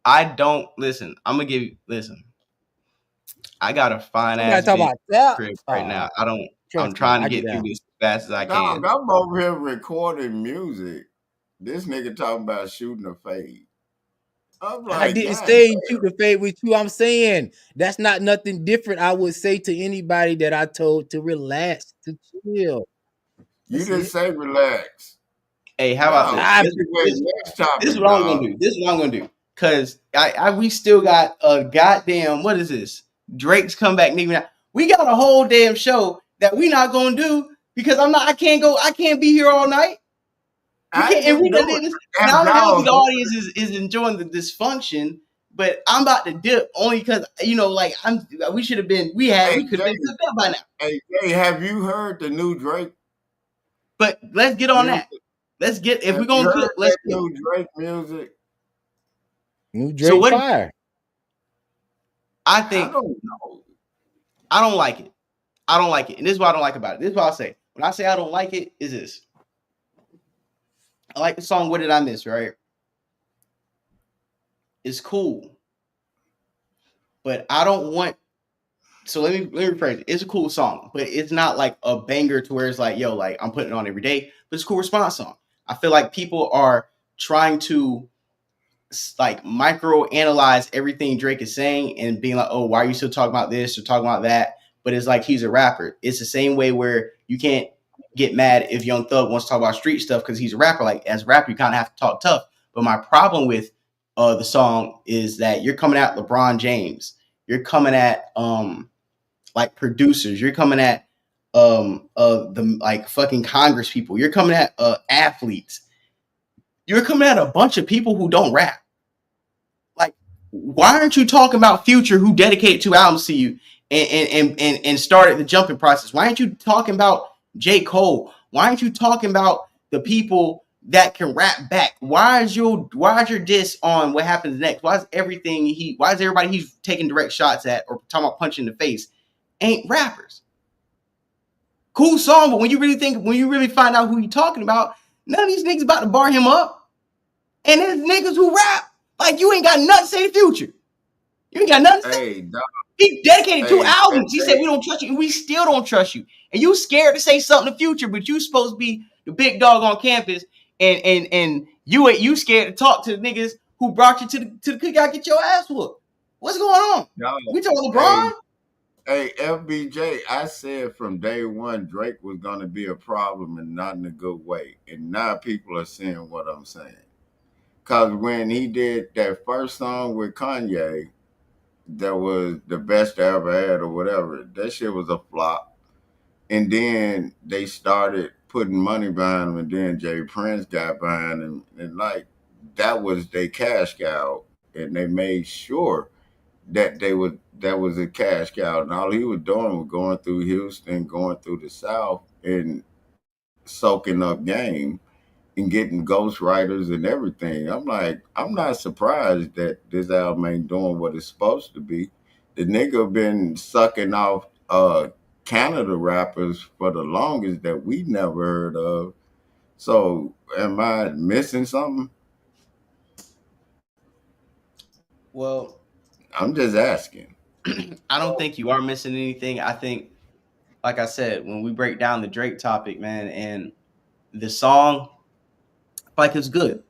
I don't listen. I'm gonna give you. Listen, I got a fine ass crib right now. I'm trying to get through this as fast as I can. Dog, I'm over here recording music. This nigga talking about shooting a fade. I'm like, I didn't say shoot the fade with you. I'm saying that's not nothing different. I would say to anybody that I told to relax, to chill. You didn't say relax. Hey, how about this? This is what I'm gonna do. This is what I'm gonna do. Cause we still got a goddamn, what is this? Drake's comeback, Nicki Minaj. We got a whole damn show that we not gonna do because I can't be here all night. I don't know if the audience is enjoying the dysfunction, but I'm about to dip only because like we should have been we could have been hooked up by now. Hey, Jay, have you heard the new Drake? But let's get on that. Let's get if we're gonna cook, let's new Drake music. New Drake fire. I think I don't know. I don't like it. I don't like it. And this is what I don't like about it. This is what I'll say. When I say I don't like it, is this. I like the song What Did I Miss, right? It's cool. But I don't want so let me rephrase it. It's a cool song, but it's not like a banger to where it's like, yo, like I'm putting it on every day, but it's a cool response song. I feel like people are trying to like micro analyze everything Drake is saying and being like, oh, why are you still talking about this or talking about that? But it's like he's a rapper. It's the same way where you can't get mad if Young Thug wants to talk about street stuff because he's a rapper. Like as a rapper, you kind of have to talk tough. But my problem with the song is that you're coming at LeBron James. You're coming at like producers. You're coming at the like fucking Congress people. You're coming at athletes. You're coming at a bunch of people who don't rap. Like, why aren't you talking about Future, who dedicated 2 albums to you and started the jumping process? Why aren't you talking about J. Cole? Why aren't you talking about the people that can rap back. Why is your diss on what happens next? Why is everybody he's taking direct shots at or talking about punching in the face ain't rappers? Cool song, but when you really find out who you talking about, none of these niggas about to bar him up. And there's niggas who rap like you ain't got nothing to say to Future. You ain't got nothing to say. Hey, dog. He dedicated 2 Hey, albums. He said we don't trust you, and we still don't trust you. And you scared to say something to Future, but you supposed to be the big dog on campus, and you scared to talk to the niggas who brought you to the cookout, get your ass whooped. What's going on? dog. We talking LeBron? Hey, FBJ, I said from day one Drake was gonna be a problem and not in a good way. And now people are seeing what I'm saying. Cause when he did that first song with Kanye, that was the best I ever had or whatever, that shit was a flop. And then they started putting money behind him, and then Jay Prince got behind him, and like that was their cash cow, and they made sure that that was a cash cow, and all he was doing was going through Houston, going through the South, and soaking up game and getting ghostwriters and everything. I'm like, I'm not surprised that this album ain't doing what it's supposed to be. The nigga been sucking off Canada rappers for the longest that we never heard of. So am I missing something? Well, I'm just asking. I don't think you are missing anything. I think, like I said, when we break down the Drake topic, man, and the song, like it's good.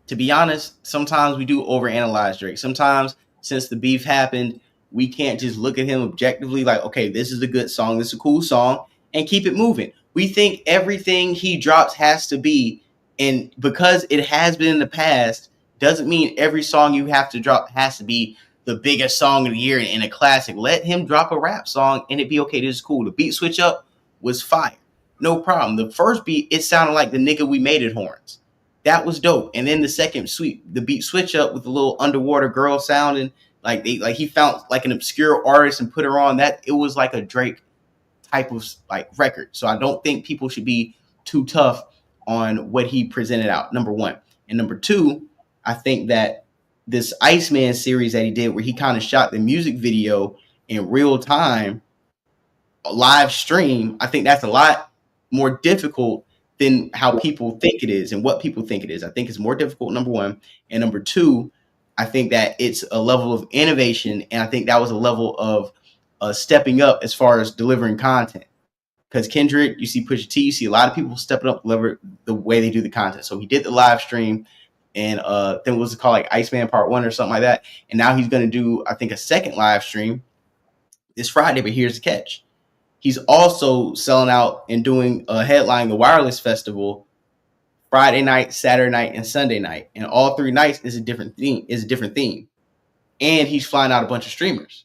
To be honest, sometimes we do overanalyze Drake. Sometimes, since the beef happened, we can't just look at him objectively like, okay, this is a good song, this is a cool song, and keep it moving. We think everything he drops has to be, and because it has been in the past, doesn't mean every song you have to drop has to be the biggest song of the year and a classic. Let him drop a rap song and it be okay. This is cool. The beat switch up was fire. No problem. The first beat, it sounded like the nigga we made it horns. That was dope. And then the second the beat switch up with the little underwater girl sounding like he found like an obscure artist and put her on that. It was like a Drake type of like record. So I don't think people should be too tough on what he presented out. Number one. And number two, I think that this Iceman series that he did where he kind of shot the music video in real time, a live stream, I think that's a lot more difficult than how people think it is and what people think it is. I think it's more difficult, number one. And number two, I think that it's a level of innovation. And I think that was a level of stepping up as far as delivering content. Because Kendrick, you see Pusha T, you see a lot of people stepping up, deliver the way they do the content. So he did the live stream, and then what was it called, like Iceman Part 1 or something like that. And now he's going to do, I think, a second live stream this Friday. But here's the catch. He's also selling out and doing a headline, the Wireless Festival, Friday night, Saturday night, and Sunday night. And all 3 nights is a different theme. And he's flying out a bunch of streamers.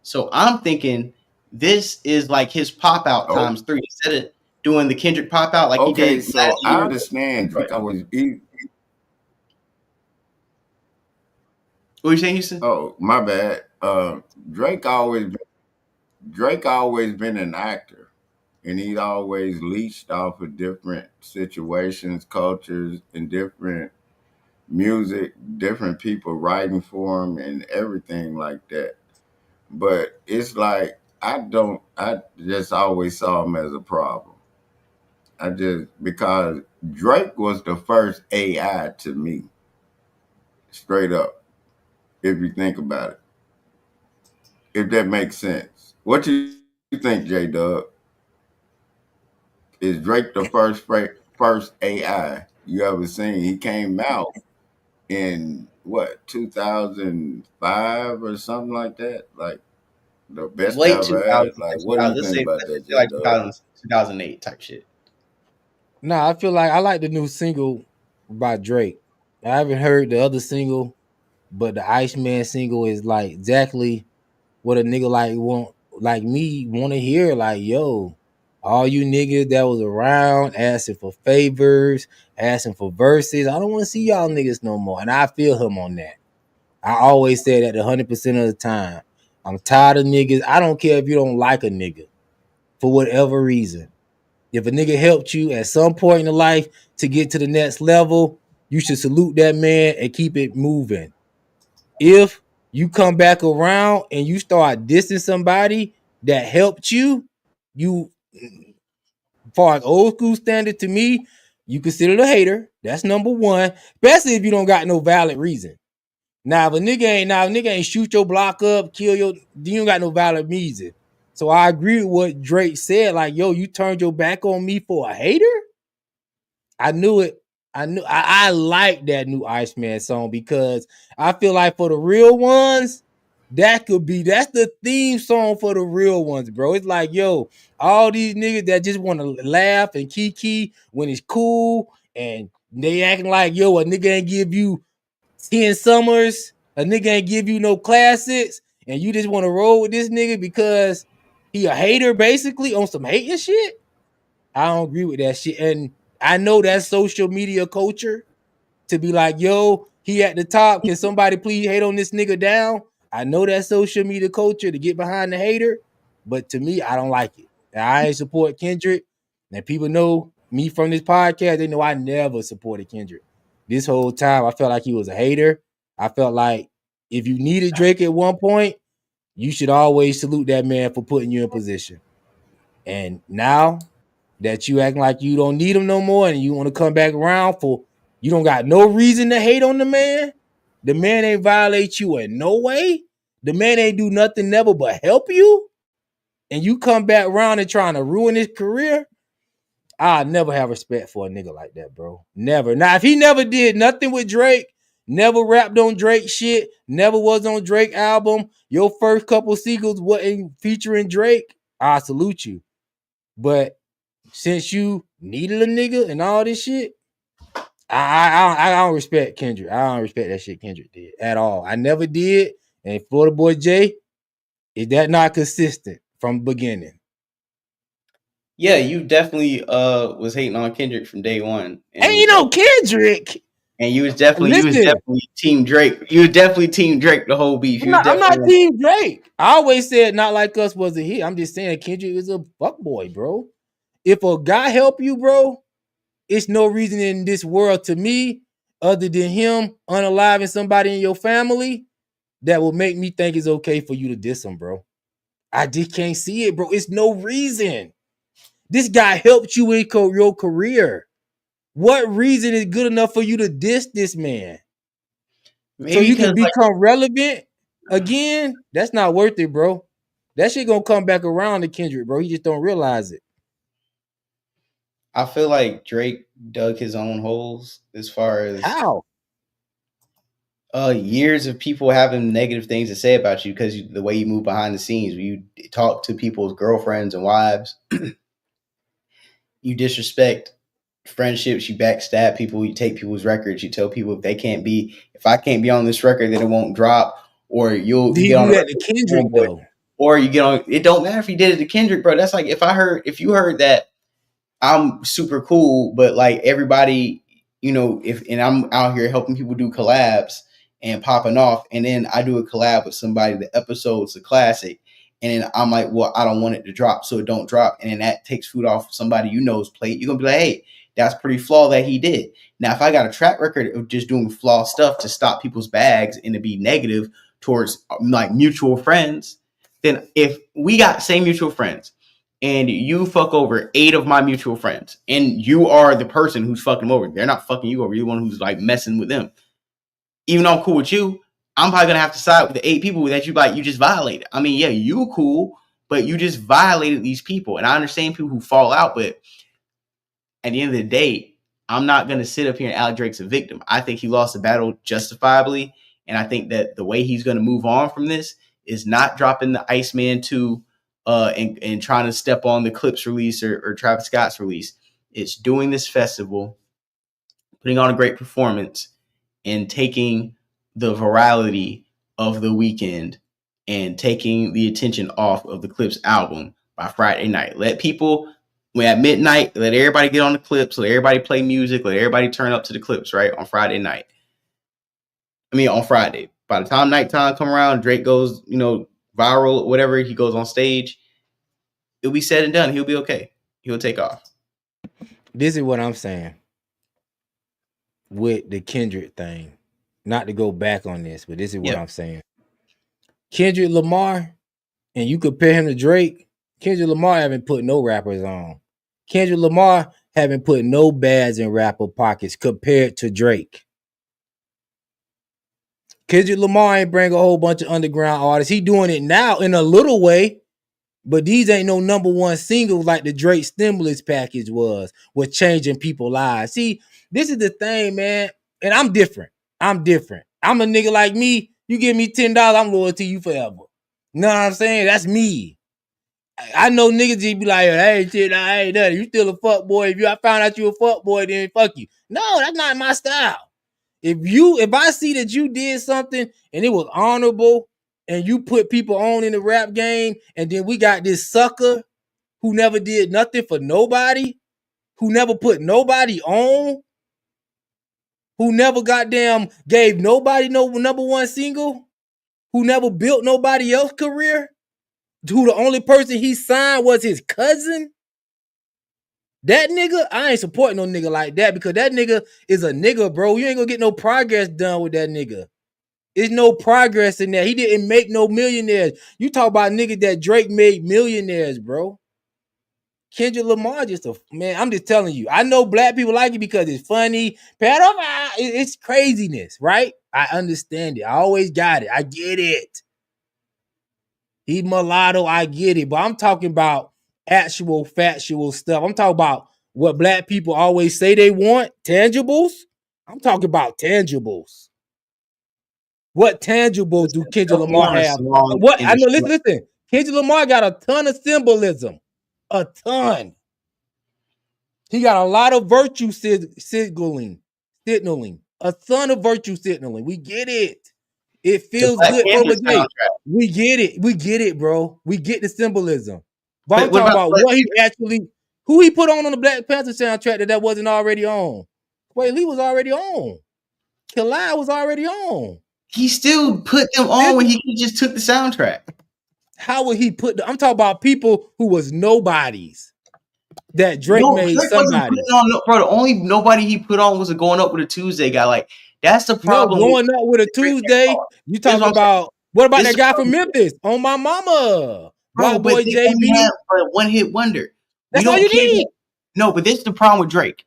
So I'm thinking this is like his pop out times 3. Instead of doing the Kendrick pop out like he did. So I understand. Drake always What are you saying, Houston? Oh, my bad. Drake always been an actor, and he'd always leached off of different situations, cultures, and different music, different people writing for him, and everything like that. But it's like I just always saw him as a problem. Because Drake was the first AI to me, straight up, if you think about it. If that makes sense. What do you think, J Dub? Is Drake the first AI you ever seen? He came out in what, 2005 or something like that? Like the best Late ever 2000s. had. Like, what do you think about that, J like Dub? 2008 type shit. Nah, I feel like I like the new single by Drake. I haven't heard the other single, but the Iceman single is like exactly what a nigga like me want to hear. Like, yo, all you niggas that was around asking for favors, asking for verses, I don't want to see y'all niggas no more. And I feel him on that. I always say that 100% of the time. I'm tired of niggas. I don't care if you don't like a nigga for whatever reason. If a nigga helped you at some point in the life to get to the next level, you should salute that man and keep it moving. If you come back around and you start dissing somebody that helped you, far as old school standard to me, you consider a hater. That's number one, especially if you don't got no valid reason. Now, if a nigga ain't shoot your block up, kill your, you don't got no valid reason. So I agree with what Drake said. Like, yo, you turned your back on me for a hater? I knew it. I like that new Iceman song because I feel like for the real ones, that's the theme song for the real ones, bro. It's like, yo, all these niggas that just want to laugh and kiki when it's cool, and they acting like, yo, a nigga ain't give you 10 summers, a nigga ain't give you no classics, and you just want to roll with this nigga because he a hater basically on some hating shit. I don't agree with that shit. And I know that's social media culture to be like, yo, he at the top. Can somebody please hate on this nigga down? I know that's social media culture to get behind the hater, but to me, I don't like it. I ain't support Kendrick. And people know me from this podcast. They know I never supported Kendrick. This whole time, I felt like he was a hater. I felt like if you needed Drake at one point, you should always salute that man for putting you in position. And now that you acting like you don't need him no more and you want to come back around for, you don't got no reason to hate on the man. The man ain't violate you in no way. The man ain't do nothing never but help you. And you come back around and trying to ruin his career. I'll never have respect for a nigga like that, bro. Never. Now, if he never did nothing with Drake, never rapped on Drake shit, never was on Drake album, your first couple singles wasn't featuring Drake, I salute you. But since you needed a nigga and all this shit, I don't respect Kendrick. I don't respect that shit Kendrick did at all. I never did. And Florida Boy J, is that not consistent from the beginning? Yeah, you definitely was hating on Kendrick from day one. And ain't no Kendrick. And you was definitely Team Drake. You was definitely Team Drake the whole beef. I'm not Team Drake. I always said Not Like Us was a hit. I'm just saying Kendrick is a fuckboy, bro. If a guy help you, bro, it's no reason in this world to me other than him unaliving somebody in your family that will make me think it's okay for you to diss him, bro. I just can't see it, bro. It's no reason. This guy helped you in your career. What reason is good enough for you to diss this man? Maybe so you can become relevant again? That's not worth it, bro. That shit gonna come back around to Kendrick, bro. He just don't realize it. I feel like Drake dug his own holes as far as how years of people having negative things to say about you because the way you move behind the scenes, when you talk to people's girlfriends and wives, you disrespect friendships, you backstab people, you take people's records, you tell people if I can't be on this record, then it won't drop, or you get on that to Kendrick though. Or you get on, it don't matter if you did it to Kendrick, bro. That's like if you heard that I'm super cool, but like everybody, and I'm out here helping people do collabs and popping off, and then I do a collab with somebody, the episode's a classic, and then I'm like, well, I don't want it to drop, so it don't drop, and then that takes food off somebody plate. You're gonna be like, hey, that's pretty flaw that he did. Now, if I got a track record of just doing flaw stuff to stop people's bags and to be negative towards like mutual friends, then if we got same mutual friends and you fuck over 8 of my mutual friends and you are the person who's fucking them over, they're not fucking you over, you're the one who's like messing with them. Even though I'm cool with you, I'm probably gonna have to side with the 8 people that you just violated. I mean, yeah, you cool, but you just violated these people. And I understand people who fall out, but at the end of the day, I'm not going to sit up here and Alec Drake's a victim. I think he lost the battle justifiably. And I think that the way he's going to move on from this is not dropping the Iceman 2 and trying to step on the Clipse release or Travis Scott's release. It's doing this festival, putting on a great performance, and taking the virality of the weekend and taking the attention off of the Clipse album by Friday night. Let people... When at midnight, let everybody get on the Clipse, let everybody play music, let everybody turn up to the Clipse, right? On Friday night. On Friday. By the time nighttime come around, Drake goes, viral, whatever, he goes on stage, it'll be said and done. He'll be okay. He'll take off. This is what I'm saying with the Kendrick thing. Not to go back on this, but this is what I'm saying. Kendrick Lamar, and you compare him to Drake. Kendrick Lamar haven't put no rappers on. Kendrick Lamar haven't put no bads in rapper pockets compared to Drake. Kendrick Lamar ain't bring a whole bunch of underground artists. He doing it now in a little way, but these ain't no number one singles like the Drake stimulus package was changing people's lives. See, this is the thing, man. And I'm different. I'm a nigga like me. You give me $10, I'm loyal to you forever. You know what I'm saying? That's me. I know niggas just be like, hey, shit, I ain't nothing. You still a fuck boy. If I found out you a fuck boy, then fuck you. No, that's not my style. If I see that you did something and it was honorable and you put people on in the rap game, and then we got this sucker who never did nothing for nobody, who never put nobody on, who never goddamn gave nobody no number one single, who never built nobody else's career, who the only person he signed was his cousin. That nigga, I ain't supporting no nigga like that, because that nigga is a nigga, bro. You ain't gonna get no progress done with that nigga. There's no progress in that. He didn't make no millionaires. You talk about niggas that Drake made millionaires, bro. Kendrick Lamar just a man. I'm just telling you. I know black people like it because it's funny. It's craziness, right? I understand it. I always got it. I get it. He mulatto, I get it. But I'm talking about actual factual stuff. I'm talking about what black people always say they want, tangibles. I'm talking about tangibles. What tangibles do Kendrick Lamar have? What I know, listen. Kendrick Lamar got a ton of symbolism. A ton. He got a lot of virtue signaling. A ton of virtue signaling. We get it. It feels good for the day. We get it, bro. We get the symbolism. But I'm talking about what he actually, who he put on the Black Panther soundtrack that wasn't already on. Wait, Lee was already on. Kali was already on. He still put them on when he just took the soundtrack. How would he put I'm talking about people who was nobodies that Drake made somebody. Bro, the only nobody he put on was a Going Up with a Tuesday guy. Like, that's the problem. No, Going Up with a Tuesday. You talking about what about that guy from Memphis? On My Mama. Bro, Boy JB. One hit wonder. That's all you need. No, but this is the problem with Drake.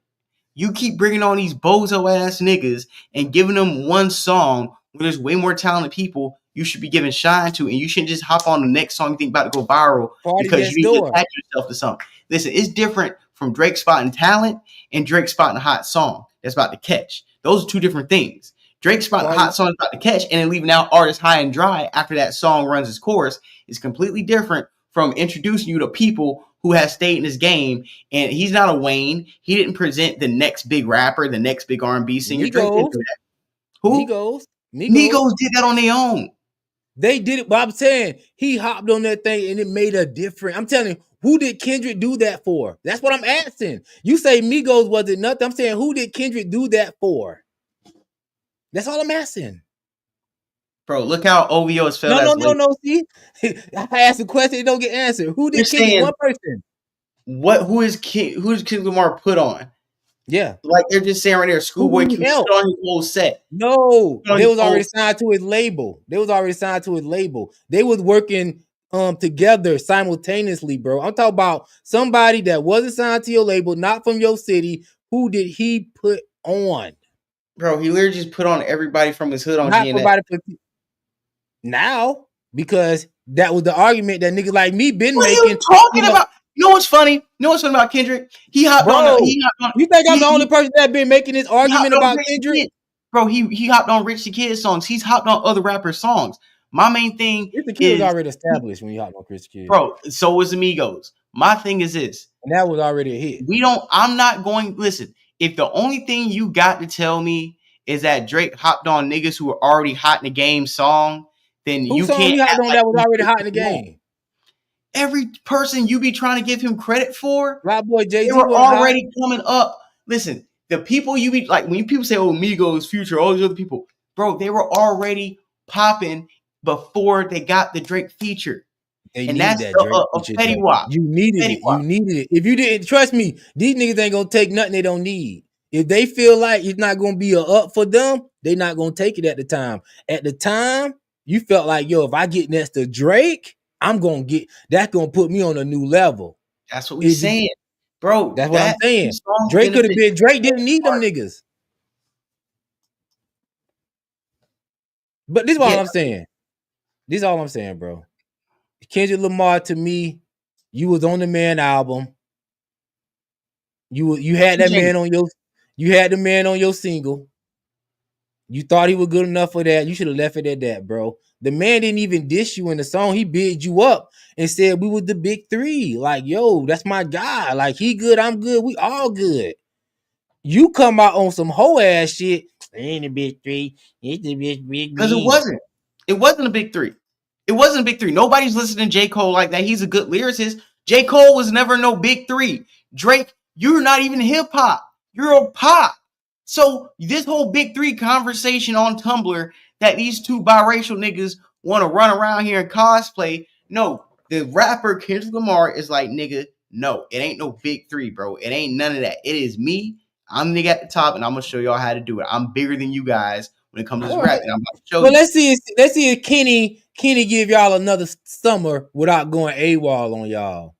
You keep bringing on these bozo ass niggas and giving them one song when there's way more talented people you should be giving shine to, and you shouldn't just hop on the next song you think about to go viral because you need to attach yourself to something. Listen, it's different from Drake spotting talent and Drake spotting a hot song that's about to catch. Those are two different things. Drake spotting a hot song that's about to catch and then leaving out artists high and dry after that song runs its course is completely different from introducing you to people who has stayed in his game. And he's not a Wayne. He didn't present the next big rapper, the next big R&B singer. Drake didn't do that. Who? Migos did that on their own. They did it, but I'm saying he hopped on that thing and it made a difference. I'm telling you, who did Kendrick do that for? That's what I'm asking. You say Migos wasn't nothing. I'm saying, who did Kendrick do that for? That's all I'm asking. Bro, look how OVO is felt. No. See, I asked a question, it don't get answered. Who did Kendrick? One person. Who is Kendrick Lamar put on? Yeah, like they're just saying right there, Schoolboy Q put on his whole set. No, they was already signed to his label. They was working together simultaneously, bro. I'm talking about somebody that wasn't signed to your label, not from your city. Who did he put on? Bro, he literally just put on everybody from his hood on not GNX. Now, because that was the argument that niggas like me been what making. What are you talking about? You know what's funny? You know what's funny about Kendrick? He hopped on. You think I'm the only person that been making this argument about Kendrick? Bro, he hopped on Rich the Kid songs. He's hopped on other rappers' songs. My main thing Rich the Kid was already established when you hopped on Rich the Kid. Bro, so was Amigos. My thing is this. And that was already a hit. Listen, if the only thing you got to tell me is that Drake hopped on niggas who were already hot in the game song, then you can't. He hopped on that was already hot in the game. Every person you be trying to give him credit for, Rap Boy Jay-Z, they were already coming up. Listen, the people you be like, when people say, "Oh, Migos, Future," all these other people, bro, they were already popping before they got the Drake feature. They And needed that's that Drake a shit petty though. wop. You needed Petty it. wop. You needed it. If you didn't trust me, these niggas ain't gonna take nothing they don't need. If they feel like it's not gonna be a up for them, they not gonna take it at the time. At the time, you felt like, yo, if I get next to Drake, I'm gonna get that's gonna put me on a new level. That's what we saying, bro. That's what I'm That saying. song Drake could have benefit. been Drake didn't need them niggas. But this is all Yeah. I'm saying. This is all I'm saying, bro. Kendrick Lamar, to me, you was on the Man album. You had that man on the man on your single. You thought he was good enough for that. You should have left it at that, bro. The man didn't even diss you in the song. He bigged you up and said we was the big three. Like, yo, that's my guy. Like, he good, I'm good, we all good. You come out on some hoe ass shit. Ain't a big three. It's the big Because it wasn't. It wasn't a big three. It wasn't a big three. Nobody's listening to J. Cole like that. He's a good lyricist. J. Cole was never no big three. Drake, you're not even hip hop. You're a pop. So this whole big three conversation on Tumblr that these two biracial niggas want to run around here and cosplay. No, the rapper Kendrick Lamar is like, nigga, no, it ain't no big three, bro. It ain't none of that. It is me. I'm the nigga at the top, and I'm gonna show y'all how to do it. I'm bigger than you guys when it comes to this rap, and I'm about to show you. Let's see if Kenny give y'all another summer without going AWOL on y'all.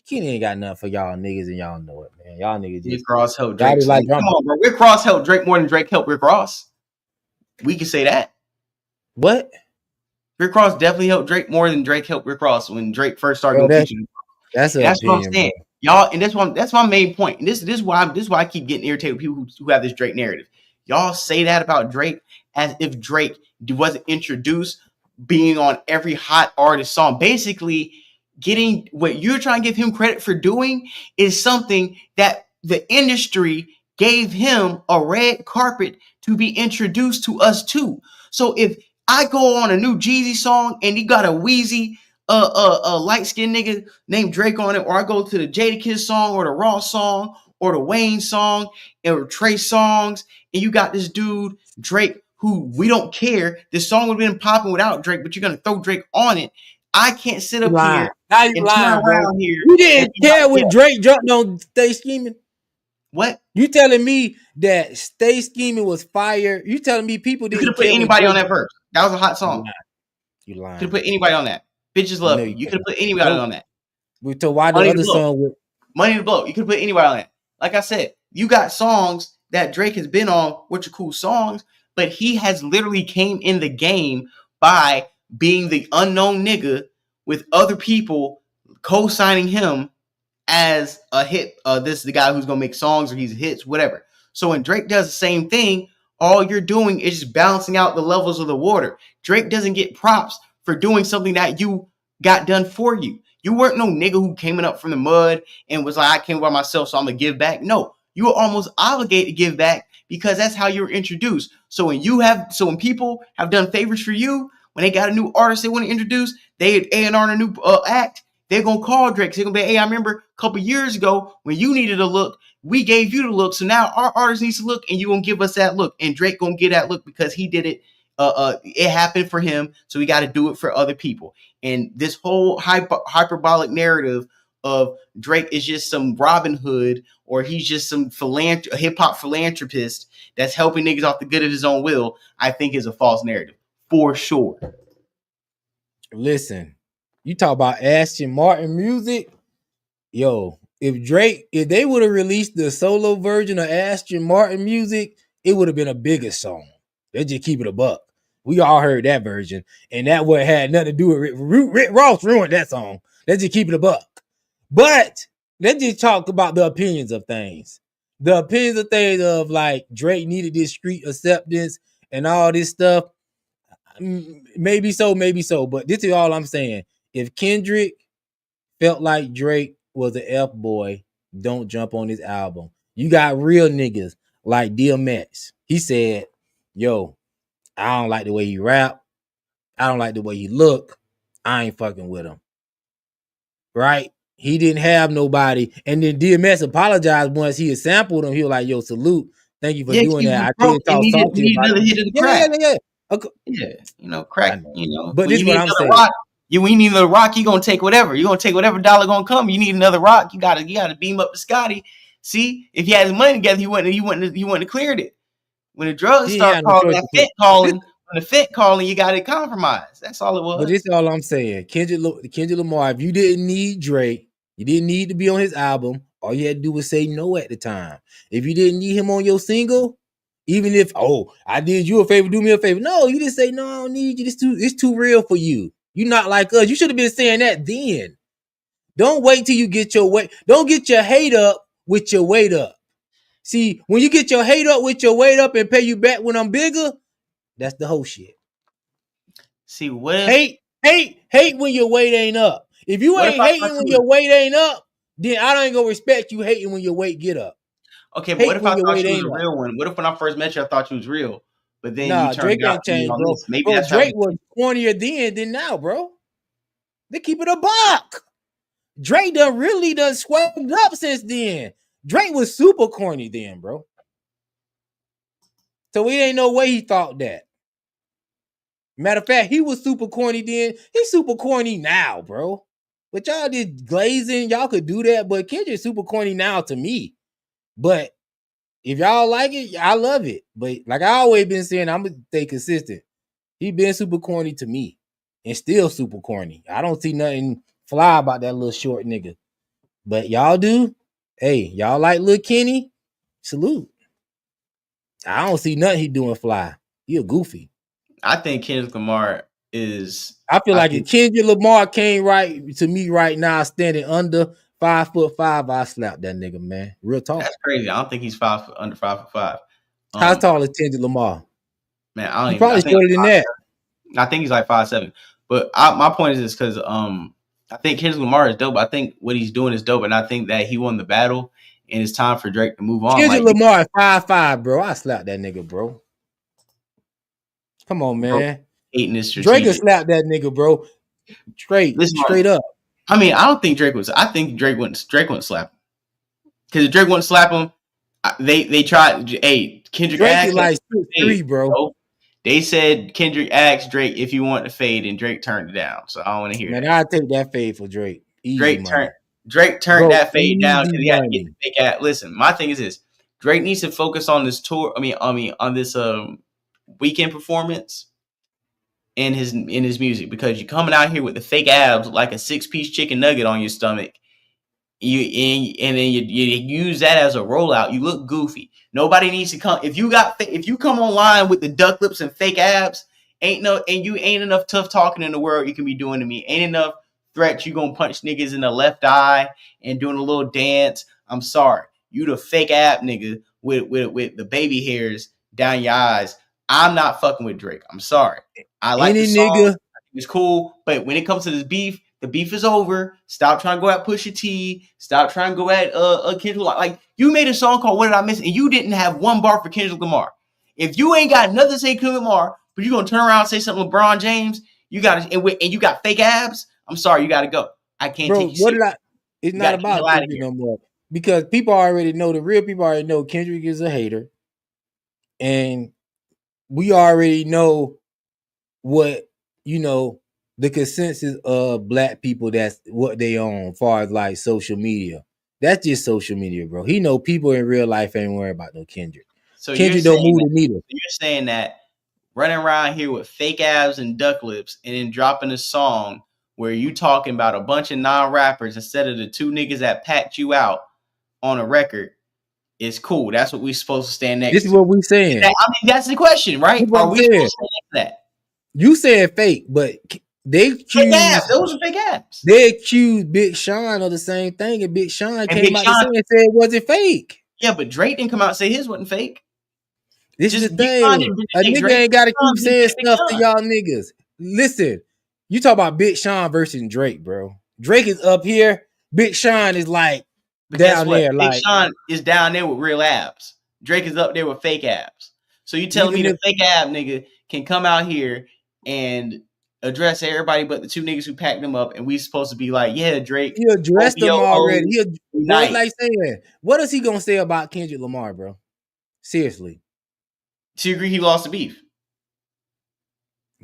Kenny ain't got nothing for y'all niggas, and y'all know it, man. Y'all niggas just Rick Ross helped Drake. like, come on, bro. Rick Ross helped Drake more than Drake helped Rick Ross. We can say that. What? Rick Ross definitely helped Drake more than Drake helped Rick Ross when Drake first started featuring. That's what I'm saying, bro. Y'all, and that's my main point. And this is why I keep getting irritated with people who have this Drake narrative. Y'all say that about Drake as if Drake wasn't introduced being on every hot artist song. Basically, getting what you're trying to give him credit for doing is something that the industry gave him a red carpet to be introduced to us to. So if I go on a new Jeezy song and he got a Wheezy light-skinned nigga named Drake on it, or I go to the Jadakiss song or the Ross song or the Wayne song or Trey songs, and you got this dude Drake who we don't care. This song would have been popping without Drake, but you're gonna throw Drake on it. I can't sit up here and turn around here. You didn't care when Drake jumped on Stay Scheming. What? You telling me that Stay Scheming was fire? You telling me people didn't You could have put anybody on that verse? That was a hot song. You lying. Could have put anybody on that. Bitches love me. You could have put anybody on that. So why the other song with Money to Blow? You could put anybody on that. Like I said, you got songs that Drake has been on, which are cool songs, but he has literally came in the game by being the unknown nigga with other people co-signing him as a hit. This is the guy who's gonna make songs, or he's hits, whatever. So when Drake does the same thing, all you're doing is just balancing out the levels of the water. Drake doesn't get props for doing something that you got done for you. You weren't no nigga who came up from the mud and was like, I came by myself, so I'm gonna give back. No, you were almost obligated to give back because that's how you were introduced. So when people have done favors for you, when they got a new artist they want to introduce, they A&R a new act, they're gonna call Drake. They're gonna be, hey, I remember a couple years ago when you needed a look, we gave you the look. So now our artist needs to look, and you gonna give us that look. And Drake gonna get that look because he did it. It happened for him, so we got to do it for other people. And this whole hyperbolic narrative of Drake is just some Robin Hood, or he's just some hip hop philanthropist that's helping niggas off the good of his own will, I think is a false narrative for sure. Listen, you talk about Aston Martin music, yo. If they would have released the solo version of Aston Martin music, it would have been a bigger song. They just keep it a buck. We all heard that version, and that what had nothing to do with Rick Ross ruined that song. They just keep it a buck. But let's just talk about the opinions of things. The opinions of things of like Drake needed this street acceptance and all this stuff. Maybe so. But this is all I'm saying. If Kendrick felt like Drake was an F-boy, don't jump on his album. You got real niggas like DMX. He said, yo, I don't like the way he rap. I don't like the way he look. I ain't fucking with him. Right? He didn't have nobody. And then DMX apologized once he had sampled him. He was like, yo, salute. Thank you for doing that. I did talk salty about another hit of the crack. Yeah. Okay. Yeah, crack, But this is what I'm saying. we need another rock. You gonna take whatever. You gonna take whatever dollar gonna come. You need another rock. You gotta beam up to Scotty. See, if he had his money together, he wouldn't have cleared it. When the drugs start calling, that Fent calling, when the Fent calling, you got to compromise. That's all it was. But this is all I'm saying. Kendrick Lamar, if you didn't need Drake, you didn't need to be on his album. All you had to do was say no at the time. If you didn't need him on your single, even if, I did you a favor, do me a favor. No, you didn't say, no, I don't need you. It's too real for you. You're not like us. You should have been saying that then. Don't wait till you get your weight. Don't get your hate up with your weight up. See, when you get your hate up with your weight up and pay you back when I'm bigger, that's the whole shit. See, what if hate when your weight ain't up. If you ain't hating when your weight ain't up, then I ain't gonna respect you hating when your weight get up. Okay, but what if I thought you was a real one? What if when I first met you, I thought you was real, but then you turned Drake ain't changed, bro. Maybe that's Drake was cornier then than now, bro. They keep it a buck. Drake really swept up since then. Drake was super corny then, bro. So it ain't no way he thought that. Matter of fact, he was super corny then. He's super corny now, bro. But y'all did glazing. Y'all could do that. But Kendrick's super corny now to me. But if y'all like it, I love it. But like I always been saying, I'm going to stay consistent. He been super corny to me. And still super corny. I don't see nothing fly about that little short nigga. But y'all do. Hey, y'all like Lil Kenny? Salute. I don't see nothing he doing fly. He a goofy. I think Kendrick Lamar is. I feel like if Kendrick Lamar came right to me right now, standing under 5'5", I slap that nigga, man. Real talk. That's crazy. I don't think he's under 5'5". How tall is Kendrick Lamar? Man, I don't even. Probably shorter than that. I think he's like 5'7". But my point is this, because I think Kendrick Lamar is dope. I think what he's doing is dope, and I think that he won the battle, and it's time for Drake to move on. Kendrick Lamar is 5'5", bro. I slap that nigga, bro. Come on, man. Drake will slap that nigga, bro. Straight up. I mean, I don't think Drake was. I think Drake wouldn't slap him. Because if Drake wouldn't slap him, they tried. Hey, Kendrick Drake asked is like 6'3", bro. They said Kendrick asked Drake if you want to fade, and Drake turned it down. So I don't want to hear man, that. I'll take that fade for Drake. Drake turned that fade down because he had to get the fake out. Listen, my thing is this: Drake needs to focus on this tour. On this weekend performance in his music, because you're coming out here with the fake abs like a 6-piece chicken nugget on your stomach. And then you use that as a rollout. You look goofy. Nobody needs to come. If you come online with the duck lips and fake abs, ain't enough tough talking in the world you can be doing to me. Ain't enough threats. You gonna punch niggas in the left eye and doing a little dance. I'm sorry. You the fake ab nigga with the baby hairs down your eyes. I'm not fucking with Drake. I'm sorry. I like the song. Nigga. It's cool, but when it comes to this beef, the beef is over. Stop trying to go at Pusha T. Stop trying to go at Kendrick Lamar. Like, you made a song called "What Did I Miss?" and you didn't have one bar for Kendrick Lamar. If you ain't got nothing to say Kendrick Lamar, but you gonna turn around and say something LeBron James, you got and you got fake abs. I'm sorry, you got to go. I can't take you serious. It's not about Kendrick no more, because people already know, the real people already know Kendrick is a hater, and we already know what the consensus of black people, that's what they own as far as like social media. That's just social media, bro. He know people in real life ain't worried about no Kendrick. So Kendrick don't move the needle. You're saying that running around here with fake abs and duck lips and then dropping a song where you talking about a bunch of non-rappers instead of the two niggas that packed you out on a record is cool. That's what we supposed to stand next to. This is what we saying. That's the question, right? Are we supposed to stand next to that? You said fake, but they accused those are fake abs. They accused Big Sean of the same thing, and Big Sean came out and said it wasn't fake. Yeah, but Drake didn't come out and say his wasn't fake. This is the thing. A nigga ain't got to keep saying stuff to y'all niggas. Listen, you talk about Big Sean versus Drake, bro. Drake is up here. Big Sean is like down there. Big Sean is down there with real abs. Drake is up there with fake abs. So you telling me the fake ab nigga can come out here and address everybody but the two niggas who packed them up, and we supposed to be like, yeah, Drake. He addressed them already. Like saying, what is he gonna say about Kendrick Lamar, bro? Seriously. Do you agree he lost the beef?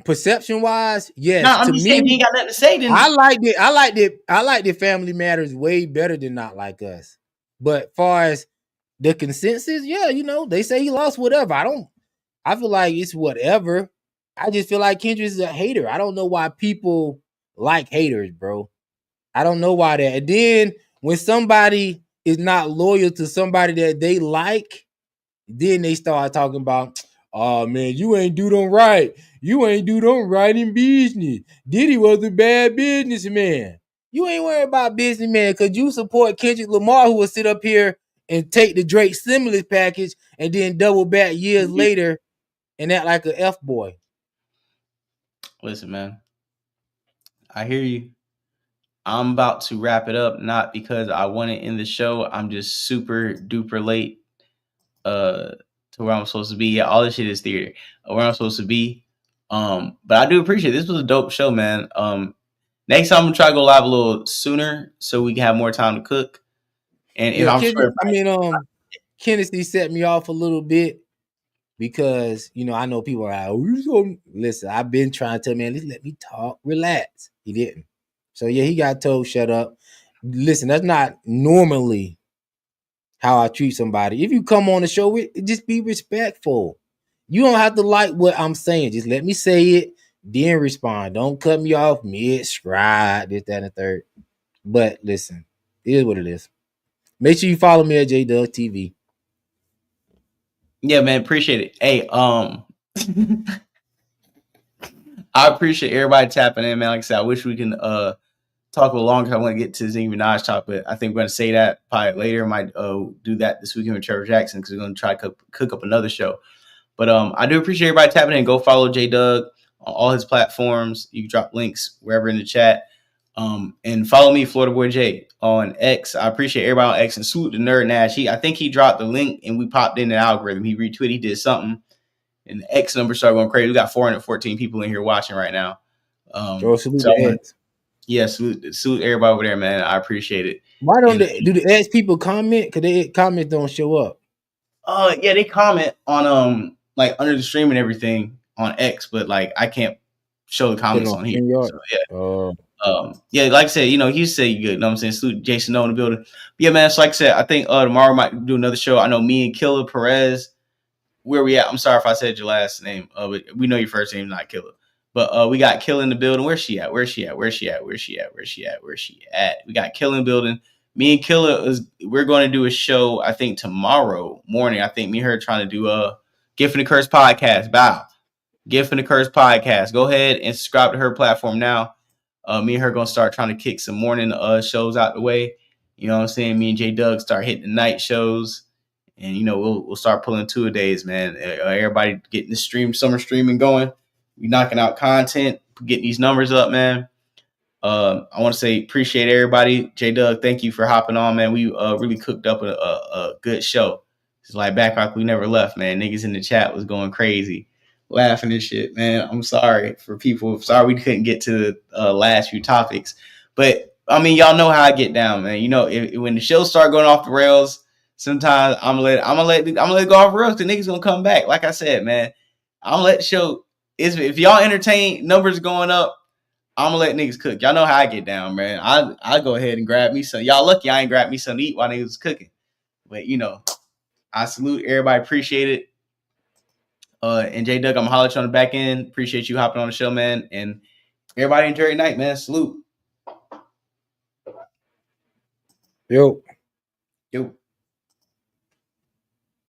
perception wise, yes. No, I'm To just me, saying, if you ain't got nothing to say, then I liked it. Family Matters way better than Not Like Us. But far as the consensus, yeah, they say he lost whatever. I feel like it's whatever. I just feel like Kendrick is a hater. I don't know why people like haters, bro. I don't know why that. And then when somebody is not loyal to somebody that they like, then they start talking about, oh man, you ain't do them right. You ain't do them right in business. Diddy was a bad businessman. You ain't worried about businessman because you support Kendrick Lamar, who will sit up here and take the Drake stimulus package and then double back years later and act like a F boy. listen, man. I hear you. I'm about to wrap it up, not because I want to end the show. I'm just super duper late to where I'm supposed to be. Yeah, all this shit is theater. Where I'm supposed to be. But I do appreciate it. This was a dope show, man. Next time I'm gonna try to go live a little sooner so we can have more time to cook. And if Yeah, I'm sure, Kennedy set me off a little bit because I know people are like, oh, you so listen. I've been trying to tell man, let me talk, relax. He didn't. So yeah, he got told shut up. Listen, that's not normally how I treat somebody. If you come on the show, just be respectful. You don't have to like what I'm saying. Just let me say it, then respond. Don't cut me off mid-stride, this, that, and the third. But listen, it is what it is. Make sure you follow me at JDug TV. yeah, man, appreciate it. Hey, I appreciate everybody tapping in, man. Like I said, I wish we can talk a little longer. I want to get to the Nicki Minaj talk, but I think we're going to say that probably later. Might do that this weekend with Trevor Jackson because we're going to try to cook up another show. But I do appreciate everybody tapping in. Go follow J Doug on all his platforms. You can drop links wherever in the chat. And follow me, Florida Boy J, on X. I appreciate everybody on X, and salute the Nerd Nash. I think he dropped the link and we popped in the algorithm. He retweeted, he did something, and the X number started going crazy. We got 414 people in here watching right now. Salute the X. Yeah, salute everybody over there, man. I appreciate it. Why don't do the X people comment? Because their comments don't show up. Yeah, they comment on like under the stream and everything on X, but like I can't show the comments on here. So, yeah. Yeah, like I said, he said you good. You know what I'm saying? Salute Jason O in the building. But yeah, man. So like I said, I think tomorrow might do another show. I know me and Killer Perez. Where we at? I'm sorry if I said your last name. But we know your first name, not Killer. But we got Killer in the building. Where's she at? Where's she at? Where's she at? Where's she at? Where's she at? Where's she at? We got Killer in the building. Me and Killer we're going to do a show, I think tomorrow morning. I think me and her trying to do a Gift and the Curse podcast. Bow. Gift and the Curse podcast. Go ahead and subscribe to her platform now. Me and her going to start trying to kick some morning shows out the way. You know what I'm saying? Me and J Doug start hitting the night shows. And, we'll start pulling 2-a-days, man. Everybody getting the summer streaming going. We knocking out content, getting these numbers up, man. I want to say appreciate everybody. J Doug, thank you for hopping on, man. We really cooked up a good show. It's like back like we never left, man. Niggas in the chat was going crazy, laughing and shit, man. I'm sorry for people. Sorry we couldn't get to the last few topics, but I mean, y'all know how I get down, man. When the show start going off the rails, sometimes I'm gonna let it go off the rails. The niggas gonna come back. Like I said, man, I'm gonna let the show. If y'all entertain numbers going up, I'm gonna let niggas cook. Y'all know how I get down, man. I go ahead and grab me some. Y'all lucky I ain't grab me something to eat while niggas was cooking. But I salute everybody. Appreciate it. And J Doug, I'm gonna holler at you on the back end. Appreciate you hopping on the show, man. And everybody enjoy your night, man. Salute. Yo.